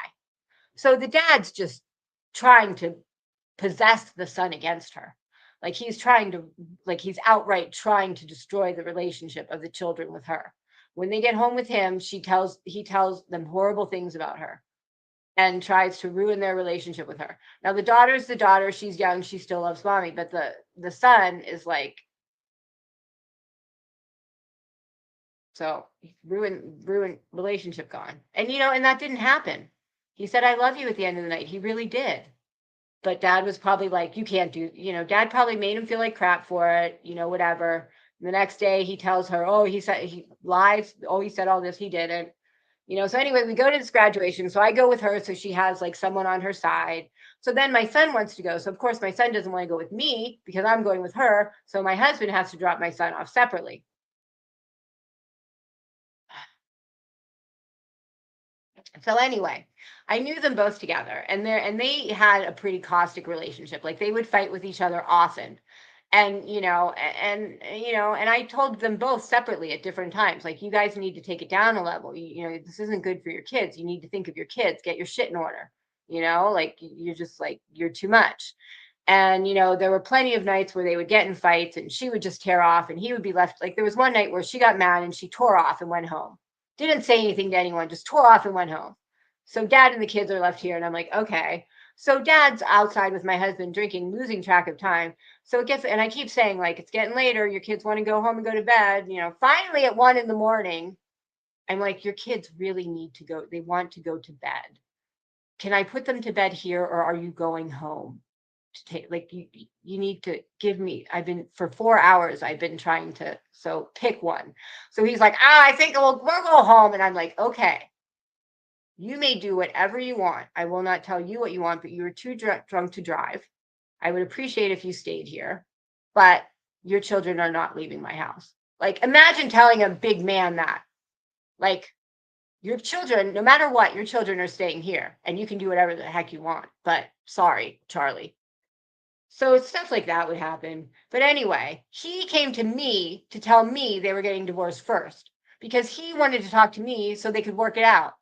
So the dad's just trying to possess the son against her. Like he's outright trying to destroy the relationship of the children with her. When they get home with him, he tells them horrible things about her and tries to ruin their relationship with her. Now the daughter's the daughter, she's young, she still loves mommy, but the son is like, so ruin relationship gone. And and that didn't happen. He said I love you at the end of the night. He really did. But dad was probably like, you can't do, dad probably made him feel like crap for it, whatever. And the next day he tells her, oh, he said, he lies. Oh, he said all this, he didn't. So anyway, we go to this graduation. So I go with her. So she has like someone on her side. So then my son wants to go. So of course my son doesn't want to go with me because I'm going with her. So my husband has to drop my son off separately. So anyway, I knew them both together and they had a pretty caustic relationship. Like they would fight with each other often. And and I told them both separately at different times, like, you guys need to take it down a level. This isn't good for your kids. You need to think of your kids, get your shit in order. Like you're just like, you're too much. And there were plenty of nights where they would get in fights and she would just tear off and he would be left. Like there was one night where she got mad and she tore off and went home. Didn't say anything to anyone, just tore off and went home. So dad and the kids are left here and I'm like, okay. So dad's outside with my husband drinking, losing track of time. So it gets, and I keep saying, like, it's getting later. Your kids want to go home and go to bed. Finally at 1 a.m, I'm like, your kids really need to go. They want to go to bed. Can I put them to bed here or are you going home? To take, like, you need to give me, I've been for 4 hours, I've been trying to, so pick one. So he's like, I think we'll go home. And I'm like, okay, you may do whatever you want. I will not tell you what you want, but you were too drunk to drive. I would appreciate if you stayed here, but your children are not leaving my house. Like, imagine telling a big man that. Like, your children, no matter what, your children are staying here and you can do whatever the heck you want. But sorry, Charlie. So stuff like that would happen. But anyway, he came to me to tell me they were getting divorced first because he wanted to talk to me so they could work it out.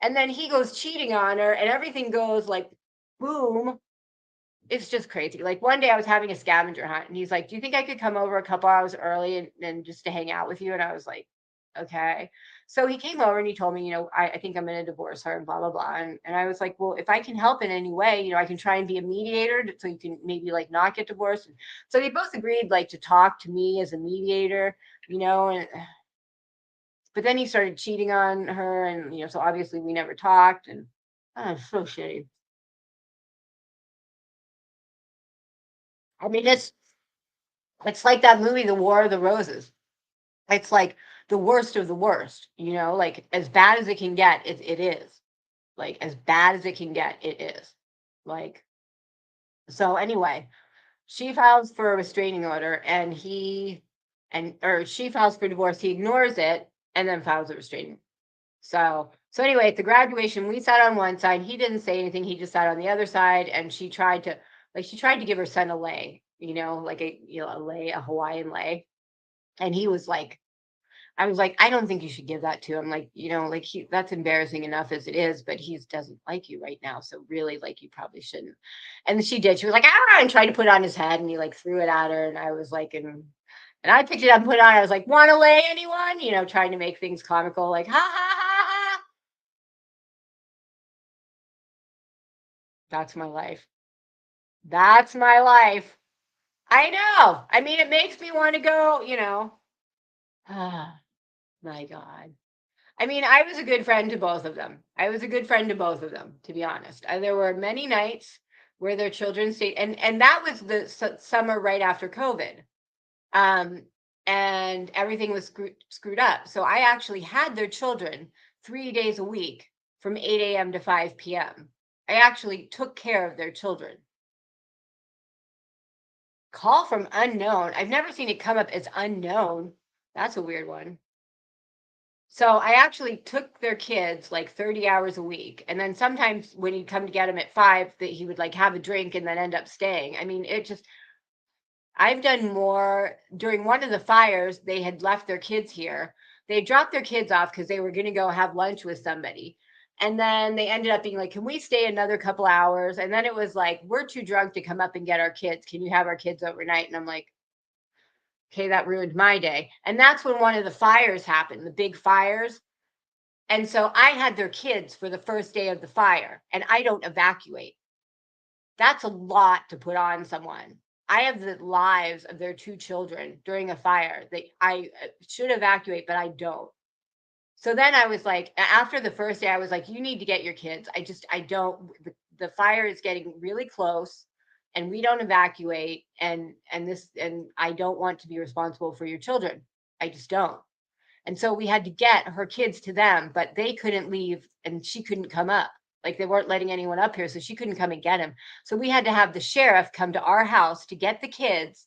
And then he goes cheating on her and everything goes like boom. It's just crazy. Like one day I was having a scavenger hunt and he's like, "Do you think I could come over a couple hours early and just to hang out with you?" And I was like, "Okay." So he came over and he told me, I think I'm going to divorce her and blah, blah, blah. And I was like, "Well, if I can help in any way, I can try and be a mediator so you can maybe like not get divorced." And so they both agreed like to talk to me as a mediator, and but then he started cheating on her and, so obviously we never talked and so shitty. I mean, it's like that movie, The War of the Roses. It's like the worst of the worst, like as bad as it can get, it is. Like as bad as it can get, it is. Like, so anyway, she files for a restraining order and or she files for divorce, he ignores it and then files a restraining. So anyway, at the graduation, we sat on one side, he didn't say anything, he just sat on the other side, and she tried to give her son a lei, like a lei, a Hawaiian lei. And he was like, I was like, "I don't think you should give that to him. Like, like that's embarrassing enough as it is, but he doesn't like you right now. So really, like, you probably shouldn't." And she did. She was like, "Ah," and tried to put it on his head and he like threw it at her. And I was like, and I picked it up and put it on. I was like, "Want to lay anyone?" Trying to make things comical, like, ha ha ha ha. That's my life. That's my life. I know. I mean, it makes me want to go, Ah, my God. I mean, I was a good friend to both of them. I was a good friend to both of them, to be honest. There were many nights where their children stayed, and that was the summer right after COVID, um, and everything was screwed up. So I actually had their children 3 days a week from 8 a.m. to 5 p.m. I actually took care of their children. Call from unknown. I've never seen it come up as unknown. That's a weird one. So I actually took their kids like 30 hours a week. And then sometimes when he'd come to get them at 5, that he would like have a drink and then end up staying. I mean, I've done more during one of the fires. They had left their kids here. They dropped their kids off because they were going to go have lunch with somebody. And then they ended up being like, "Can we stay another couple hours?" And then it was like, "We're too drunk to come up and get our kids. Can you have our kids overnight?" And I'm like, "Okay, that ruined my day." And that's when one of the fires happened, the big fires. And so I had their kids for the first day of the fire, and I don't evacuate. That's a lot to put on someone. I have the lives of their 2 children during a fire that I should evacuate, but I don't. So then I was like, after the first day, I was like, "You need to get your kids. I don't. The fire is getting really close, and we don't evacuate, and I don't want to be responsible for your children. I just don't." And so we had to get her kids to them, but they couldn't leave and she couldn't come up. Like they weren't letting anyone up here, so she couldn't come and get him. So we had to have the sheriff come to our house to get the kids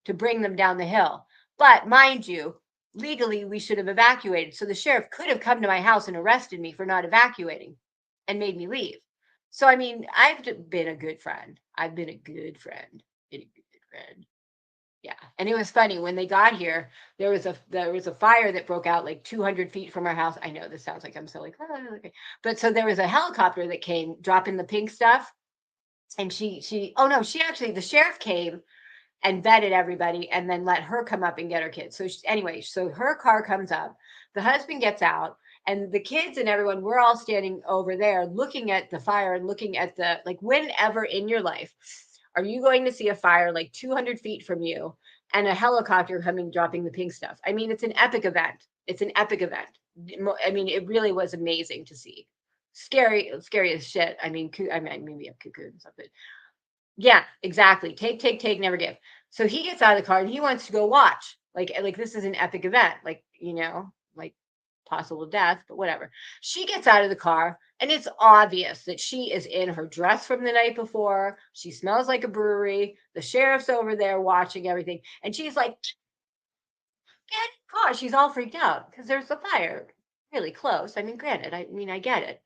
to bring them down the hill. But mind you, legally we should have evacuated. So the sheriff could have come to my house and arrested me for not evacuating and made me leave. So I mean, I've been a good friend. I've been a good friend. Been a good friend. Yeah, and it was funny when they got here. There was a fire that broke out like 200 feet from our house. I know this sounds like I'm so like, "Oh, okay," but so there was a helicopter that came dropping the pink stuff, and she oh no, she actually the sheriff came and vetted everybody, and then let her come up and get her kids. So anyway, so her car comes up, the husband gets out, and the kids and everyone, we're all standing over there looking at the fire and looking at the like whenever in your life are you going to see a fire like 200 feet from you and a helicopter coming dropping the pink stuff? I mean, it's an epic event. It's an epic event. I mean, it really was amazing to see. Scary as shit. I mean, maybe I'm cuckoo and something. Yeah, exactly. Take, never give. So he gets out of the car and he wants to go watch. Like this is an epic event. Like possible death, but whatever. She gets out of the car and it's obvious that she is in her dress from the night before. She smells like a brewery. The sheriff's over there watching everything. And she's like, "Get in the car." She's all freaked out because there's a fire. really close. I mean, granted, I mean, I get it.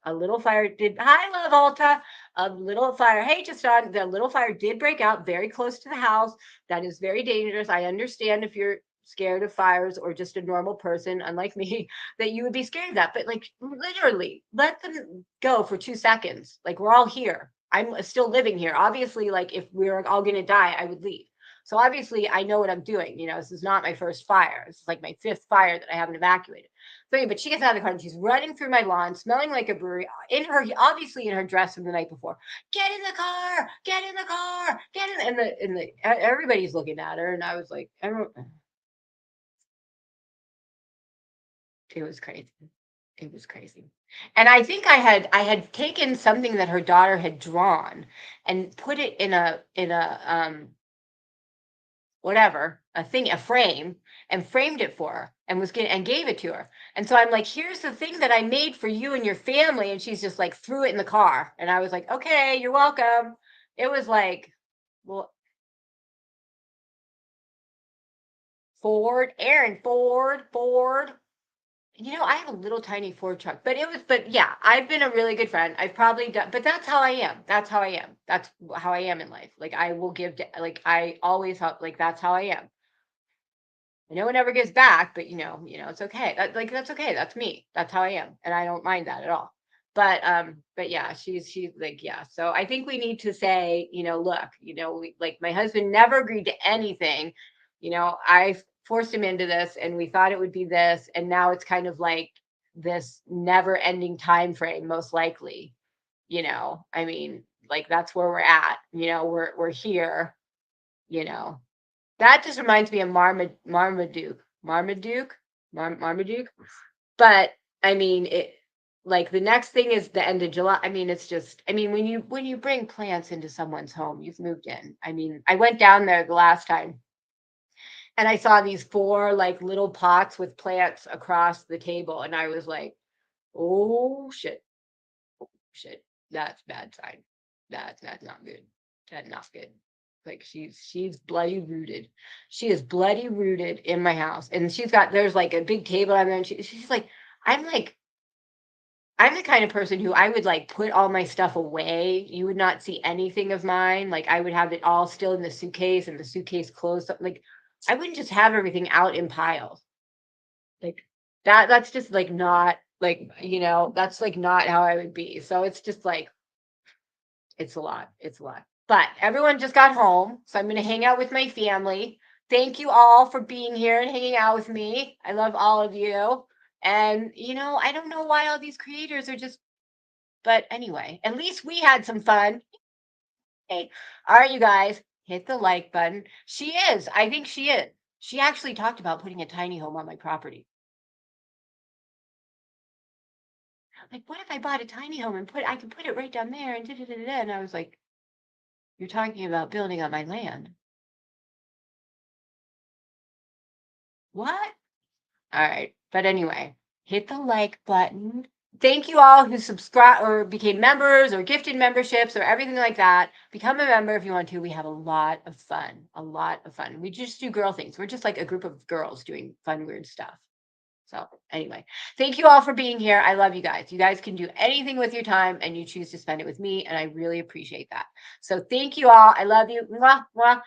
A little fire did. Hi, Love Alta. A little fire. Hey, just on the little fire did break out very close to the house. That is very dangerous. I understand if you're scared of fires or just a normal person, unlike me, that you would be scared of that. But like, literally, let them go for 2 seconds. Like, we're all here. I'm still living here. Obviously, like, if we we're all gonna die, I would leave. So obviously, I know what I'm doing. You know, this is not my first fire. This is like my fifth fire that I haven't evacuated. So, yeah, but she gets out of the car and she's running through my lawn, smelling like a brewery, in her obviously in her dress from the night before. Get in the car! Get in the car! Get in! And everybody's looking at her, and I was like, it was crazy. It was crazy. And I think I had taken something that her daughter had drawn and put it in a whatever, a frame, and framed it for her and was getting and gave it to her. And so I'm like, here's the thing that I made for you and your family. And she's just like threw it in the car. And I was like, okay, you're welcome. It was like, well, Ford, Aaron, Ford. You know, I have a little tiny Ford truck, but yeah, I've been a really good friend. I've probably done, but that's how I am. That's how I am. That's how I am in life. Like I will give, like I always help. Like that's how I am. No one ever gives back, but it's okay. That's okay. That's me. That's how I am, and I don't mind that at all. But yeah, she's like, yeah. So I think we need to say, look, like my husband never agreed to anything. I forced him into this, and we thought it would be this, and now it's kind of like this never-ending time frame, most likely. I mean, like that's where we're at. We're here. You know, that just reminds me of Marmaduke. But I mean, it like the next thing is the end of July. I mean, it's just, I mean, when you bring plants into someone's home, you've moved in. I mean, I went down there the last time and I saw these four like little pots with plants across the table, and I was like, oh shit, that's bad sign. That's not good. That's not good. Like she's bloody rooted. She is bloody rooted in my house. And there's like a big table on there, and she's like, I'm the kind of person who I would like put all my stuff away. You would not see anything of mine. Like I would have it all still in the suitcase and the suitcase closed up. Like I wouldn't just have everything out in piles. Like that's just like not like, that's like not how I would be. So it's just like it's a lot. It's a lot. But everyone just got home, so I'm going to hang out with my family. Thank you all for being here and hanging out with me. I love all of you. And, I don't know why all these creators are just, but anyway, at least we had some fun. Okay. All right, you guys, hit the like button. She is. I think she is. She actually talked about putting a tiny home on my property. Like, what if I bought a tiny home and I could put it right down there and da da da da. And I was like, you're talking about building on my land. What? All right. But anyway, hit the like button. Thank you all who subscribe or became members or gifted memberships or everything like that. Become a member if you want to. We have a lot of fun. A lot of fun. We just do girl things. We're just like a group of girls doing fun, weird stuff. So anyway, thank you all for being here. I love you guys. You guys can do anything with your time and you choose to spend it with me. And I really appreciate that. So thank you all. I love you. Mwah, mwah.